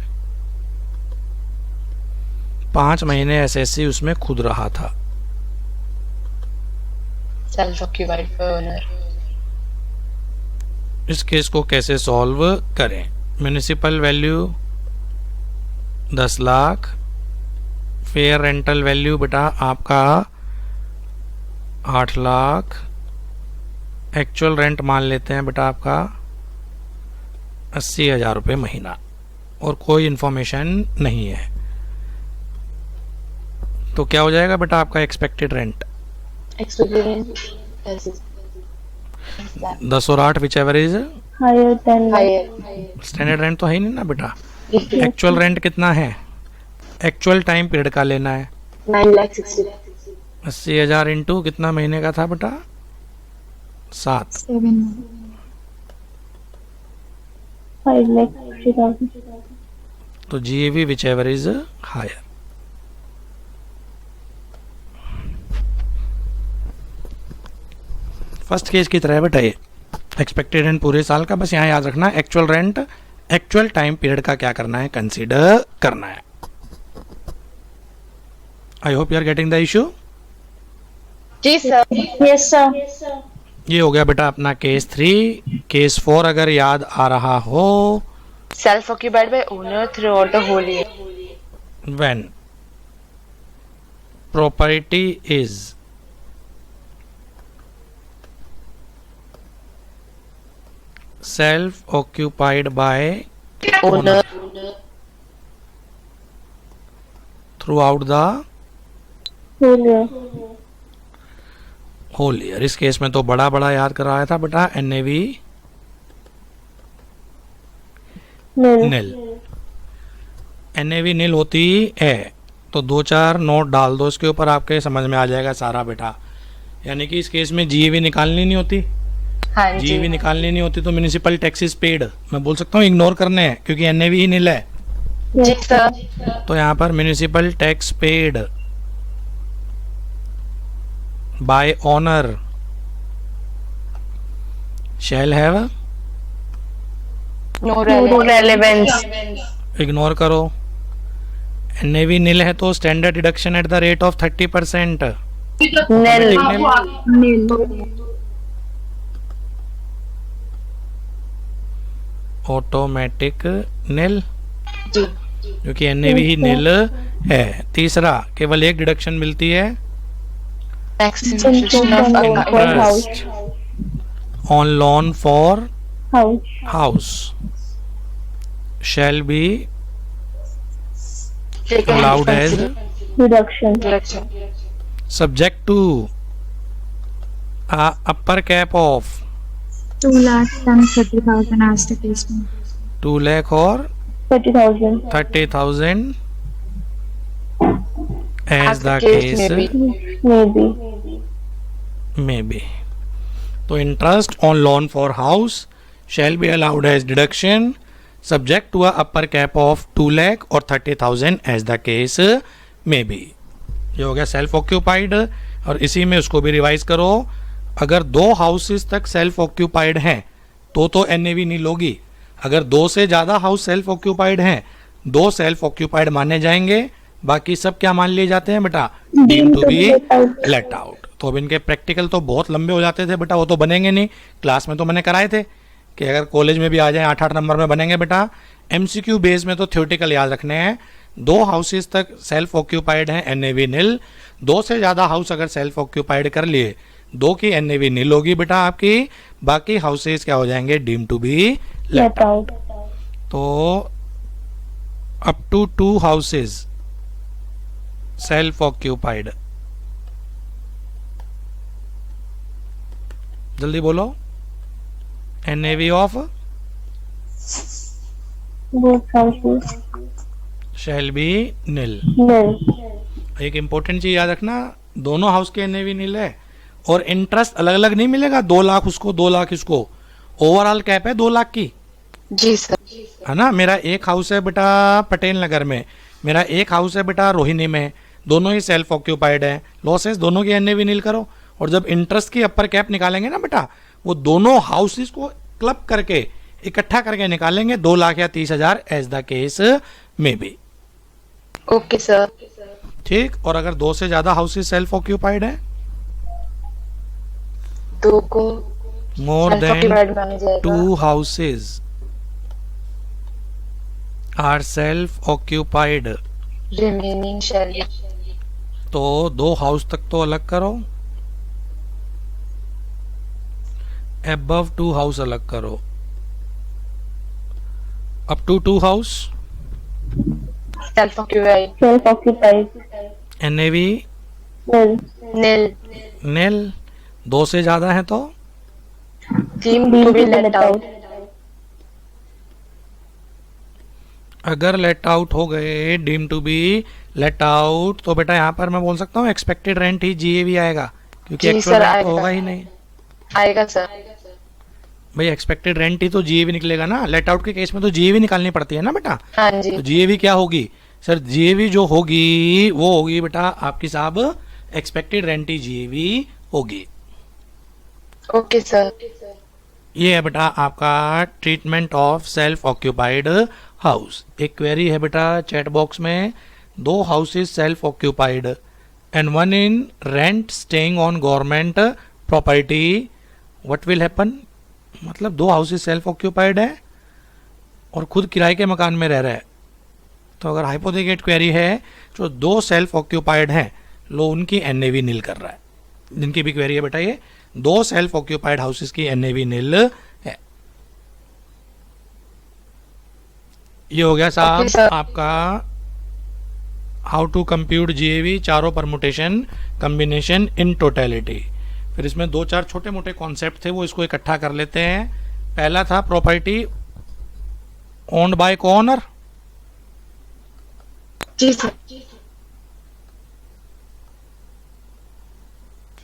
5 महीने SSC उसमें खुद रहा था। Self occupied by owner. इस केस को कैसे सॉल्व करें? Municipal value 10 lakh, fair rental value बेटा आपका 8 लाख, एक्चुअल रेंट मान लेते हैं बेटा आपका 80,000 रुपये महीना, और कोई इंफॉर्मेशन नहीं है, तो क्या हो जाएगा बेटा आपका एक्सपेक्टेड रेंट? एक्सपेक्टेड रेंट 10 और 8 whichever is Higher than higher. Standard rent तो है ही नहीं ना बेटा। एक्चुअल रेंट कितना है, एक्चुअल टाइम पीरियड का लेना है। 9,60,000। 80,000 इंटू कितना महीने का था बेटा? 7। 5,60,000. तो GAV whichever is higher. First case की तरह है बेटा ये, एक्सपेक्टेड रेंट पूरे साल का, बस यहाँ याद रखना actual rent actual time period का क्या करना है, कंसीडर करना है। I hope you are getting the issue. जी सर। Yes sir. ये हो गया बेटा अपना केस 3। केस 4 अगर याद आ रहा हो, self occupied by owner throughout the whole year. when property is self occupied by owner throughout the whole year, whole year. इस केस में तो बड़ा बड़ा याद कराया था बेटा, एनएवी नील, नील। एनएवी नील होती है तो 2-4 नोट डाल दो इसके ऊपर, आपके समझ में आ जाएगा सारा बेटा। यानी कि इस केस में जीएवी निकालनी नहीं होती, हाँ जी। जीएवी निकालनी नहीं होती तो म्यूनिसिपल टैक्सेस पेड मैं बोल सकता हूँ इग्नोर करने हैं, क्योंकि एनएवी ही नील है। जी सर। तो यहाँ पर municipal tax paid by owner shall have, no relevance. Ignore करो। एनएवी नील है तो standard deduction at the rate of 30%। Nil. Automatic nil, जी। क्योंकि एनएवी ही नील है। तीसरा, केवल एक डिडक्शन मिलती है maximum interest on loan for house, house shall be allowed as reduction, subject to a upper cap of 2,30,000 as the case may be. 2 lakh or 30,000, 30,000 as the case may be, may be. तो interest on loan for house shall be allowed as deduction subject to a upper cap of 2 lakh or 30,000 as the case may be. ये हो गया self occupied. और इसी में उसको भी revise करो, अगर 2 हाउसेस तक सेल्फ ऑक्यूपाइड हैं तो एनएवी नील होगी। अगर 2 से ज़्यादा हाउस सेल्फ ऑक्यूपाइड हैं, 2 सेल्फ ऑक्यूपाइड माने जाएंगे, बाकी सब क्या मान लिए जाते हैं बेटा, deem to be let out. तो अब इनके प्रैक्टिकल तो बहुत लंबे हो जाते थे बेटा, वो तो बनेंगे नहीं। क्लास में तो मैंने कराए थे कि अगर कॉलेज में भी आ जाए 8-8 नंबर में बनेंगे बेटा। एमसीक्यू बेस में तो थ्योरेटिकल याद रखने हैं। 2 हाउसेस तक सेल्फ ऑक्यूपाइड हैं, एनएवी नील। 2 से ज़्यादा हाउस अगर सेल्फ ऑक्यूपाइड कर लिए, 2 की एनएवी नील होगी बेटा आपकी, बाकी हाउसेस क्या हो जाएंगे, deem to be let let out. Out, तो up to 2 houses self occupied, जल्दी बोलो, NAV of both houses, shall be nil. Nil, एक इंपॉर्टेंट चीज याद रखना, दोनों हाउस के एनएवी नील है और इंटरेस्ट अलग अलग नहीं मिलेगा, 2 लाख उसको 2 लाख इसको। ओवरऑल कैप है 2 लाख की, जी सर। है ना। मेरा एक हाउस है बेटा पटेल नगर में, मेरा एक हाउस है बेटा रोहिणी में, दोनों ही सेल्फ ऑक्यूपाइड है। लॉसेस दोनों की एनएवी नील करो, और जब इंटरेस्ट की अपर कैप निकालेंगे ना बेटा, वो दोनों हाउसेस को क्लब करके इकट्ठा करके निकालेंगे, 2 लाख या 30,000 एज द केस में भी। Okay sir. ठीक। और अगर 2 से ज्यादा हाउसेस सेल्फ ऑक्यूपाइड है, 2 को मोर self देन occupied माना जाएगा। 2 houses are self occupied, remaining shall be. तो 2 हाउस तक तो अलग करो, above 2 हाउस अलग करो, up to 2 house self occupied. Self occupied, NAV nil, nil. Nil. 2 से ज्यादा है तो deem to be let out. अगर लेट आउट हो गए, deem to be let out, तो बेटा यहाँ पर मैं बोल सकता हूँ एक्सपेक्टेड रेंट ही जीएवी आएगा, क्योंकि जी एक्चुअल सर, रेंट तो आएगा। होगा ही नहीं आएगा सर। भाई। एक्सपेक्टेड रेंट ही तो जीएवी निकलेगा ना, लेट आउट के केस में तो जीएवी निकालनी पड़ती है ना बेटा। हाँ जी। तो जीएवी क्या होगी सर, जीएवी जो होगी वो होगी बेटा आपकी साहब एक्सपेक्टेड रेंट ही जीएवी होगी। Okay sir. ये है बेटा आपका treatment of self occupied house. एक क्वेरी है बेटा चैट बॉक्स में, 2 houses self occupied and 1 in rent staying on government property, what will happen. मतलब 2 हाउसेस सेल्फ ऑक्यूपाइड है और खुद किराए के मकान में रह रहा है। तो अगर हाइपोथेटिकल क्वेरी है, जो 2 सेल्फ ऑक्यूपाइड हैं, लो उनकी एनएवी नील कर रहा है। जिनकी भी क्वेरी है बेटा, ये 2 सेल्फ ऑक्यूपाइड हाउसेस की एनएवी नील है। ये हो गया साहब Okay, sir. आपका हाउ टू कंप्यूट जीएवी, चारों परमुटेशन कम्बिनेशन इन टोटलिटी। फिर इसमें दो चार छोटे मोटे कॉन्सेप्ट थे, वो इसको इकट्ठा कर लेते हैं। पहला था प्रॉपर्टी ओन्ड बाय को ओनर। जी सर।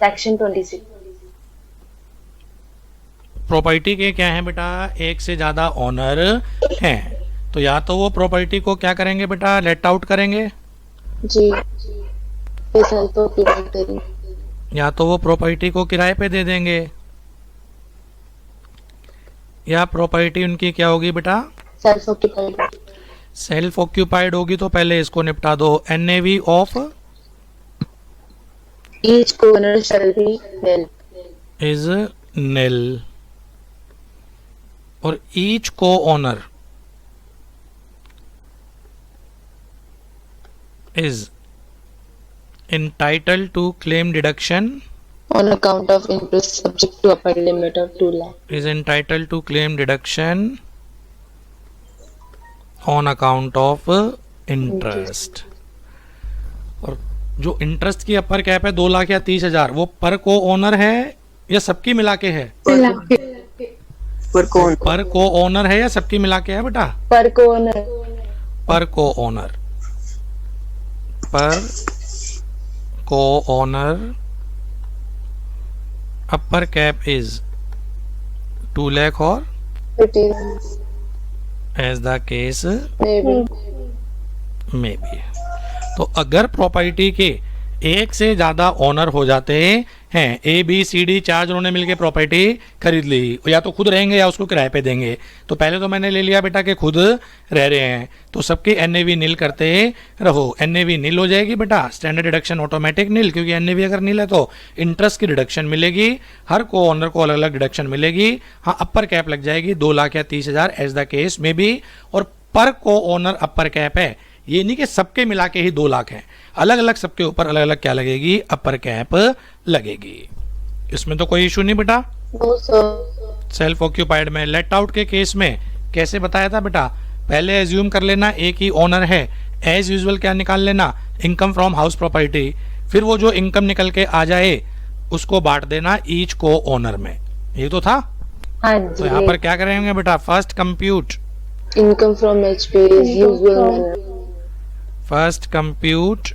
सेक्शन 26। प्रॉपर्टी के क्या है बेटा, एक से ज्यादा ओनर हैं, तो या तो वो प्रॉपर्टी को क्या करेंगे बेटा, लेट आउट करेंगे, जी फिर सेल्फ ऑक्यूपाइड करेंगे, या तो वो प्रॉपर्टी को किराए पे दे देंगे, या प्रॉपर्टी उनकी क्या होगी बेटा, सेल्फ ऑक्यूपाइड। सेल्फ ऑक्यूपाइड होगी। तो पहले इसको निपटा दो। NAV of each Conor shall be nil, is निल, और ईच को owner is entitled to claim deduction, on account of interest subject to upper limit of 2 lakh. is entitled to claim deduction on account of interest। और जो interest की upper cap है 2 लाख या 30,000, वो पर को ओनर है या सबकी मिला के है? पर को ओनर है या सबकी मिला के है बेटा? पर कोनर, पर को ओनर, पर को owner upper cap is 2 lakh और 50 एज द केस maybe। में भी। तो अगर प्रॉपर्टी के एक से ज्यादा ओनर हो जाते हैं, ए बी सी डी 4 जनों ने मिलकर प्रॉपर्टी खरीद ली, या तो खुद रहेंगे या उसको किराए पे देंगे। तो पहले तो मैंने ले लिया बेटा कि खुद रह रहे हैं, तो सबके एनएवी नील करते रहो। एनएवी नील हो जाएगी बेटा, स्टैंडर्ड डिडक्शन ऑटोमेटिक नील, क्योंकि एनएवी अगर नील है तो इंटरेस्ट की डिडक्शन मिलेगी, हर को ओनर को अलग अलग डिडक्शन मिलेगी। हाँ, अपर कैप लग जाएगी 2 लाख या 30,000 एज द केस में भी। और पर को ओनर अपर कैप है, ये नहीं कि सबके मिला के ही 2 लाख है, अलग अलग सबके ऊपर अलग अलग क्या लगेगी, अपर कैप लगेगी। इसमें तो कोई इशू नहीं बेटा। No sir. सेल्फ ऑक्यूपाइड में लेट आउट के केस में कैसे बताया था बेटा, पहले एज्यूम कर लेना एक ही ओनर है, एज यूजुअल क्या निकाल लेना, इनकम फ्रॉम हाउस प्रॉपर्टी, फिर वो जो इनकम निकल के आ जाए उसको बांट देना ईच को ओनर में। ये तो था। हाँ तो जी। यहाँ पर क्या करेंगे बेटा, first compute, income from HP is usual manner. first compute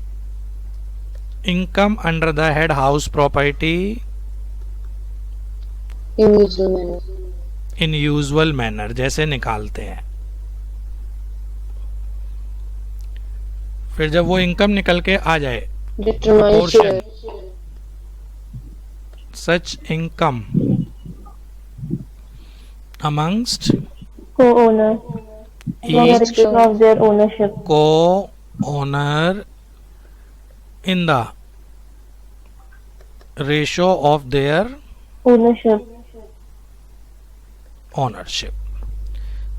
income under the head house property in usual manner. in usual manner, जैसे निकालते हैं। फिर जब वो इनकम निकल के आ जाए, determine proportion such income amongst Co-owner, each of their ownership. co-owner in the ratio of their Ownership. Ownership.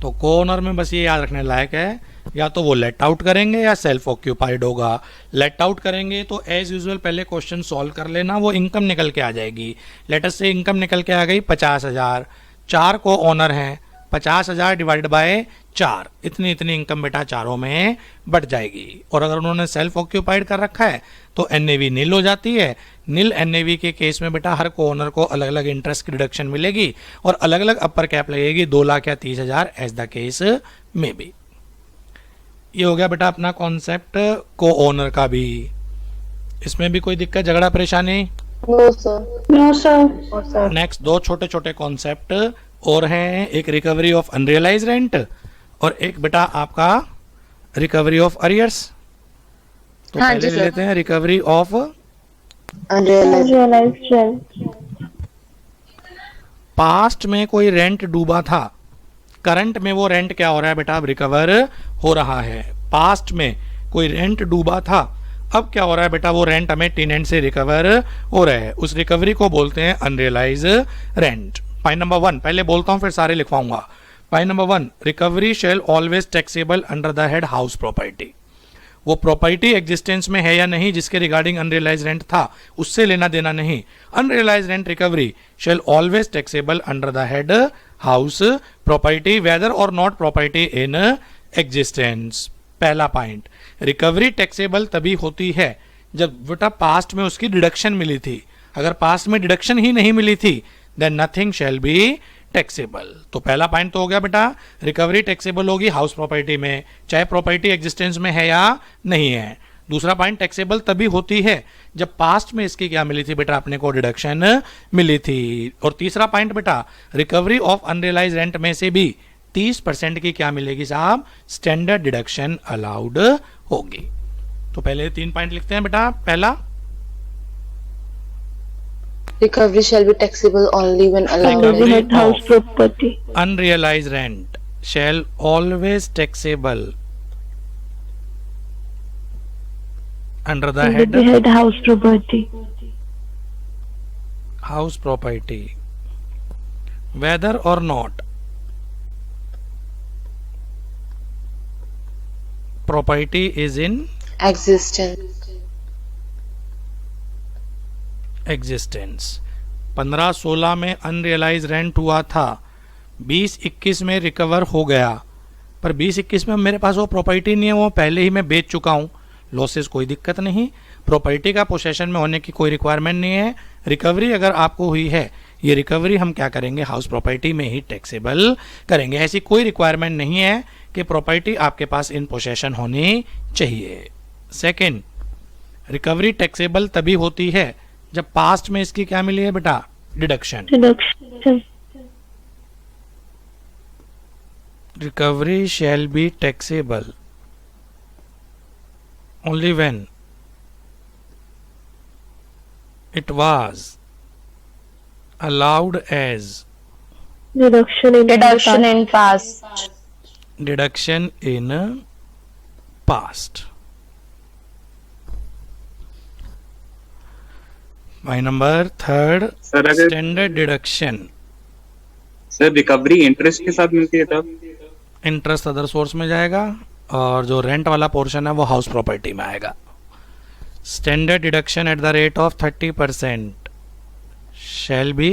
तो को ओनर में बस ये याद रखने लायक है, या तो वो लेट आउट करेंगे या सेल्फ ऑक्यूपाइड होगा। लेट आउट करेंगे तो एज यूजुअल पहले क्वेश्चन सॉल्व कर लेना, वो इनकम निकल के आ जाएगी। लेटस से इनकम निकल के आ गई 50,000, 4 को ओनर हैं, 50,000 डिवाइड बाय 4, इतनी इतनी इनकम बेटा चारों में बढ़ जाएगी। और अगर उन्होंने सेल्फ ऑक्यूपाइड कर रखा है तो एनएवी नील हो जाती है। नील एनएवी के केस में बेटा हर को ओनर को अलग अलग इंटरेस्ट की डिडक्शन मिलेगी और अलग अलग अपर कैप लगेगी 2 लाख या 30,000 एज द केस में भी। ये हो गया बेटा अपना कॉन्सेप्ट को ओनर का भी। इसमें भी कोई दिक्कत झगड़ा परेशानी? No sir. No, sir. Next 2 छोटे छोटे कॉन्सेप्ट और हैं, एक रिकवरी ऑफ अनरियलाइज रेंट और एक बेटा आपका रिकवरी ऑफ अरियर्स। तो हाँ पहले जी ले सर। लेते हैं recovery of. Unrealised. Unrealized rent. Past में कोई रेंट डूबा था, करंट में वो रेंट क्या हो रहा है बेटा, अब रिकवर हो रहा है। पास्ट में कोई रेंट डूबा था, अब क्या हो रहा है बेटा, वो रेंट हमें टेनेंट से रिकवर हो रहा है। उस रिकवरी को बोलते हैं अनरियलाइज रेंट। पॉइंट नंबर 1 पहले बोलता हूं फिर सारे लिखवाऊंगा। Point number 1, recovery shall always taxable under the head house property. वो प्रॉपर्टी एग्जिस्टेंस में है या नहीं जिसके रिगार्डिंग अनरियलाइज रेंट था, उससे लेना देना नहीं। Unrealise rent recovery shall always taxable under the head house property whether और नॉट प्रॉपर्टी इन एग्जिस्टेंस। पहला पॉइंट, रिकवरी टैक्सेबल तभी होती है जब बेटा पास्ट में उसकी डिडक्शन मिली थी। अगर पास्ट में डिडक्शन ही नहीं मिली थी then nothing shall be taxable. तो पहला पॉइंट तो हो गया बेटा, रिकवरी टैक्सेबल होगी हाउस प्रॉपर्टी में, चाहे प्रॉपर्टी एग्जिस्टेंस में है या नहीं है। दूसरा पॉइंट, टैक्सेबल तभी होती है जब पास्ट में इसकी क्या मिली थी बेटा, अपने को डिडक्शन मिली थी। और तीसरा पॉइंट बेटा, रिकवरी ऑफ अनरियलाइज रेंट में से भी 30% की क्या मिलेगी साहब, स्टैंडर्ड डिडक्शन अलाउड होगी। तो पहले 3 पॉइंट लिखते हैं बेटा। पहला, Recovery shall be taxable only when allowed. Recovery had house of property. unrealized rent shall always taxable under the head We had house property. house property whether or not property is in existence. 15-16 में unrealise rent हुआ था, 20-21 में recover हो गया, पर 20-21 में मेरे पास वो प्रॉपर्टी नहीं है, वो पहले ही मैं बेच चुका हूँ, लॉसेस कोई दिक्कत नहीं, प्रॉपर्टी का पोसेशन में होने की कोई रिक्वायरमेंट नहीं है। रिकवरी अगर आपको हुई है, ये रिकवरी हम क्या करेंगे, हाउस प्रॉपर्टी में ही टैक्सेबल करेंगे। ऐसी कोई रिक्वायरमेंट नहीं है कि प्रॉपर्टी आपके पास इन पोसेशन होनी चाहिए। सेकेंड, रिकवरी टैक्सेबल तभी होती है जब पास्ट में इसकी क्या मिली है बेटा, deduction. Recovery shall be taxable only when it was allowed as Reduction in past. Deduction in past. By number third, sir अगर standard deduction. Sir recovery interest के साथ मिलती है तब? इंटरेस्ट अदर सोर्स में जाएगा और जो रेंट वाला पोर्शन है वो हाउस प्रॉपर्टी में आएगा। Standard deduction at the rate of 30% shall be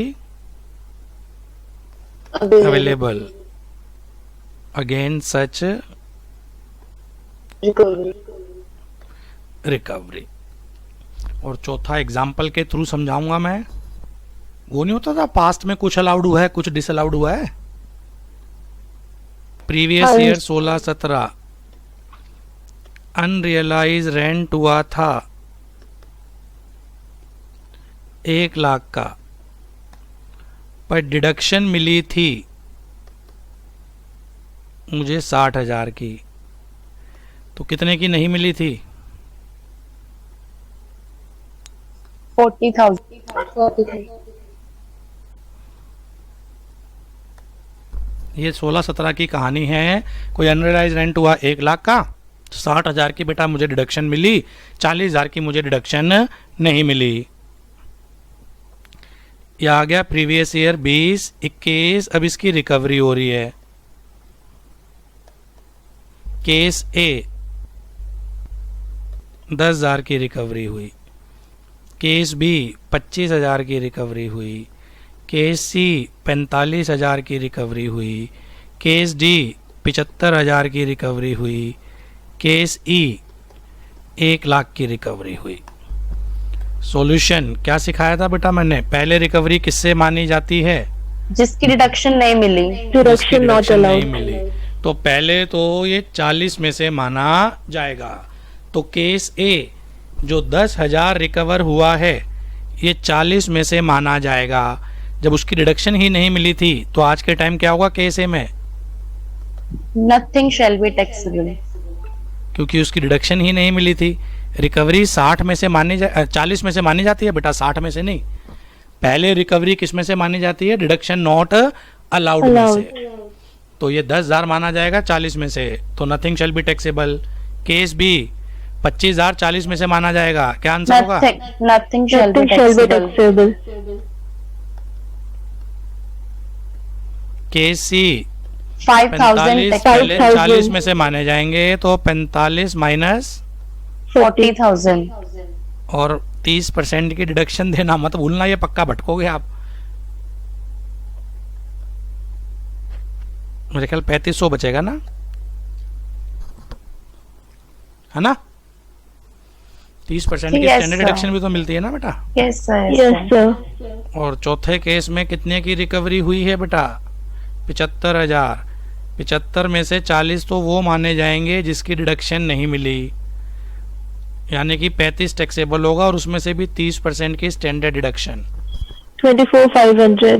available again such recovery. और चौथा एग्जाम्पल के थ्रू समझाऊंगा मैं। वो नहीं होता था पास्ट में कुछ अलाउड हुआ है कुछ डिसअलाउड हुआ है। प्रीवियस ईयर 16-17 अनरियलाइज रेंट हुआ था 1 लाख का, पर डिडक्शन मिली थी मुझे 60,000 की। तो कितने की नहीं मिली थी? 40,000। ये 16-17 की कहानी है। कोई अनरियलाइज रेंट हुआ 1 लाख का, 60,000 की बेटा मुझे डिडक्शन मिली, 40,000 की मुझे डिडक्शन नहीं मिली। यह आ गया प्रीवियस ईयर 20-21। अब इसकी रिकवरी हो रही है। केस ए 10,000 की रिकवरी हुई, केस बी 25,000 की रिकवरी हुई, केस सी 45,000 की रिकवरी हुई, केस डी 75,000 की रिकवरी हुई, केस ई 1 लाख की रिकवरी हुई। सॉल्यूशन क्या सिखाया था बेटा मैंने? पहले रिकवरी किससे मानी जाती है? जिसकी डिडक्शन नहीं मिली। डिडक्शन नॉट अलाउड नहीं मिली, तो पहले तो ये 40 में से माना जाएगा। तो केस ए जो 10,000 रिकवर हुआ है ये 40 में से माना जाएगा। जब उसकी डिडक्शन ही नहीं मिली थी तो आज के टाइम क्या होगा केस ए में? नथिंग शैल बी टैक्सेबल, क्योंकि उसकी डिडक्शन ही नहीं मिली थी। रिकवरी 60 में से मानी 40 में से मानी जाती है बेटा, 60 में से नहीं। पहले रिकवरी किस में से मानी जाती है? डिडक्शन नॉट अलाउड में से। तो ये 10,000 माना जाएगा 40 में से, तो nothing shall be taxable. Case B 25,000 40 में से माना जाएगा, क्या आंसर होगा? Nothing shall be taxable. Case C 5,000 पहले 40 में से माने जाएंगे, तो 45 माइनस 40,000। और 30% की डिडक्शन देना मत भूलना, ये पक्का भटकोगे आप। मेरे ख्याल 3500 बचेगा ना। है ना? 30% की Yes, स्टैंडर्ड sir. डिडक्शन भी तो मिलती है ना बेटा। Yes, sir. Yes sir. और चौथे केस में कितने की रिकवरी हुई है बेटा? 75,000। 75 में से 40 तो वो माने जाएंगे जिसकी डिडक्शन नहीं मिली, यानी कि 35 टैक्सेबल होगा और उसमें से भी 30% की standard deduction. 24,500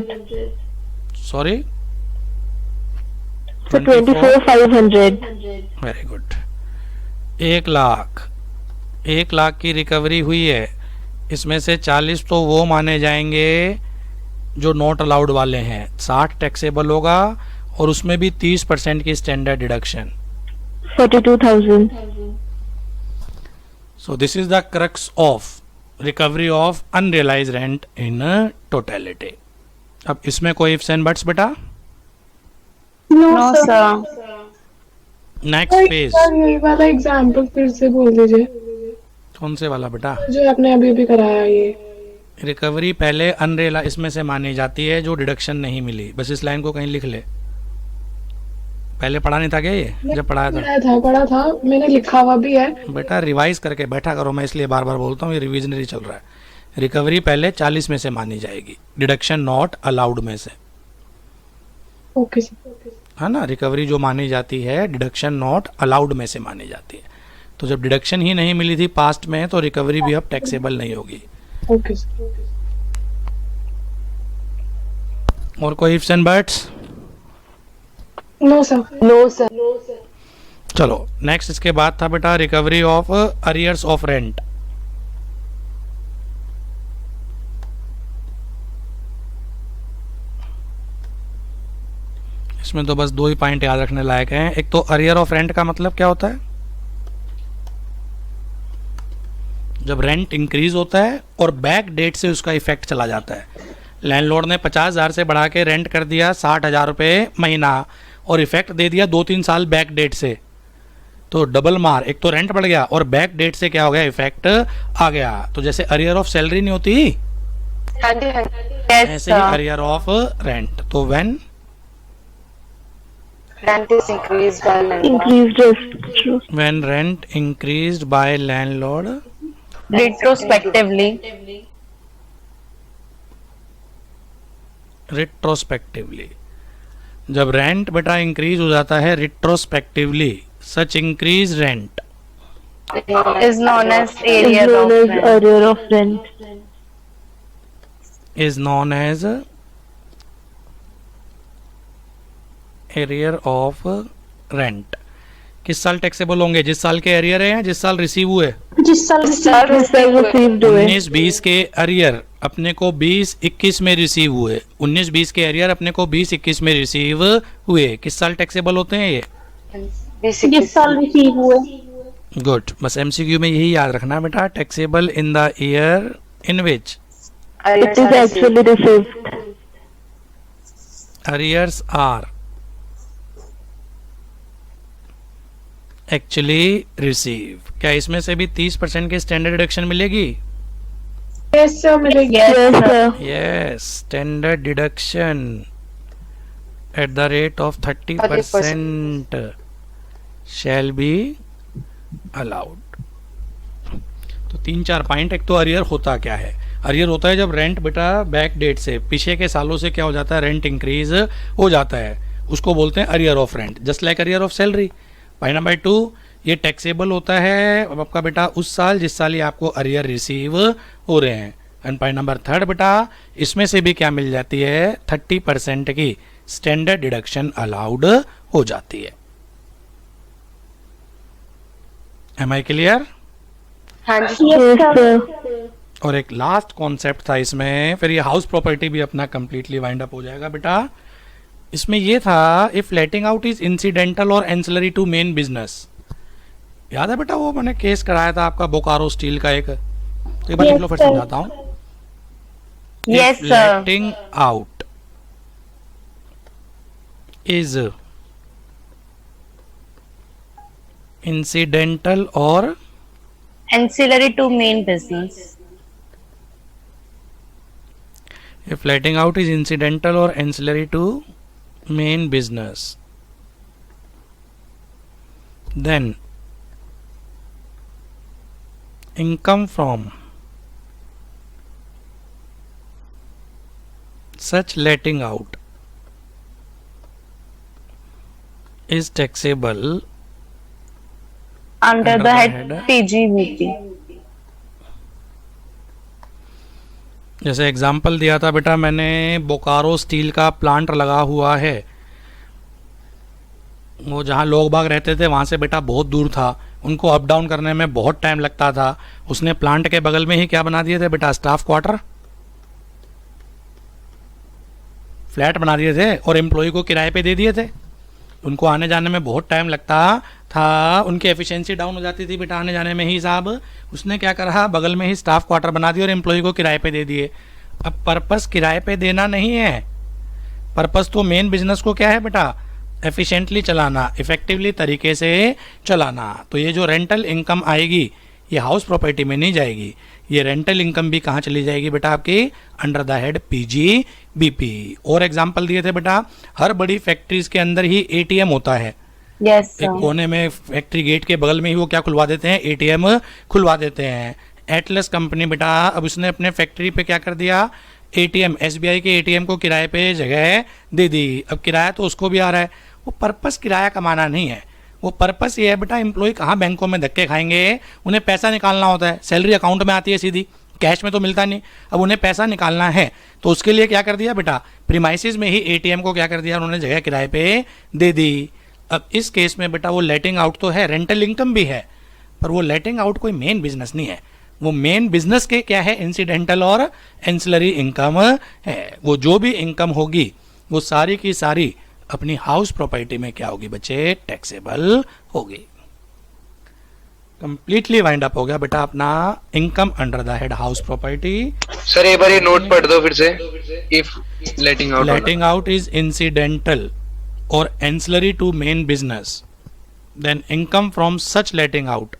sorry, 24,500। Very good. 1,00,000, 1,00,000 की रिकवरी हुई है, इसमें से 40 तो वो माने जाएंगे जो नॉट अलाउड वाले हैं, 60 टैक्सेबल होगा और उसमें भी 30% की standard deduction. 42,000। So this is the crux of recovery of unrealized rent in totality. अब इसमें कोई ifs and buts बेटा? No No, sir. sir. Next page. Sir यही वाला एग्जाम्पल फिर से बोल दीजिए कौन से वाला बेटा? जो आपने अभी अभी कराया ये। रिकवरी पहले अनरियलाइज इसमें से मानी जाती है जो डिडक्शन नहीं मिली। बस इस लाइन को कहीं लिख ले। पहले पढ़ा नहीं था क्या ये? जब पढ़ाया था पढ़ा था मैंने, लिखा हुआ भी है। बेटा, रिवाइज करके बैठा करो, मैं इसलिए बार बार बोलता हूँ, ये रिविजनरी चल रहा है। रिकवरी पहले 40 में से मानी जाएगी, डिडक्शन नॉट अलाउड में से, ओके सर। है ना? रिकवरी जो मानी जाती है डिडक्शन नॉट अलाउड में से मानी जाती है। तो जब डिडक्शन ही नहीं मिली थी पास्ट में, तो रिकवरी भी अब टैक्सेबल नहीं होगी। Okay sir. और कोई ifs and buts? No sir. No sir. चलो नेक्स्ट, इसके बाद था बेटा recovery of arrears of rent. इसमें तो बस 2 ही पॉइंट याद रखने लायक हैं। एक तो अरियर ऑफ रेंट का मतलब क्या होता है? जब रेंट इंक्रीज होता है और बैक डेट से उसका इफेक्ट चला जाता है। लैंडलॉर्ड ने 50,000 से बढ़ा के रेंट कर दिया 60,000 रुपये महीना और इफेक्ट दे दिया 2-3 साल बैक डेट से, तो डबल मार। एक तो रेंट बढ़ गया और बैक डेट से क्या हो गया, इफेक्ट आ गया। तो जैसे अरियर ऑफ सैलरी नहीं होती, हाँ जी, हाँ जी। Yes, ऐसे ही sir. Arrear of rent. तो when Rent is increased by landlord. When rent increased by landlord Retrospectively. Retrospectively. जब रेंट बेटा इंक्रीज हो जाता है retrospectively, such increase rent Is known as area of rent. arrear of rent। Is known as arrear of rent. किस साल taxable होंगे? जिस साल के एरियर हैं, जिस साल रिसीव हुए। जिस साल रिसीव्ड हुए। 19-20 के एरियर अपने को 20-21 में रिसीव हुए। 19-20 के एरियर अपने को 20-21 में रिसीव हुए। किस साल टैक्सेबल होते हैं ये? जिस साल रिसीव हुए। गुड। बस एमसीक्यू में यही याद रखना बेटा, taxable in the year in which It is actually received। arrears are actually receive। क्या इसमें से भी 30% की स्टैंडर्ड डिडक्शन मिलेगी? यस सर मिलेगी। Yes sir। Yes, standard deduction at the rate of 30% shell be allowed. तो 3-4 पॉइंट। एक तो अरियर होता क्या है? अरियर होता है जब रेंट बेटा बैक डेट से, पीछे के सालों से क्या हो जाता है, रेंट इंक्रीज हो जाता है, उसको बोलते हैं arrear of rent, just like arrear of salary. Point number 2, ये टैक्सेबल होता है आपका बेटा उस साल जिस साल ये आपको अरियर रिसीव हो रहे हैं। एंड पॉइंट नंबर 3 बेटा, इसमें से भी क्या मिल जाती है, 30% की स्टैंडर्ड डिडक्शन अलाउड हो जाती है। Am I clear? हाँ जी। Yes sir। और एक लास्ट कॉन्सेप्ट था इसमें, फिर ये हाउस प्रॉपर्टी भी अपना कंप्लीटली वाइंड अप हो जाएगा बेटा। इसमें ये था, if letting out is incidental और एंसिलरी टू मेन बिजनेस। याद है बेटा वो मैंने केस कराया था आपका बोकारो स्टील का एक, तो एक बार लिख लो फिर समझाता हूँ। Yes, sir. Letting out is incidental और Ancillary to main business. if letting out is incidental or ancillary to main business, then income from such letting out is taxable under the head PGBP. जैसे example दिया था बेटा मैंने, Bokaro steel का plant लगा हुआ है, वो जहाँ लोग बाग रहते थे वहाँ से बेटा बहुत दूर था, उनको अप डाउन करने में बहुत टाइम लगता था। उसने प्लांट के बगल में ही क्या बना दिए थे बेटा, स्टाफ क्वार्टर, फ्लैट बना दिए थे और एम्प्लॉय को किराए पे दे दिए थे। उनको आने जाने में बहुत टाइम लगता था, उनकी एफिशिएंसी डाउन हो जाती थी बेटा आने जाने में ही साहब। उसने क्या करा, बगल में ही स्टाफ क्वार्टर बना दिया और एम्प्लॉय को किराए पे दे दिए। अब पर्पस किराए पे देना नहीं है, पर्पस तो मेन बिजनेस को क्या है बेटा, एफिशिएंटली चलाना, इफेक्टिवली तरीके से चलाना। तो ये जो रेंटल इनकम आएगी ये हाउस प्रॉपर्टी में नहीं जाएगी, ये रेंटल इनकम भी कहाँ चली जाएगी बेटा, आपकी अंडर द हेड PGBP। और एग्जांपल दिए थे बेटा, हर बड़ी फैक्ट्रीज के अंदर ही ATM होता है। Yes, एक sir. कोने में फैक्ट्री गेट के बगल में ही वो क्या खुलवा देते हैं, ATM खुलवा देते हैं। एटलस कंपनी बेटा अब उसने अपने फैक्ट्री पे क्या कर दिया, ATM, SBI के ATM को किराए पे जगह दे दी। अब किराया तो उसको भी आ रहा है, वो पर्पस किराया कमाना नहीं है, वो पर्पस ये है बेटा, एम्प्लॉय कहाँ बैंकों में धक्के खाएंगे, उन्हें पैसा निकालना होता है, सैलरी अकाउंट में आती है सीधी, कैश में तो मिलता नहीं। अब उन्हें पैसा निकालना है तो उसके लिए क्या कर दिया बेटा, प्रीमाइसिस में ही ATM को क्या कर दिया उन्होंने, जगह किराए पे दे दी। अब इस केस में बेटा वो लेटिंग आउट तो है, रेंटल इनकम भी है, पर वो लेटिंग आउट कोई मेन बिजनेस नहीं है। वो मेन बिजनेस के क्या है, इंसिडेंटल और एंसिलरी इनकम है। वो जो भी इनकम होगी वो सारी की सारी अपनी हाउस प्रॉपर्टी में क्या होगी बच्चे, टैक्सेबल होगी। कंप्लीटली वाइंड अप हो गया बेटा अपना income under the head house property. Sir एक बार ये नोट पढ़ दो फिर से। If letting out is incidental or ancillary to main business, then income from such letting out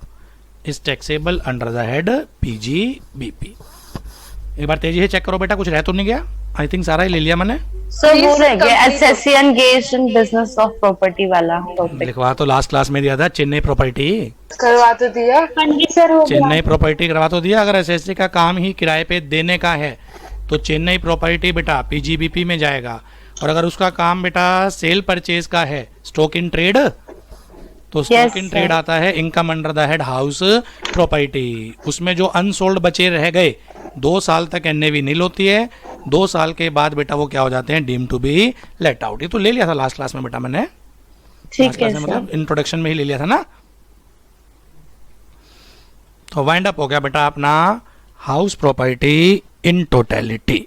is taxable under the head PGBP। एक बार तेजी से चेक करो बेटा, कुछ रह तो नहीं गया, आई थिंक सारा ही ले लिया मैंने। सर वो रह गया SSC engaged in business of property वाला टॉपिक। लिखवा तो लास्ट क्लास में दिया था, चेन्नई प्रॉपर्टी करवा तो दिया। हाँ जी सर, हो गया। चेन्नई प्रॉपर्टी करवा तो दिया। अगर एसएससी का काम ही किराए पे देने का है तो चेन्नई प्रॉपर्टी बेटा PGBP में जाएगा। और अगर उसका काम बेटा सेल परचेज का है, स्टॉक इन ट्रेड, तो स्टॉक इन ट्रेड आता है income under the head house property. उसमें जो अनसोल्ड बचे रह गए 2 साल तक NAV नील होती है, 2 साल के बाद बेटा वो क्या हो जाते हैं, deem to be let out. ये तो ले लिया था लास्ट क्लास में बेटा मैंने, ठीक है, मतलब इंट्रोडक्शन में ही ले लिया था ना। तो वाइंड अप हो गया बेटा अपना हाउस प्रॉपर्टी इन टोटलिटी।